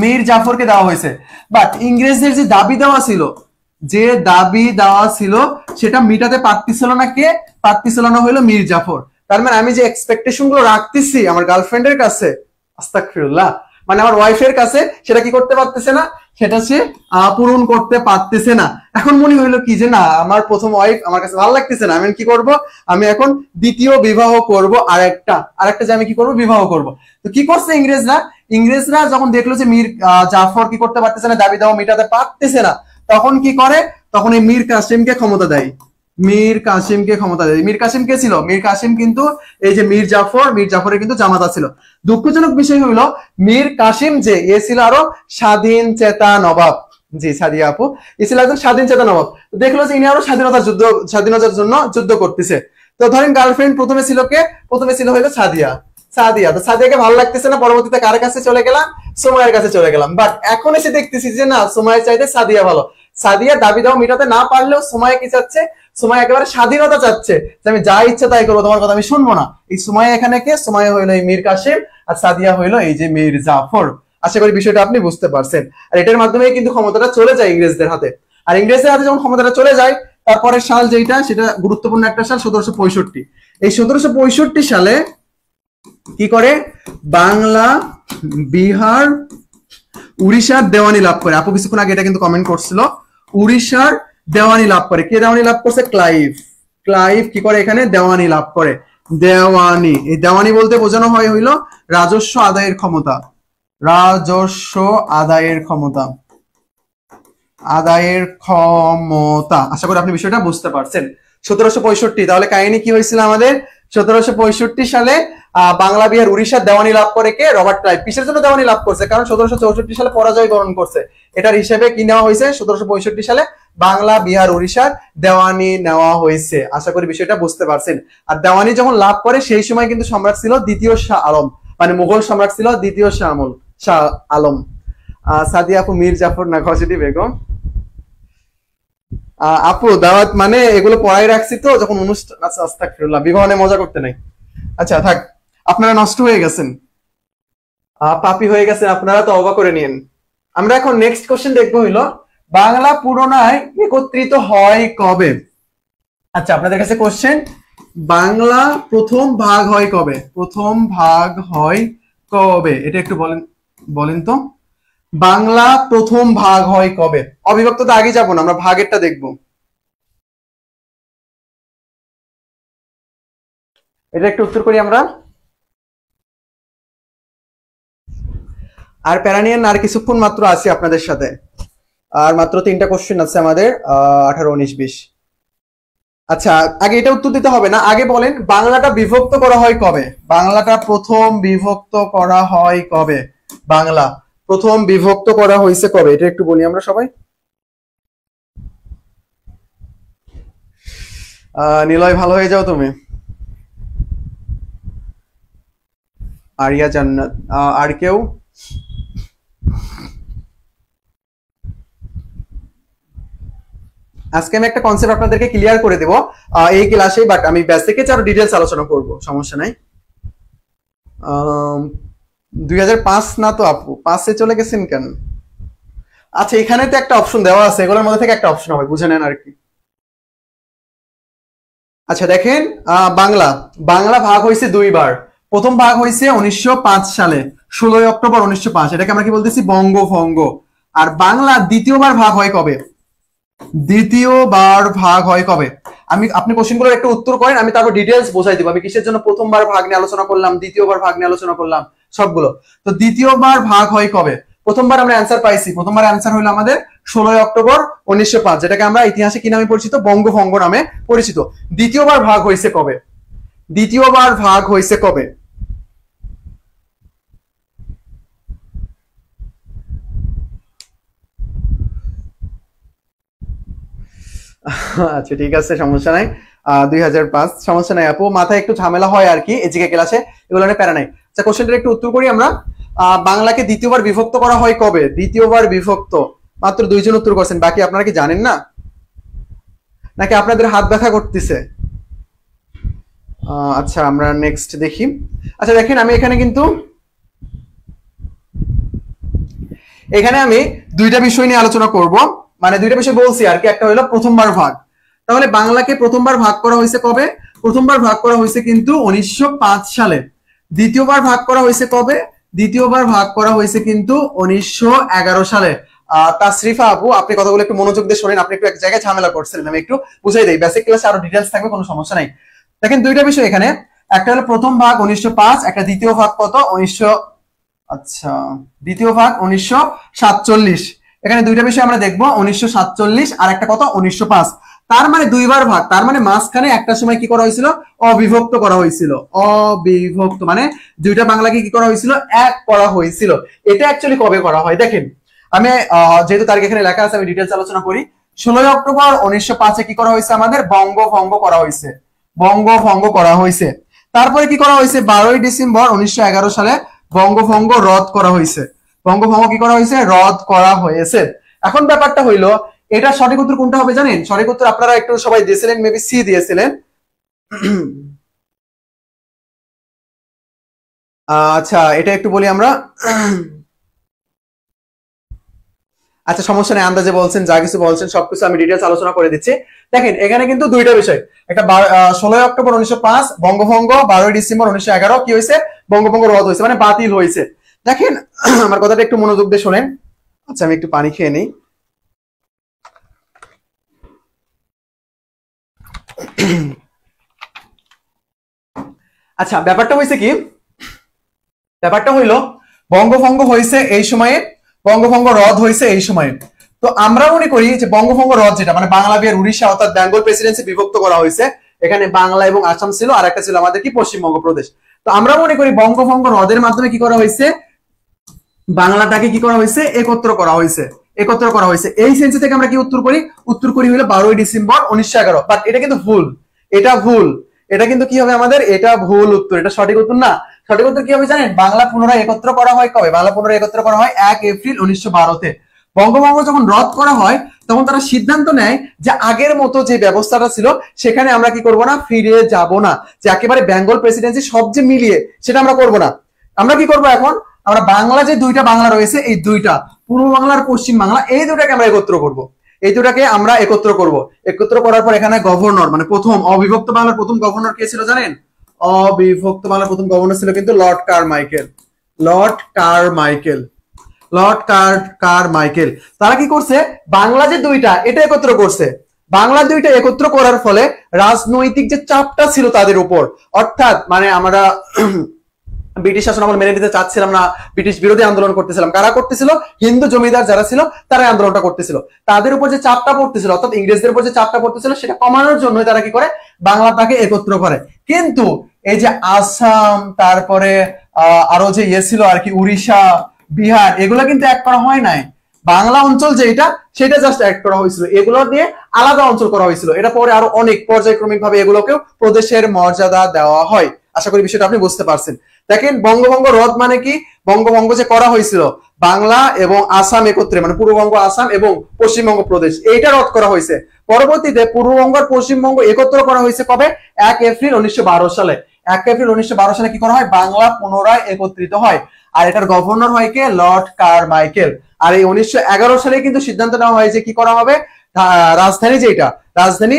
মীর জাফরকে দেওয়া হয়েছে। বাট ইংরেজদের যে দাবি দেওয়া ছিল, যে দাবি দেওয়া ছিল সেটা মিটাতে পারতেছিল না কে, পারতেছিল না হইলো মীর জাফর। তার মানে আমি যে এক্সপেকটেশন গুলো রাখতেছি আমার গার্লফ্রেন্ডের কাছে, আস্তাগফিরুল্লাহ, মানে আমার ওয়াইফের কাছে, সেটা কি করতে পারতেছে না, সেটা সে পূরণ করতে পারতেছে না। এখন মনে হইলো কি যে না, আমার প্রথম ওয়াইফ আমার কাছে ভালো লাগতেছে না, আমি কি করব, আমি এখন দ্বিতীয় বিবাহ করব, আরেকটা যে আমি কি করব, বিবাহ করব। তো কি করছে ইংরেজরা, ইংরেজরা যখন দেখলো যে মীর জাফর কি করতে পারতেছে না, দাবি দেওয়া মেটাতে পারতেছে না, তখন কি করে, তখন এই মীর কাসিমকে ক্ষমতা দেয়। মীর কাসিমকে ক্ষমতা দেয়। মীর কাসিম কে ছিল, মীর কাসিম কিন্তু এই যে মীর জাফরের কিন্তু জামাতা ছিল। দুঃখজনক বিষয় হলো মীর কাসিম যে এ ছিল আরো স্বাধীন চেতা নবাব। জি সাদিয়া আপু, এ ছিল একজন স্বাধীন চেতা নবাব। দেখলো যে ইনি আরো স্বাধীনতার জন্য যুদ্ধ করতেছে। তো ধরেন গার্লফ্রেন্ড প্রথমে ছিল কে, প্রথমে ছিল হলো সাদিয়া। তো সাদিয়াকে ভালো লাগতেছে না, পরবর্তীতে কার কাছে চলে গেলাম, সুমাইয়ার কাছে চলে গেলাম। বাট এখন এসে দেখতেছি যে না, সুমাইয়ার চাইতে সাদিয়া ভালো। সাদিয়া দাবি দাও মেটাতে না পারলেও সুমাইয়া কি চাচ্ছে, সুমাইয়া একেবারে স্বাধীনতা চাচ্ছে, যে আমি যা ইচ্ছা তাই করবো, তোমার কথা আমি শুনবো না। এই সুমাইয়া এখানে কে, সুমাইয়া হইলো এই মীর কাসিম, আর সাদিয়া হইলো এই যে মীর জাফর। আশা করি বিষয়টা আপনি বুঝতে পারছেন। আর এটার মাধ্যমে কিন্তু ক্ষমতাটা চলে যায় ইংরেজদের হাতে। আর ইংরেজদের হাতে যখন ক্ষমতাটা চলে যায়, তারপরের সাল যেটা, সেটা গুরুত্বপূর্ণ একটা সাল, 1765। এই 1765 সালে কি করে, বাংলা, বিহার, উড়িষ্যার দেওয়ানি লাভ করে। আপু কিছুক্ষণ আগে এটা কিন্তু কমেন্ট করছিল, উড়িষ্যার দেওয়ানি লাভ করে। কে দেওয়ানি লাভ করছে, ক্লাইভ। ক্লাইভ কি করে, এখানে দেওয়ানি লাভ করে। দেওয়ানি, এই দেওয়ানি বলতে বোঝানো হয় হইলো রাজস্ব আদায়ের ক্ষমতা। রাজস্ব আদায়ের ক্ষমতা, আদায়ের ক্ষমতা। আশা করি আপনি বিষয়টা বুঝতে পারছেন। 1765, তাহলে কাহিনী কি হয়েছিল আমাদের, 1765 সালে বাংলা, বিহার, উড়িষ্যার দেওয়ানি লাভ করে কে, রবার্ট ক্লাইভ। কিসের জন্য দেওয়ানি লাভ করছে, কারণ 1764 সালে পরাজয় বরণ করছে। এটার হিসেবে কি নেওয়া হয়েছে, 1765 সালে বাংলা, বিহার, উড়িষ্যার দেওয়ানি নেওয়া হয়েছে। আশা করি বিষয়টা বুঝতে পারছেন। আর দেওয়ানি যখন লাভ করে সেই সময় কিন্তু সম্রাট ছিল দ্বিতীয় শাহ আলম, মানে মুঘল সম্রাট ছিল দ্বিতীয় শাহ আলম। সাদিয়া আপু, মীর জাফর না ঘসিটি বেগম। আপু দাওয়াত মানে এগুলো পড়াই রাখছি তো যখন অনুষ্ঠান। আচ্ছা আস্তাগফিরুল্লাহ, বিবাহ নিয়ে মজা করতে নাই। আচ্ছা থাক, আপনারা নষ্ট হয়ে গেছেন, পাপী হয়ে গেছেন আপনারা, তো তওবা করে নিন। আমরা এখন নেক্সট কোশ্চেন দেখবো হইলো বাংলা পুনরায় একত্রিত হয় কবে। আচ্ছা আপনাদের কাছে কোশ্চেন, বাংলা প্রথম ভাগ হয় কবে, প্রথম ভাগ হয় কবে, এটা একটু বলেন তো। বাংলা প্রথম ভাগ হয় কবে, অবিভক্ত তো আগে যাবো না, আমরা ভাগেরটা দেখবো। এটা একটু উত্তর করি আমরা। আর প্যারানিয়ান আর কিছুক্ষণ মাত্র আছি আপনাদের সাথে। আর মাত্র 3টা কোশ্চেন আছে আমাদের, 18, 19, 20। আচ্ছা, আগে এটা উত্তর দিতে হবে না, আগে বলেন বাংলাটা বিভক্ত করা হয় কবে? বাংলাটা প্রথম বিভক্ত করা হয় কবে? বাংলা প্রথম বিভক্ত করা হয়েছে কবে, এটা একটু বলি আমরা সবাই। নিলয় ভালো হয়ে যাও তুমি। আরিয়া জান্নাত, আর কেউ? আজকে আমি একটা কনসেপ্ট আপনাদেরকে ক্লিয়ার করে দেব এই ক্লাসে, বাট আমি বেসিকে আরো ডিটেইলস আলোচনা করব, সমস্যা নাই। 2005 না তো আপু, 5-এ চলে গেছেন কেন? আচ্ছা, এখানে তো একটা অপশন দেওয়া আছে, এগুলোর মধ্যে থেকে একটা অপশন হবে, বুঝে নেন আর কি। আচ্ছা দেখেন, বাংলা বাংলা ভাগ হয়েছে দুইবার। প্রথম ভাগ হয়েছে 1905 সালে, 16 অক্টোবর 1905, এটাকে আমরা কি বলতেছি? বঙ্গভঙ্গ। আর বাংলা দ্বিতীয়বার ভাগ হয় কবে? দ্বিতীয়বার ভাগ হয় কবে? আপনি কোশ্চেনগুলোর একটু উত্তর করেন, আমি তারপর ডিটেইলস বোঝাই দিব আমি কিসের জন্য প্রথমবার ভাগ নিয়ে আলোচনা করলাম, দ্বিতীয়বার ভাগ নিয়ে আলোচনা করলাম, সবগুলো। তো দ্বিতীয়বার ভাগ হয় কবে? প্রথমবার আমরা অ্যান্সার পাইছি, প্রথমবার অ্যান্সার হলো আমাদের 16 অক্টোবর 1905, যেটাকে আমরা ইতিহাসে কি নামে পরিচিত? বঙ্গভঙ্গ নামে পরিচিত। দ্বিতীয়বার ভাগ হয়েছে কবে? দ্বিতীয়বার ভাগ হয়েছে কবে? আচ্ছা ঠিক আছে, সমস্যা নাই। 2005, সমস্যা নাই আপু, মাথায় একটু ঝামেলা হয় আর কি এজিকে ক্লাসে, এগুলো নিয়ে প্যারা নাই। আচ্ছা, কোশ্চেনটার একটু উত্তর করি আমরা। বাংলাকে দ্বিতীয়বার বিভক্ত করা হয় কবে? দ্বিতীয়বার বিভক্ত মাত্র 2 জন উত্তর করছেন, বাকি আপনারা কি জানেন না, নাকি আপনাদের হাত ব্যথা করতেছে? আচ্ছা, আমরা নেক্সট দেখি। আচ্ছা দেখেন, আমি এখানে কিন্তু এখানে আমি দুইটা বিষয় নিয়ে আলোচনা করব, মানে দুইটা বিষয় বলছি আর কি। একটা হলো প্রথমবার ভাগ। তাহলে বাংলাকে প্রথমবার ভাগ করা হয়েছে কবে? প্রথমবার ভাগ করা হয়েছে কিন্তু 1905 সালে। দ্বিতীয়বার ভাগ করা হয়েছে কবে? দ্বিতীয়বার ভাগ করা হয়েছে কিন্তু 1911 সালে। তাসরিফা আপু, আপনি কথাগুলো একটু মনোযোগ দিয়ে শোনেন, আপনি একটু এক জায়গায় ঝামেলা করছিলেন, আমি একটু বুঝাই দেই, বেসিক ক্লাসে আরো ডিটেইলস থাকবে, কোনো সমস্যা নাই। দেখেন দুইটা বিষয় এখানে, একটা হলো প্রথম ভাগ 1905, একটা দ্বিতীয় ভাগ কত? 1900, আচ্ছা দ্বিতীয় ভাগ 1947। এখানে দুইটা বিষয় আমরা দেখবো, 1947 আর একটা কত? 1905। তার মানে দুইবার ভাগ, তার মানে মাঝখানে একটা সময় কি করা হয়েছিল? অবিভক্ত করা হয়েছিল। অবিভক্ত মানে দুইটা বাংলাকে কি করা হয়েছিল? এক করা হয়েছিল। এটা অ্যাকচুয়ালি কবে করা হয় দেখেন, আমি যেহেতু তারিখ এখানে লেখা আছে আমি ডিটেইলস আলোচনা করি। 16 অক্টোবর 1905-এ কি করা হয়েছে? আমাদের বঙ্গভঙ্গ করা হয়েছে, বঙ্গভঙ্গ করা হয়েছে। তারপরে কি করা হয়েছে? 12 ডিসেম্বর 1911 সালে বঙ্গভঙ্গ রদ করা হয়েছে। বঙ্গভঙ্গ কি করা হয়েছে? রদ করা হয়েছে। এখন ব্যাপারটা হইলো, এটা সঠিক উত্তর কোনটা হবে জানেন? সঠিক উত্তর আপনারা একটু সবাই দিয়েছিলেন, মেবি সি দিয়েছিলেন। আচ্ছা, এটা একটু বলি আমরা। আচ্ছা সমস্যা নেই, আন্দাজে বলছেন, যা কিছু বলছেন সবকিছু আমি ডিটেইলস আলোচনা করে দিচ্ছি। দেখেন এখানে কিন্তু দুইটা বিষয়, একটা 16 অক্টোবর 1905 বঙ্গভঙ্গ, 12 ডিসেম্বর 1911 কি হয়েছে? বঙ্গভঙ্গ রদ হয়েছে, মানে বাতিল হয়েছে। দেখেন আমার কথাটা একটু মনোযোগ দিয়ে শোনেন। আচ্ছা, আমি একটু পানি খেয়ে নিই। আচ্ছা, ব্যাপারটা হয়েছে কি? ব্যাপারটা হইলো বঙ্গভঙ্গ হয়েছে এই সময়ে, বঙ্গভঙ্গ রদ হয়েছে এই সময়ে। তো আমরা মনে করি যে বঙ্গভঙ্গ রদ যেটা, মানে বাংলা বিহার উড়িষ্যা অর্থাৎ বেঙ্গল প্রেসিডেন্সি বিভক্ত করা হয়েছে। এখানে বাংলা এবং আসাম ছিল, আর একটা ছিল আমাদের কি? পশ্চিমবঙ্গ প্রদেশ। তো আমরা মনে করি বঙ্গভঙ্গ রদের মাধ্যমে কি করা হয়েছে? বাংলাটাকে কি করা হয়েছে? একত্র করা হয়েছে, একত্র করা হয়েছে। এই সেন্সে থেকে আমরা কি উত্তর করি? উত্তর করি হলো 12 ডিসেম্বর 1911। বাট এটা কিন্তু ভুল, এটা ভুল, এটা কিন্তু কি হবে আমাদের? এটা ভুল উত্তর, এটা সঠিক উত্তর না। সঠিক উত্তর কি হবে জানেন? বাংলা পুনরায় একত্র করা হয় কবে? বাংলা পুনরায় একত্র করা হয় 1 এপ্রিল 1912-তে। বঙ্গভঙ্গ যখন রদ করা হয় তখন তারা সিদ্ধান্ত নেয় যে আগের মতো যে ব্যবস্থাটা ছিল সেখানে আমরা কি করব না? ফিরে যাব না, যে একেবারে বেঙ্গল প্রেসিডেন্সি সব যে মিলিয়ে সেটা আমরা করব না। আমরা কি করব এখন? আমরা বাংলা যে দুইটা বাংলা রয়েছে, এই দুইটা পূর্ব বাংলা আর পশ্চিম বাংলা, এই দুটাকে আমরা একত্র করব, এই দুটাকে আমরা একত্র করব। একত্র করার পর এখানে গভর্নর, মানে প্রথম অবিভক্ত বাংলার প্রথম গভর্নর কে ছিল জানেন? অবিভক্ত বাংলার প্রথম গভর্নর ছিল কিন্তু Lord Carmichael. Lord Carmichael, Lord Carmichael. তারা কি করছে? বাংলা যে দুইটা এটা একত্র করছে। বাংলা দুইটা একত্র করার ফলে রাজনৈতিক যে চাপটা ছিল তাদের উপর, অর্থাৎ মানে আমরা ব্রিটিশ শাসন আমল মেনে নিতে চাচ্ছিলাম না, ব্রিটিশ বিরোধী আন্দোলন করতেছিলাম। কারা করতেছিল? হিন্দু জমিদার যারা ছিল তারা আন্দোলনটা করতেছিল। তাদের উপর যে চাপটা পড়তেছিল, অর্থাৎ ইংরেজদের উপর যে চাপটা পড়তেছিল, সেটা কমানোর জন্য তারা কি করে? বাংলাটাকে একত্র করে। কিন্তু এই যে আসাম, তারপরে আরো যে ছিল আর কি, উড়িষ্যা, বিহার, এগুলো কিন্তু এক করা হয় নাই। বাংলা অঞ্চল যেটা, সেটা জাস্ট অ্যাড করা হয়েছিল, এগুলো দিয়ে আলাদা অঞ্চল করা হয়েছিল। এটা পরে আরো অনেক পর্যায়ক্রমিক ভাবে এগুলোকেও প্রদেশের মর্যাদা দেওয়া হয়। আশা করি বিষয়টা আপনি বুঝতে পারছেন। দেখেন, বঙ্গভঙ্গ রদ মানে কি? বঙ্গভঙ্গ যে করা হয়েছিল বাংলা এবং আসাম একত্রে, মানে পূর্ববঙ্গ, আসাম এবং পশ্চিমবঙ্গ প্রদেশ, এইটা রদ করা হয়েছে। পরবর্তীতে পূর্ববঙ্গ আর পশ্চিমবঙ্গ একত্র করা হয়েছে কবে? 1 এপ্রিল 1912 সালে। 1 এপ্রিল 1912 সালে কি করা হয়? বাংলা পুনরায় একত্রিত হয়। আর এটার গভর্নর হয় কে? Lord Carmichael. আর এই 1911 সালে কিন্তু সিদ্ধান্ত নেওয়া হয় যে কি করা হবে, রাজধানী যেটা, রাজধানী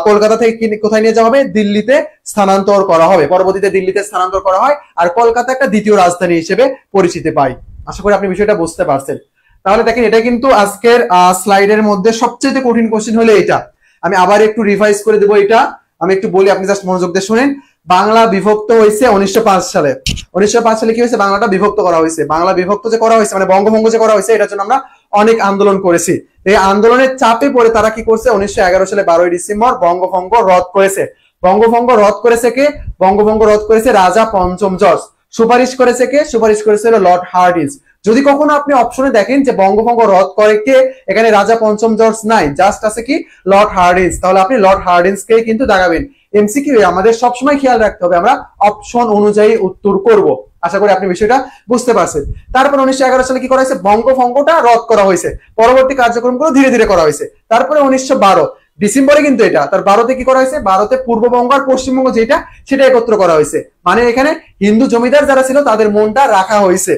কলকাতা থেকে কোথায় নিয়ে যাওয়া হবে? দিল্লিতে স্থানান্তর করা হবে। পরবর্তীতে দিল্লিতে স্থানান্তর করা হয়, আর কলকাতা একটা দ্বিতীয় রাজধানী হিসেবে পরিচিতি পায়। আশা করি আপনি বিষয়টা বুঝতে পারছেন। তাহলে দেখেন, এটা কিন্তু আজকের স্লাইডের মধ্যে সবচেয়ে কঠিন কোশ্চেন হলো এটা। আমি আবার একটু রিভাইজ করে দেবো। এটা আমি একটু বলি, আপনি জাস্ট মনোযোগ দিয়ে শুনেন। বাংলা বিভক্ত হয়েছে 1905 সালে। 1905 সালে কি হয়েছে? বাংলাটা বিভক্ত করা হয়েছে। বাংলা বিভক্ত যে করা হয়েছে, মানে বঙ্গভঙ্গ যে করা হয়েছে, এটার জন্য আমরা অনেক আন্দোলন করেছি। এই আন্দোলনের চাপে পড়ে তারা কি করছে? 1911 সালে 12ই ডিসেম্বর বঙ্গভঙ্গ রদ করেছে। বঙ্গভঙ্গ রদ করেছে কে? বঙ্গভঙ্গ রদ করেছে রাজা পঞ্চম জর্জ। সুপারিশ করেছে কে? সুপারিশ করেছে লর্ড হার্ডিঞ্জ। যদি কখনো আপনি অপশনে দেখেন যে বঙ্গভঙ্গ রদ করে কে, এখানে রাজা পঞ্চম জর্জ নাই, জাস্ট আছে কি? Lord Hardinge. তাহলে আপনি লর্ড হার্ডিঞ্জ কে কিন্তু দাগাবেন। এমসিকিউ আমাদের সবসময় খেয়াল রাখতে হবে, আমরা অপশন অনুযায়ী উত্তর করব। আশা করি আপনি বিষয়টা বুঝতে পারছেন। তারপর 1911 সালে কি করা হয়েছে? বঙ্গভঙ্গটা রদ করা হয়েছে। পরবর্তী কার্যক্রমগুলো ধীরে ধীরে করা হয়েছে। তারপরে 1912 ডিসেম্বরে কিন্তু এটা, তার 12তে কি করা হয়েছে? 12তে পূর্ববঙ্গ আর পশ্চিমবঙ্গ যেটা, সেটা একত্র করা হয়েছে। মানে এখানে হিন্দু জমিদার যারা ছিল তাদের মনটা রাখা হয়েছে।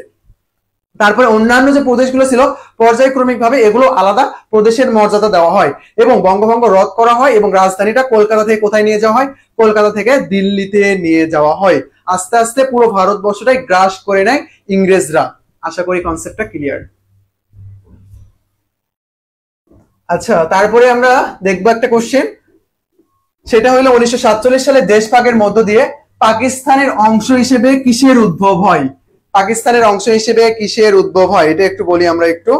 তারপরে অন্যান্য যে প্রদেশগুলো ছিল, পর্যায়ক্রমিক ভাবে এগুলো আলাদা প্রদেশের মর্যাদা দেওয়া হয় এবং বঙ্গভঙ্গ রদ করা হয় এবং রাজধানীটা কলকাতা থেকে কোথায় নিয়ে যাওয়া হয়? কলকাতা থেকে দিল্লিতে নিয়ে যাওয়া হয়। আস্তে আস্তে পুরো ভারতবর্ষটাই গ্রাস করে নেয় ইংরেজরা। আশা করি কনসেপ্টটা ক্লিয়ার। আচ্ছা, তারপরে আমরা দেখবো একটা কোশ্চেন, সেটা হলো 1947 সালে দেশভাগের মধ্য দিয়ে পাকিস্তানের অংশ হিসেবে কিসের উদ্ভব হয়? পাকিস্তানের অংশ হিসেবে কিসের উদ্ভব হয়? এটা একটু বলি আমরা একটু।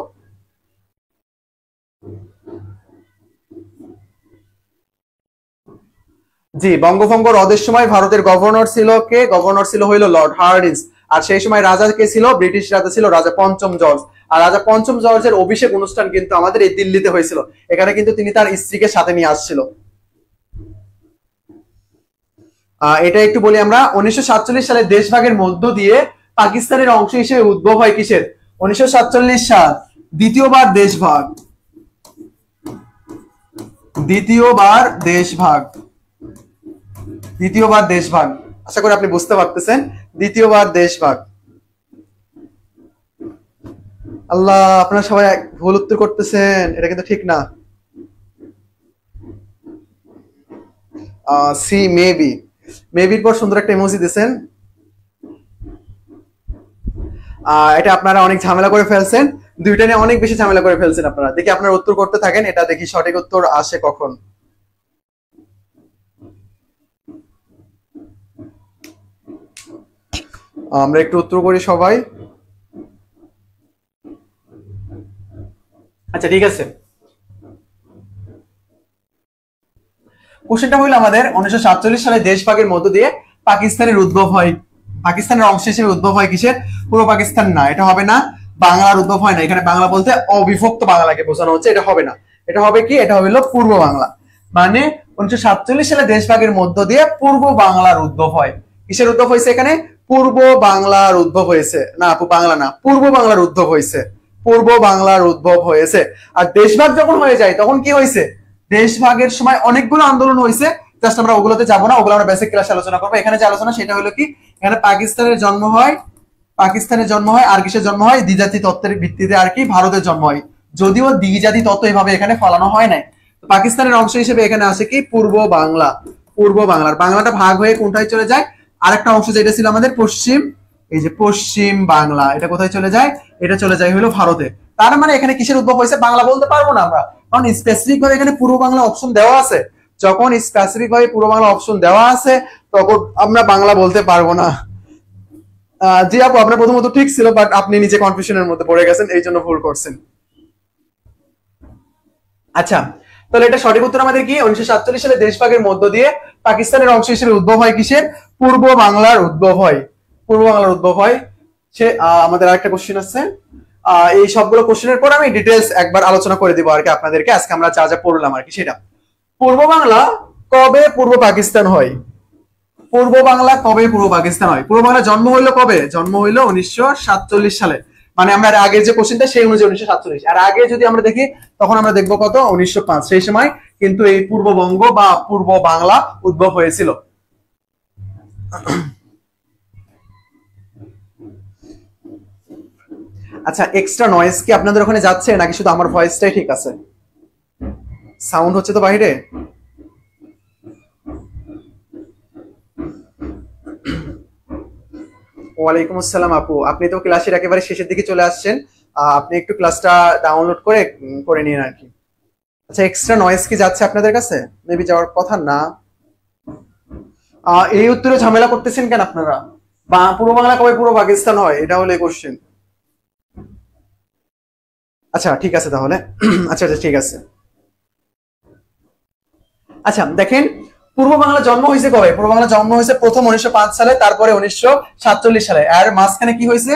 জি, বঙ্গভঙ্গ রদের সময় ভারতের গভর্নর ছিল কে? গভর্নর ছিল হইলো লর্ড হার্ডিঞ্জ। আর সেই সময় রাজা কে ছিল? ব্রিটিশ রাজা ছিল রাজা পঞ্চম জর্জ। আর রাজা পঞ্চম জর্জের অভিষেক অনুষ্ঠান কিন্তু আমাদের এই দিল্লিতে হয়েছিল। এখানে কিন্তু তিনি তার স্ত্রীকে সাথে নিয়ে আসছিল। এটা একটু বলি আমরা। 1947 সালে দেশভাগের মধ্য দিয়ে পাকিস্তানের অংশ হিসেবে উদ্ভব হয় কিসের? 1947 সাল, দ্বিতীয়বার দেশভাগ। দ্বিতীয়বার দেশভাগ। দ্বিতীয়বার দেশভাগ। আশা করি আপনি বুঝতে পারতেছেন। দ্বিতীয়বার দেশভাগ। আল্লাহ, আপনারা সবাই ভুল উত্তর করতেছেন, এটা কিন্তু ঠিক না। C, maybe. মেবির পর সুন্দর একটা ইমোজি দিয়েছেন। এটা আপনারা অনেক ঝামেলা করে ফেলছেন, দুইটা নিয়ে অনেক বেশি ঝামেলা করে ফেলছেন আপনারা। দেখি আপনারা উত্তর করতে থাকেন, এটা দেখি সঠিক উত্তর আসে কখন। আমরা একটু উত্তর করি সবাই। আচ্ছা, ঠিক আছে। কোশ্চেনটা হইলো আমাদের 1947 সালে দেশভাগের মধ্য দিয়ে পাকিস্তানের উদ্ভব হয়, পাকিস্তানের অংশ হিসেবে উদ্ভব হয় কিসের? পূর্ব পাকিস্তান না, এটা হবে না। বাংলার উদ্ভব হয় না, এখানে বাংলা বলতে অবিভক্ত বাংলাকে বোঝানো হচ্ছে, এটা হবে না। এটা হবে কি? এটা হবে পূর্ব বাংলা। মানে 1947 সালে দেশভাগের মধ্য দিয়ে পূর্ব বাংলার উদ্ভব হয়। কিসের উদ্ভব হয়েছে এখানে? পূর্ব বাংলার উদ্ভব হয়েছে। না আপু, বাংলা না, পূর্ব বাংলার উদ্ভব হয়েছে। পূর্ব বাংলার উদ্ভব হয়েছে। আর দেশভাগ যখন হয়ে যায় তখন কি হয়েছে? দেশভাগের সময় অনেকগুলো আন্দোলন হয়েছে, জাস্ট আমরা ওগুলোতে যাবো না, ওগুলো আমরা বেসিক ক্লাসে আলোচনা করবো। এখানে যে আলোচনা সেটা হলো কি, এখানে পাকিস্তানের জন্ম হয়, পাকিস্তানের জন্ম হয় আর কিসের জন্ম হয়? দ্বিজাতি তত্ত্বের ভিত্তিতে আর কি ভারতের জন্ম হয়। যদিও দ্বিজাতি তত্ত্ব এভাবে এখানে ফলানো হয় নাই। পাকিস্তানের অংশ হিসেবে এখানে আসে কি? পূর্ব বাংলা। পূর্ব বাংলার বাংলাটা ভাগ হয়ে কোনটায় চলে যায়? আরেকটা অংশ যেটা ছিল আমাদের পশ্চিম, এই যে পশ্চিম বাংলা, এটা কোথায় চলে যায়? এটা চলে যায় হলো ভারতে। তার মানে এখানে কিসের উদ্ভব হয়েছে? বাংলা বলতে পারবো না আমরা, কারণ স্পেসিফিক ভাবে এখানে পূর্ব বাংলা অপশন দেওয়া আছে। যখন স্পেসিফিক ভাবে পূর্ব বাংলা অপশন দেওয়া আছে তখন আমরা বাংলা বলতে পারবো না। জি আপু, আপনার প্রথমত ঠিক ছিল, বাট আপনি নিজে কনফিউশনের মধ্যে পড়ে গেছেন, এই জন্য ভুল করছেন। আচ্ছা, তাহলে এটা সঠিক উত্তর আমাদের কি, 1947 সালে দেশভাগের মধ্য দিয়ে পাকিস্তানের অংশ হিসেবে উদ্ভব হয় কিসের, পূর্ব বাংলার উদ্ভব হয়, পূর্ব বাংলার উদ্ভব হয়। সে আমাদের আরেকটা কোশ্চেন আছে, এই সবগুলো কোশ্চেনের পর আমি ডিটেলস একবার আলোচনা করে দিব আর কি আপনাদেরকে, আজকে আমরা যা যা পড়লাম আর কি সেটা। পূর্ব বাংলা কবে পূর্ব পাকিস্তান হয়, পূর্ব বাংলা কবে পূর্ব পাকিস্তান হয়? পূর্ব বাংলা জন্ম হইলো কবে? জন্ম হইলো 1947 সালে। মানে আমরা আগের যে কোশ্চেনটা সেই অনুযায়ী 1947, আর আগে যদি আমরা দেখি তখন আমরা দেখবো কত, 1905। সেই সময় কিন্তু এই পূর্ববঙ্গ বা পূর্ব বাংলা উদ্ভব হয়েছিল। আচ্ছা, এক্সট্রা নয়েজ কি আপনাদের ওখানে যাচ্ছে নাকি শুধু আমার ভয়েসটাই ঠিক আছে? সাউন্ড হচ্ছে তো বাইরে? ওয়ালাইকুম আসসালাম আপু, আপনি তো ক্লাসের একেবারে শেষের দিকে চলে আসছেন, আপনি একটু ক্লাসটা ডাউনলোড করে করে নিন আর কি। আচ্ছা, এক্সট্রা নয়েজ কি যাচ্ছে আপনাদের কাছে? মেবি যাওয়ার কথা না। এই উত্তরে ঝামেলা করতেছেন কেন আপনারা? বা পূর্ব বাংলা কবে পূর্ব পাকিস্তান হয়, এটা হলো কোশ্চেন। আচ্ছা ঠিক আছে তাহলে। আচ্ছা আচ্ছা ঠিক আছে। আচ্ছা দেখেন, পূর্ব বাংলা জন্ম হয়েছে কবে? পূর্ব বাংলা জন্ম হয়েছে প্রথম 1905 সালে, তারপরে 1947 সালে। আর মাঝখানে কি হয়েছে,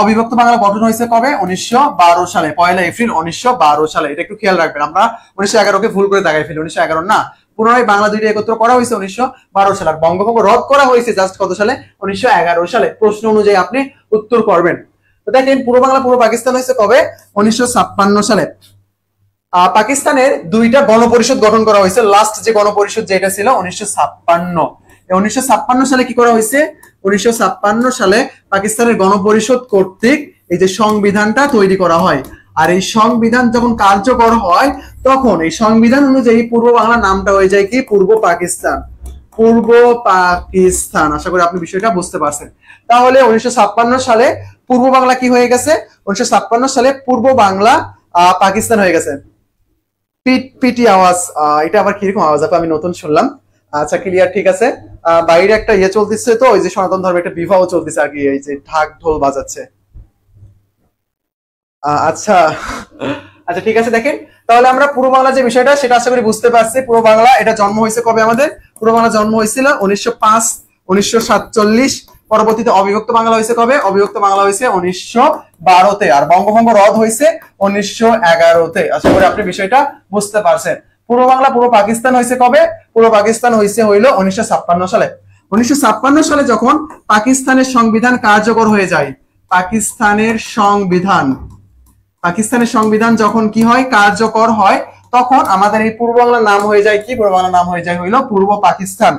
অবিভক্ত বাংলা গঠন হয়েছে কবে, 1912 সালে, 1 এপ্রিল 1912 সালে। এটা একটু খেয়াল রাখবেন, আমরা 1911 কে ভুল করে দাগাই ফেলি, 1911 না, পুনরায় বাংলা দুইটা একত্র করা হয়েছে 1912 সালে। আর বঙ্গভঙ্গ রদ করা হয়েছে জাস্ট কত সালে, 1911 সালে। প্রশ্ন অনুযায়ী আপনি উত্তর করবেন। তো দেখেন, পূর্ব বাংলা পূর্ব পাকিস্তান হয়েছে কবে, 1956 সালে। পাকিস্তানের দুইটা গণপরিষদ গঠন করা হয়েছে, লাস্ট যে গণপরিষদ যেটা ছিল 1956। 1956 সালে কি করা হয়েছে, 1956 সালে পাকিস্তানের গণপরিষদ কর্তৃক এই যে সংবিধানটা তৈরি করা হয়। আর এই সংবিধান যখন কার্যকর হয় তখন এই সংবিধান অনুযায়ী পূর্ব বাংলা নামটা হয়ে যায় কি, পূর্ব পাকিস্তান, পূর্ব পাকিস্তান। আশা করি আপনি বিষয়টা বুঝতে পারছেন। তাহলে 1956 সালে পূর্ব বাংলা কি হয়ে গেছে, 1956 সালে পূর্ব বাংলা পাকিস্তান হয়ে গেছে। পিটি আওয়াজ, এটা আবার কিরকম আওয়াজ আপু, আমি নতুন শুনলাম। আচ্ছা ক্লিয়ার, ঠিক আছে। বাইরে একটা ইয়ে চলতেছে, তো ওই যে সনাতন ধর্মের একটা বিবাহ চলতেছে আর কি, এই যে ঢাক ঢোল বাজাচ্ছে। আচ্ছা আচ্ছা ঠিক আছে। দেখেন, তাহলে আমরা পূর্ব বাংলা যে বিষয়টা সেটা আশা করি বুঝতে পারছি। পূর্ব বাংলা এটা জন্ম হয়েছে কবে আমাদের, পূর্ব বাংলা জন্ম হয়েছিল 1905, 1947। পরবর্তীতে অবিভক্ত বাংলা হয়েছে কবে, অবিভক্ত বাংলা হয়েছে 1912-তে। আর বঙ্গভঙ্গ রদ হয়েছে 1911-তে। আশা করি আপনি বিষয়টা বুঝতে পারছেন। পূর্ব বাংলা পূর্ব পাকিস্তান হয়েছে কবে, পূর্ব পাকিস্তান হয়েছে হইলো 1956 সালে। 1956 সালে যখন পাকিস্তানের সংবিধান কার্যকর হয়ে যায়, পাকিস্তানের সংবিধান যখন কি হয়, কার্যকর হয়, তখন আমাদের এই পূর্ব বাংলার নাম হয়ে যায় কি, পূর্ব বাংলার নাম হয়ে যায় হইলো পূর্ব পাকিস্তান।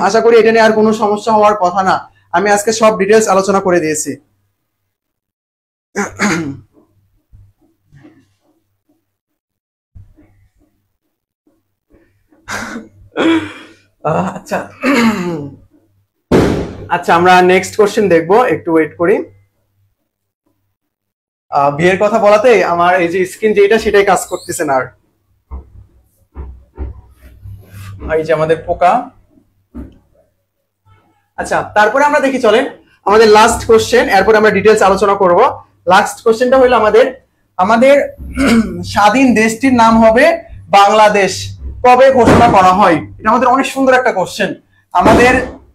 আশা করি এটা নিয়ে আর কোনো সমস্যা হওয়ার কথা না, আমি আজকে সব ডিটেলস আলোচনা করে দিয়েছি। আচ্ছা আচ্ছা, আমরা নেক্সট কোশ্চেন দেখবো, একটু ওয়েট করি। বিয়ের কথা বলাতে আমার এই যে স্ক্রিন যেটা সেটাই কাজ করতেছে না। আর এই যে আমাদের পোকা। আচ্ছা, তারপরে আমরা দেখি, চলেন আমাদের লাস্ট কোশ্চেন, এরপর আমরা ডিটেলস আলোচনা করব। লাস্ট কোশ্চেনটা হলো আমাদের স্বাধীন দেশটির নাম হবে বাংলাদেশ, কবে ঘোষণা করা হয়? এটা আমাদের অনেক সুন্দর একটা কোশ্চেন। আমাদের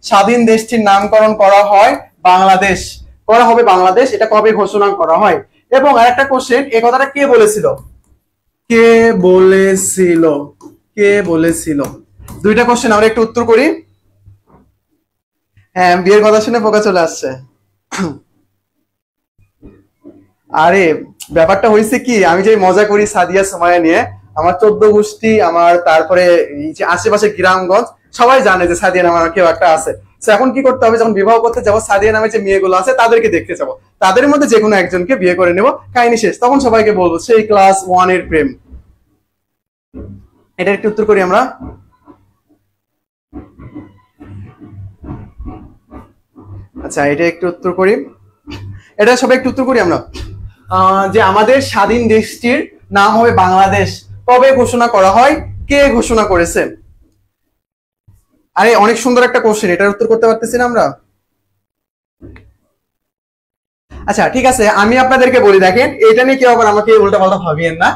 স্বাধীন দেশটির নামকরণ করা হয় বাংলাদেশ, করা হবে বাংলাদেশ, এটা কবে ঘোষণা করা হয়? এবং আরেকটা কোশ্চেন, এই কথাটা কে বলেছিল, কে বলেছিল, কে বলেছিল? দুইটা কোশ্চেন আমরা একটু উত্তর করি। হ্যাঁ, বিয়ের কথা শুনে পোকা চলে আসছে। আরে ব্যাপারটা হয়েছে কি, আমি যে মজা করি সাদিয়া সুমাইয়া নিয়ে, আমার 14 গোষ্ঠী, আমার তারপরে এই যে আশেপাশে গ্রামগঞ্জ সবাই জানে যে সাদিয়া নামে কেউ একটা আছে। এখন কি করতে হবে, যখন বিবাহ করতে যাবো, সাদিয়া নামে যে মেয়েগুলো আছে তাদেরকে দেখতে যাবো, তাদের মধ্যে যে কোনো একজনকে বিয়ে করে নেবো, কাহিনী শেষ। তখন সবাইকে বলবো সেই ক্লাস 1 এর প্রেম। এটা একটু উত্তর করি আমরা। আচ্ছা, এটা একটু উত্তর করি, এটা সবাই একটু উত্তর করি আমরা। যে আমাদের স্বাধীন দেশটির নাম হবে বাংলাদেশ, কবে ঘোষণা করা হয়, কে ঘোষণা করেছে? আরে অনেক সুন্দর একটা কোশ্চেন, এটার উত্তর করতে পারতেছি না আমরা। আচ্ছা ঠিক আছে, আমি আপনাদেরকে বলি, দেখেন এটা নিয়ে কেউ আবার আমাকে উল্টা পাল্টা ভাবিয়েন না।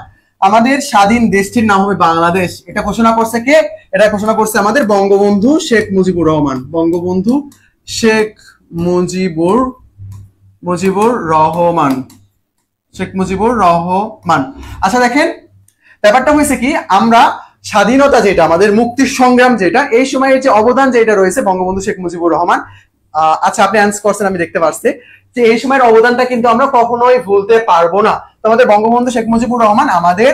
আমাদের স্বাধীন দেশটির নাম হবে বাংলাদেশ। এটা ঘোষণা করছে কে? এটা ঘোষণা করছে আমাদের বঙ্গবন্ধু শেখ মুজিবুর রহমান। বঙ্গবন্ধু শেখ মুজিবুর মুজিবুর রহমান, শেখ মুজিবুর রহমান। আচ্ছা দেখেন, ব্যাপারটা হয়েছে কি, আমরা স্বাধীনতা যেটা, আমাদের মুক্তির সংগ্রাম যেটা, এই সময়ের যে অবদান যেটা রয়েছে বঙ্গবন্ধু শেখ মুজিবুর রহমান, আচ্ছা আপনি অ্যান্সার করছেন, আমি দেখতে পাচ্ছি যে এই সময়ের অবদানটা কিন্তু আমরা কখনোই ভুলতে পারবো না। তো আমাদের বঙ্গবন্ধু শেখ মুজিবুর রহমান আমাদের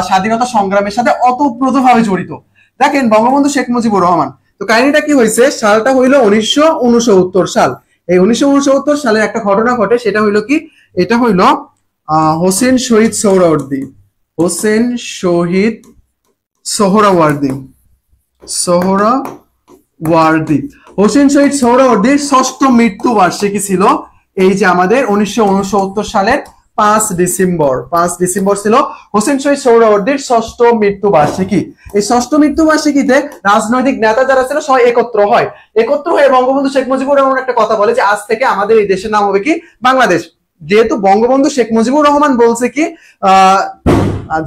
স্বাধীনতা সংগ্রামের সাথে অতপ্রতভাবে জড়িত। দেখেন বঙ্গবন্ধু শেখ মুজিবুর রহমান, তো কাহিনীটা কি হয়েছে, সালটা হইলো 1969 সাল। এই 1969 সালে একটা ঘটনা ঘটে, সেটা হইলো কি, এটা হইলো হোসেন শহীদ সোহরাওয়ার্দী, হোসেন শহীদ সোহরাওয়ার্দী, সোহরাওয়ার্দী, হোসেন শহীদ সোহরাওয়ার্দীর ষষ্ঠ মৃত্যু বার্ষিকী ছিল এই যে আমাদের 1969 সালের 5 ডিসেম্বর ছিল হোসেন শহীদ সোহরাওয়ার্দীর ষষ্ঠ মৃত্যু বার্ষিকী। এই ষষ্ঠ মৃত্যু বার্ষিকীতে রাজনৈতিক নেতা যারা ছিল সবাই একত্র হয়ে বঙ্গবন্ধু শেখ মুজিবুর রহমান একটা কথা বলে যে আজ থেকে আমাদের এই দেশের নাম হবে কি, বাংলাদেশ। যেহেতু বঙ্গবন্ধু শেখ মুজিবুর রহমান বলছে কি,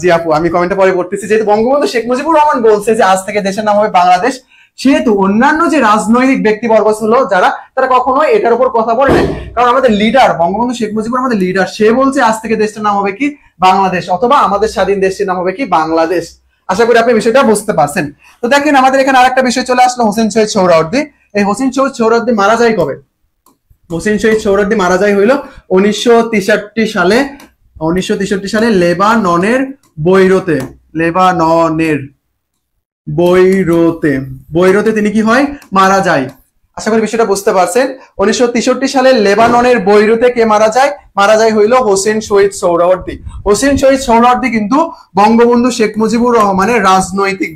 জি আপু আমি কমেন্টে পরে করতেছি, যেহেতু বঙ্গবন্ধু শেখ মুজিবুর রহমান বলছে যে আজ থেকে দেশের নাম হবে বাংলাদেশ, সেহেতু অন্যান্য যে রাজনৈতিক ব্যক্তিবর্গ ছিল যারা, তারা কখনোই এটার উপর কথা বলে নাই। কারণ আমাদের লিডার বঙ্গবন্ধু শেখ মুজিবুর, আমাদের লিডার, সে বলছে আজ থেকে দেশটার নাম হবে কি, বাংলাদেশ, অথবা আমাদের স্বাধীন দেশটির নাম হবে কি, বাংলাদেশ। আশা করি আপনি বিষয়টা বুঝতে পারছেন। তো দেখেন আমাদের এখানে আরেকটা বিষয় চলে আসলো, হোসেন শহীদ সোহরাওয়ার্দী। এই হোসেন শহীদ সোহরাওয়ার্দী মারা যায় কবে? হোসেন শহীদ সোহরাওয়ার্দী মারা যায় হইল 1963 সালে, 1963 সালে লেবাননের বৈরুতে, লেবাননের বৈরুতে তিনি কি হয়, মারা যায়। আশা করি বিষয়টা বুঝতে পারছেন। 1963 সালে লেবাননের বৈরুতে কে মারা যায়? মারা যায় হইল হোসেন শহীদ সোহরাওয়ার্দী। হোসেন শহীদ সোহরাওয়ার্দী কিন্তু বঙ্গবন্ধু শেখ মুজিবুর রহমানের রাজনৈতিক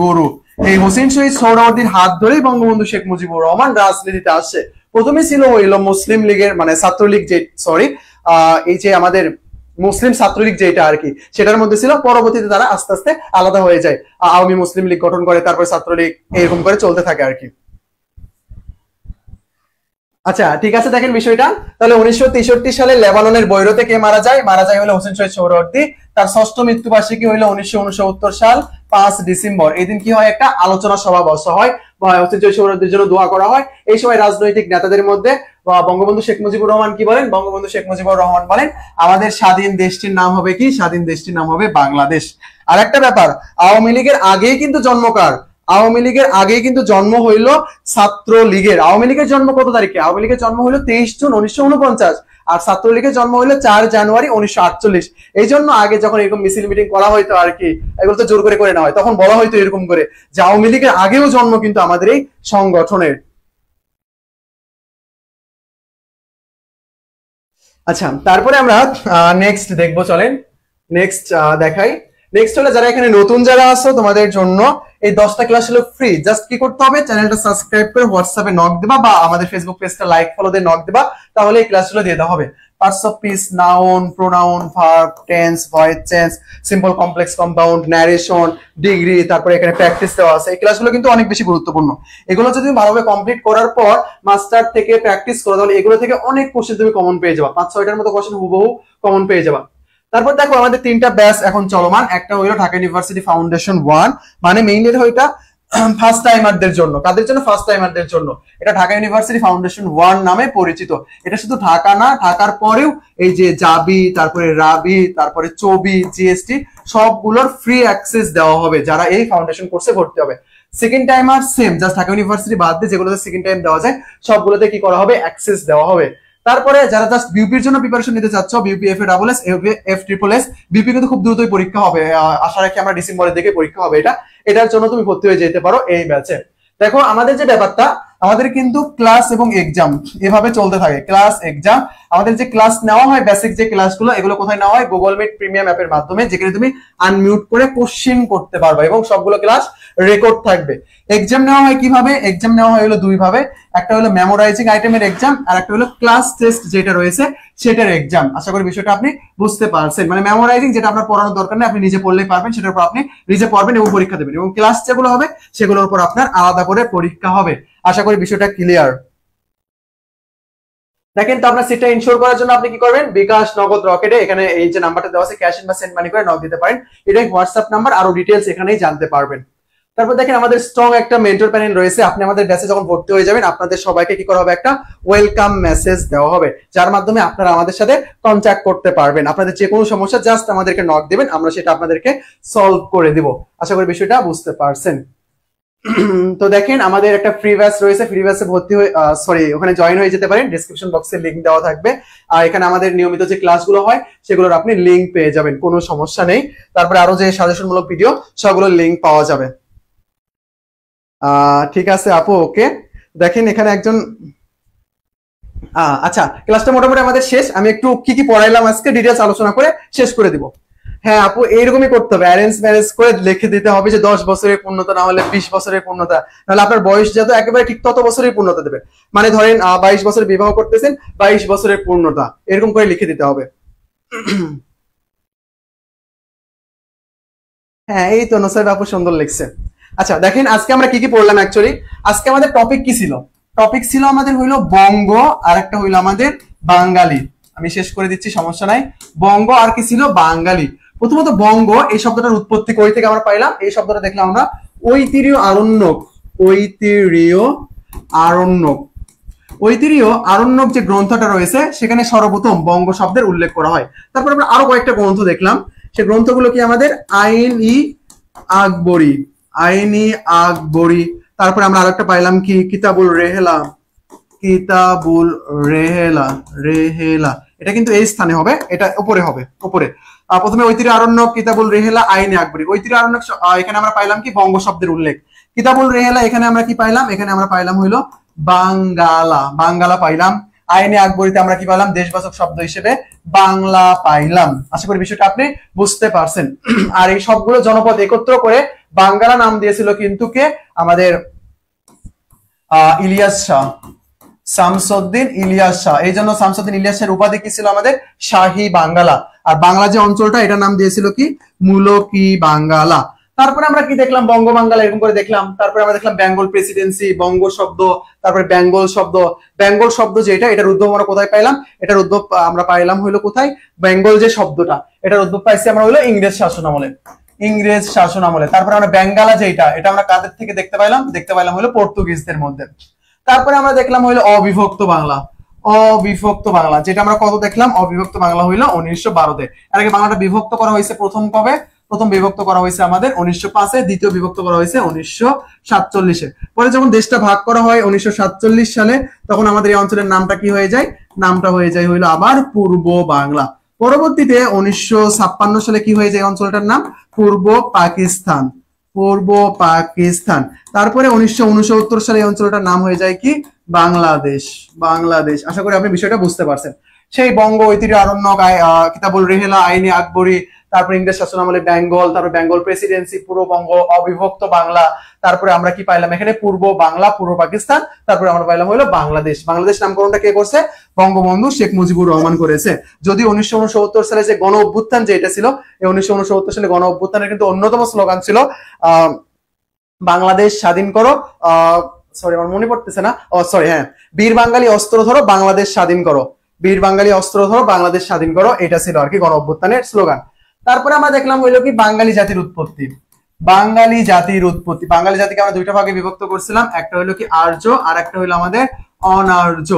গুরু। এই হোসেন শহীদ সোহরাওয়ার্দীর হাত ধরেই বঙ্গবন্ধু শেখ মুজিবুর রহমান রাজনীতিতে আসে। প্রথমে ছিল হইল মুসলিম লীগের, মানে ছাত্রলীগ, যে সরি এই যে আমাদের মুসলিম ছাত্রলীগ যেটা আর কি, সেটার মধ্যে ছিল। পরবর্তীতে তারা আস্তে আস্তে আলাদা হয়ে যায়, আওয়ামী মুসলিম লীগ গঠন করে, তারপর ছাত্রলীগ, এরকম করে চলতে থাকে আর কি। আচ্ছা ঠিক আছে, দেখেন বিষয়টা তাহলে 1963 সালে লেবাননের বৈরুতে কে মারা যায়? মারা যায় হলো হোসেন শহীদ সোহরাওয়ার্দী। তার ষষ্ঠ মৃত্যুবার্ষিকী হইলো 1969 সাল 5 ডিসেম্বর। এই দিন কি হয়, একটা আলোচনা সভা বসা হয়, হোসেন শহীদ সোহরাওয়ার্দীর জন্য দোয়া করা হয়। এই সময় রাজনৈতিক নেতাদের মধ্যে বঙ্গবন্ধু শেখ মুজিবুর রহমান কি বলেন? বঙ্গবন্ধু শেখ মুজিবুর রহমান বলেন আমাদের স্বাধীন দেশটির নাম হবে কি, স্বাধীন দেশটির নাম হবে বাংলাদেশ। আর একটা ব্যাপার, আওয়ামী লীগের আগেই কিন্তু জন্মকার, আওয়ামী লীগের আগেই কিন্তু জন্ম হইল ছাত্রলীগের। আওয়ামী লীগের জন্ম কত তারিখে? আওয়ামী লীগের জন্ম হইল 23 জুন 1949, আর ছাত্রলীগের জন্ম হইল 4 জানুয়ারি 1948। এই জন্য আগে যখন এরকম মিছিল মিটিং করা হইতো আর কি, এগুলো তো জোর করে নেওয়া হয়, তখন বলা হইতো এরকম করে যে আওয়ামী লীগের আগেও জন্ম কিন্তু আমাদের এই সংগঠনের। আচ্ছা তারপরে আমরা নেক্সট দেখবো, চলেন নেক্সট দেখাই। নেক্সট হলো যারা এখানে নতুন যারা আছো, তোমাদের জন্য এই 10টা ক্লাস হলো ফ্রি। জাস্ট কি করতে হবে, চ্যানেলটা সাবস্ক্রাইব করে হোয়াটসঅ্যাপে নক দিবা, বা আমাদের ফেসবুক পেজটা লাইক ফলো দিয়ে নক দিবা, তাহলে এই ক্লাসগুলো দিয়ে দেওয়া হবে। Parts of speech, noun, pronoun, verb, tense, voice change, simple complex compound, narration, degree, তারপরে এখানে প্র্যাকটিস দেওয়া আছে। এই ক্লাসগুলো কিন্তু অনেক বেশি গুরুত্বপূর্ণ। এগুলো যদি তুমি ভালোভাবে কমপ্লিট করার পর মাস্টার থেকে প্র্যাকটিস করো, তাহলে এগুলো থেকে অনেক কোশ্চেন তুমি কমন পেয়ে যাবা, 5-6টার মতো কোশ্চেন হুবহু কমন পেয়ে যাবা। তারপর দেখো আমাদের 3টা ব্যাচ এখন চলমান। একটা হইলো ঢাকা ইউনিভার্সিটি ফাউন্ডেশন 1, মানে মেইনলি ওইটা ফার্স্ট টাইমারদের জন্য। কাদের জন্য? ফার্স্ট টাইমারদের জন্য। এটা ঢাকা ইউনিভার্সিটি ফাউন্ডেশন 1 নামে পরিচিত। এটা শুধু ঢাকা না, ঢাকার পরেও এই যে জাবি, তারপরে রাবি, তারপরে চবি, জিএসটি সবগুলোর ফ্রি অ্যাক্সেস দেওয়া হবে যারা এই ফাউন্ডেশন কোর্সে ভর্তি হবে। Second timer same, just Dhaka university বাদ দিয়ে যেগুলোতে সেকেন্ড টাইম দেওয়া যায় সবগুলোতে কি করা হবে, অ্যাক্সেস দেওয়া হবে। তারপরে যারা জাস্ট বিউপির জন্য প্রিপারেশন নিতে চাচ্ছ, বিউপি FA+S, F+S, বিউপি কিন্তু খুব দ্রুতই পরীক্ষা হবে, আশা রাখি আমরা ডিসেম্বরের দিকে পরীক্ষা হবে। এটার জন্য তুমি ভর্তি হয়ে যেতে পারো এই ব্যাচে। দেখো আমাদের যে ব্যাপারটা, আমাদের কিন্তু ক্লাস এবং এক্সাম এভাবে চলতে থাকে, ক্লাস এক্সাম। আমাদের যে ক্লাস নেওয়া হয়, বেসিক যে ক্লাসগুলো, এগুলো কোথায় নেওয়া হয়? গুগল মিট প্রিমিয়াম অ্যাপের মাধ্যমে, যেখানে তুমি আনমিউট করে কোশ্চেন করতে পারবে এবং সবগুলো ক্লাস রেকর্ড থাকবে। এক্সাম নেওয়া হয় কিভাবে? এক্সাম নেওয়া হয় হলো দুই ভাবে, একটা হলো মেমোরাইজিং আইটেমের এক্সাম, আর একটা হলো ক্লাস টেস্ট যেটা রয়েছে সেটার এক্সাম। আশা করি বিষয়টা আপনি বুঝতে পারছেন। মানে মেমোরাইজিং যেটা আপনার পড়ানোর দরকার নেই, আপনি নিজে পড়লেই পারবেন, সেটার উপর আপনি নিজে পড়বেন এবং পরীক্ষা দেবেন, এবং ক্লাস যেগুলো হবে সেগুলোর উপর আপনার আলাদা করে পরীক্ষা হবে। আশা করি বিষয়টা ক্লিয়ার। দেখেন তো আপনার সিটটা ইনশিওর করার জন্য আপনি কি করবেন, বিকাশ, নগদ, রকেটে এখানে এই যে নাম্বারটা দেওয়া আছে ক্যাশ ইন বা সেন্ড মানি করে নক দিতে পারেন। এটাই হোয়াটসঅ্যাপ নাম্বার, আরো ডিটেইলস এখানেই জানতে পারবেন। তারপর দেখেন আমাদের স্ট্রং একটা মেন্টর প্যানেল রয়েছে। আপনি আমাদের ব্যাচে যখন ভর্তি হয়ে যাবেন আপনাদের সবাইকে কি করা হবে, একটা ওয়েলকাম মেসেজ দেওয়া হবে, যার মাধ্যমে আপনারা আমাদের সাথে কন্ট্যাক্ট করতে পারবেন। আপনাদের যে কোনো সমস্যা জাস্ট আমাদেরকে নক দিবেন, আমরা সেটা আপনাদেরকে সলভ করে দিব। আশা করি বিষয়টা বুঝতে পারছেন। তো দেখেন আমাদের একটা ফ্রি ব্যাচ রয়েছে, ফ্রি ব্যাচে ভর্তি হয়ে ওখানে জয়েন হয়ে যেতে পারেন, ডেসক্রিপশন বক্সে লিংক দেওয়া থাকবে। আর এখানে আমাদের নিয়মিত যে ক্লাসগুলো হয় সেগুলোর আপনি লিংক পেয়ে যাবেন, কোনো সমস্যা নেই। তারপরে আরো যে সাজেশনমূলক ভিডিও সবগুলোর লিংক পাওয়া যাবে। ঠিক আছে আপু, ওকে। দেখেন এখানে একজন আচ্ছা, ক্লাসটা মোটামুটি আমাদের শেষ। আমি একটু কি কি পড়াইলাম আজকে ডিটেইলস আলোচনা করে শেষ করে দিব। হ্যাঁ আপু, এইরকমই করতে হবে, অ্যারেঞ্জ ম্যারেজ করে লিখে দিতে হবে যে 10 বছরের পূর্ণতা, না হলে 20 বছরের পূর্ণতা, নাহলে আপনার বয়স যত একেবারে ঠিক তত বছরের পূর্ণতা দেবে। মানে ধরেন 22 বছর বিবাহ করতেছেন, 22 বছরের পূর্ণতা, এরকম করে লিখে দিতে হবে। হ্যাঁ এই তো নোসাইব আপু সুন্দর লিখছে। আচ্ছা দেখেন আজকে আমরা কি কি পড়লাম অ্যাকচুয়ালি। আজকে আমাদের টপিক কি ছিল, টপিক ছিল আমাদের হইলো বঙ্গ, আর একটা হইলো আমাদের বাঙালি। আমি শেষ করে দিচ্ছি, সমস্যা নাই। বঙ্গ আর কি ছিল, বাঙালি। প্রথমত বঙ্গ এই শব্দটার উৎপত্তি কই থেকে আমরা পাইলাম, এই শব্দটা দেখলাম আমরা ঐতিহ্য আরণ্যক। ঐতিহ্য আরণ্যক, ঐতিহ্য আরণ্যক যে গ্রন্থটা রয়েছে সেখানে সর্বপ্রথম বঙ্গ শব্দের উল্লেখ করা হয়। তারপর আমরা আরো কয়েকটা গ্রন্থ দেখলাম, সেই গ্রন্থগুলো কি আমাদের আইন-ই আকবরী, আইন-ই আকবরী। তারপরে আমরা আরেকটা পাইলাম কি, কিতাবুল রেহেলা, কিতাবুল রেহেলা, রেহেলা এটা কিন্তু এই স্থানে হবে, এটা উপরে হবে, উপরে। প্রথমে ঐতিহ্য আরণ্যক, কিতাবুল রেহেলা, আইন-ই আকবরী। ঐতিহ্য আরণ্যক এখানে আমরা পাইলাম কি, বঙ্গ শব্দের উল্লেখ। কিতাবুল রেহেলা এখানে আমরা কি পাইলাম, এখানে আমরা পাইলাম হইলো বাঙ্গালা, বাঙ্গালা পাইলাম। আইনে আকবরীতে আমরা কি পাইলাম, দেশবাচক শব্দ হিসেবে বাংলা পাইলাম। আশা করি বিষয়টা আপনি বুঝতে পারছেন। আর এই সবগুলো জনপদ একত্র করে বাঙ্গালা নাম দিয়েছিল কিন্তু কে, আমাদের ইলিয়াস শাহ, শামসুদ্দিন ইলিয়াস শাহ। এই জন্য শামসুদ্দিন ইলিয়াস শাহের উপাধি কি ছিল আমাদের, শাহী বাঙ্গালা। আর বাংলা যে অঞ্চলটা এটার নাম দিয়েছিল কি, মুলকি বাঙ্গালা। তারপরে আমরা কি দেখলাম, বঙ্গ বাঙ্গালা এরকম করে দেখলাম। তারপরে আমরা দেখলাম বেঙ্গল প্রেসিডেন্সি, বঙ্গ শব্দ, তারপরে বেঙ্গল শব্দ। বেঙ্গল শব্দ যেটা, এটার উদ্ভব আমরা কোথায় পাইলাম, এটার উদ্ভব আমরা পাইলাম হইলো কোথায়, বেঙ্গল যে শব্দটা এটার উদ্ভব পাইছি আমরা হইলো ইংরেজ শাসন আমলে, ইংরেজ শাসন আমলে। তারপরে আমরা বেঙ্গালা যেটা, এটা আমরা কাদের থেকে দেখতে পাইলাম, দেখতে পাইলাম হইলো পর্তুগিজদের মধ্যে। তারপরে আমরা দেখলাম হইলো অবিভক্ত বাংলা, অবিভক্ত বাংলা যেটা আমরা কত দেখলাম, অবিভক্ত বাংলা হইলো 1912-তে। এর আগে বাংলাটা বিভক্ত করা হয়েছে প্রথম কবে, প্রথম বিভক্ত করা হয়েছে আমাদের 1905-এ, দ্বিতীয় বিভক্ত করা হয়েছে 1947-এ। পরে যখন দেশটা ভাগ করা হয় 1947 সালে, তখন আমাদের এই অঞ্চলের নামটা কি হয়ে যায়, নামটা হয়ে যায় হইলো আবার পূর্ব বাংলা। পরবর্তীতে 1956 সালে কি হয়ে যায় অঞ্চলটার নাম, পূর্ব পাকিস্তান, পূর্ব পাকিস্তান। তারপরে 1969 সালে এই অঞ্চলটার নাম হয়ে যায় কি, বাংলাদেশ, বাংলাদেশ। আশা করি আপনি বিষয়টা বুঝতে পারছেন। সেই বঙ্গ, ঐতিহ্য আরণ্যক, কিতাবুল রেহেলা, আইনে আকবরী, তারপরে ইংরেজ শাসন আমলে বেঙ্গল, তারপর বেঙ্গল প্রেসিডেন্সি, পূর্ববঙ্গ, অবিভক্ত বাংলা। তারপরে আমরা কি পাইলাম এখানে, পূর্ব বাংলা, পূর্ব পাকিস্তান। তারপরে আমরা পাইলাম হলো বাংলাদেশ। বাংলাদেশ নামকরণটা কে করছে, বঙ্গবন্ধু শেখ মুজিবুর রহমান করেছে। যদি 1969 সালে যে গণ অভ্যুত্থান যেটা ছিল, এই 1969 সালে গণ অভ্যুত্থানের কিন্তু অন্যতম স্লোগান ছিল বাংলাদেশ স্বাধীন করো, সরি আমার মনে পড়তেছে না, হ্যাঁ, বীর বাঙালি অস্ত্র ধরো, বাংলাদেশ স্বাধীন করো, বীর বাঙালি অস্ত্র ধরো, বাংলাদেশ স্বাধীন করো। এটা ছিল আর কি গণ অভ্যুত্থানের স্লোগান। তারপরে আমরা দেখলাম হইলো কি, বাঙালি জাতির উৎপত্তি, বাঙালি জাতির উৎপত্তি। বাঙালি জাতিকে আমরা দুইটা ভাগে বিভক্ত করছিলাম, একটা হইলো কি আর্য, আর একটা হইলো আমাদের অনার্য।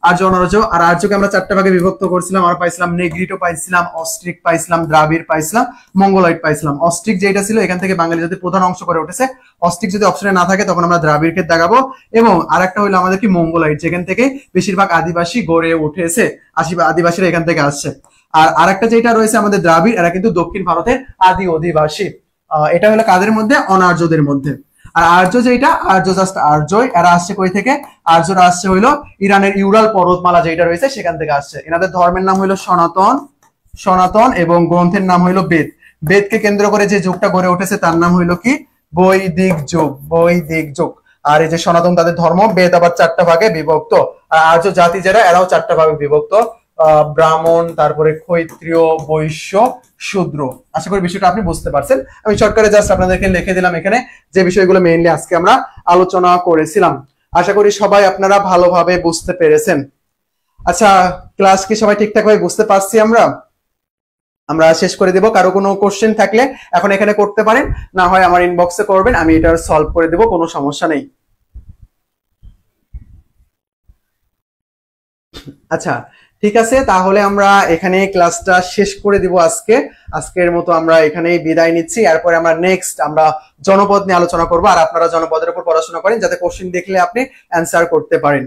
আর্য অনার্য, আর আর্যকে আমরা চারটা ভাগে বিভক্ত করছিলাম। আমরা পাইছিলাম নেগ্রিটো পাইছিলাম, অস্ট্রিক পাইছিলাম, দ্রাবিড় পাইছিলাম, মঙ্গোলয়েড পাইছিলাম। অস্ট্রিক যেটা ছিল এখান থেকে বাঙালি জাতির প্রধান অংশ করে উঠেছে। অস্ট্রিক যদি অপশনে না থাকে তখন আমরা দ্রাবিড়কে দেখাবো। এবং আরেকটা হইলো আমাদের কি, মঙ্গোলয়েড, যেখান থেকে বেশিরভাগ আদিবাসী গড়ে উঠেছে, আদিবাসীরা এখান থেকে আসছে। আর আরেকটা যেটা রয়েছে আমাদের দ্রাবিড়, এরা কিন্তু দক্ষিণ ভারতের আদি অধিবাসী। এটা হলো কাদের মধ্যে, অনার্যদের মধ্যে। আর আর্য যেটা, আর্য জাস্ট আর্যই, এরা আসছে কই থেকে, আর্যরা আসছে হইলো ইরানের ইউরাল পর্বতমালা যেটা রয়েছে সেখান থেকে আসছে। এনাদের ধর্মের নাম হইলো সনাতন, সনাতন, এবং গ্রন্থের নাম হইলো বেদ। বেদকে কেন্দ্র করে যে যুগটা গড়ে উঠেছে তার নাম হইলো কি, বৈদিক যুগ, বৈদিক যুগ। আর এই যে সনাতন তাদের ধর্ম, বেদ আবার চারটা ভাগে বিভক্ত। আর আর্য জাতি যারা, এরাও চারটা ভাগে বিভক্ত, ব্রাহ্মণ, তারপরে ক্ষত্রিয়, বৈশ্য, শূদ্র। আশা করি বিষয়টা আপনি বুঝতে পারছেন। আমি শর্টকাটে জাস্ট আপনাদেরকে লিখে দিলাম এখানে যে বিষয়গুলো মেইনলি আজকে আমরা আলোচনা করেছিলাম। আশা করি সবাই আপনারা ভালোভাবে বুঝতে পেরেছেন। আচ্ছা, ক্লাস কি সবাই ঠিকঠাক ভাবে বুঝতে পারছি? আমরা আমরা শেষ করে দেব। কারো কোনো কোশ্চেন থাকলে এখন এখানে করতে পারেন, না হয় আমার ইনবক্সে করবেন, আমি এটা সলভ করে দেব, কোনো সমস্যা নেই। আচ্ছা, ঠিক আছে, তাহলে আমরা এখানে ক্লাসটা শেষ করে দিব আজকে। আজকের মতো আমরা এখানেই বিদায় নিচ্ছি। এরপরে আমরা নেক্সট আমরা জনপদ নিয়ে আলোচনা করব, আর আপনারা জনপদের উপর পড়াশোনা করেন যাতে কোশ্চেন দেখলে আপনি অ্যান্সার করতে পারেন।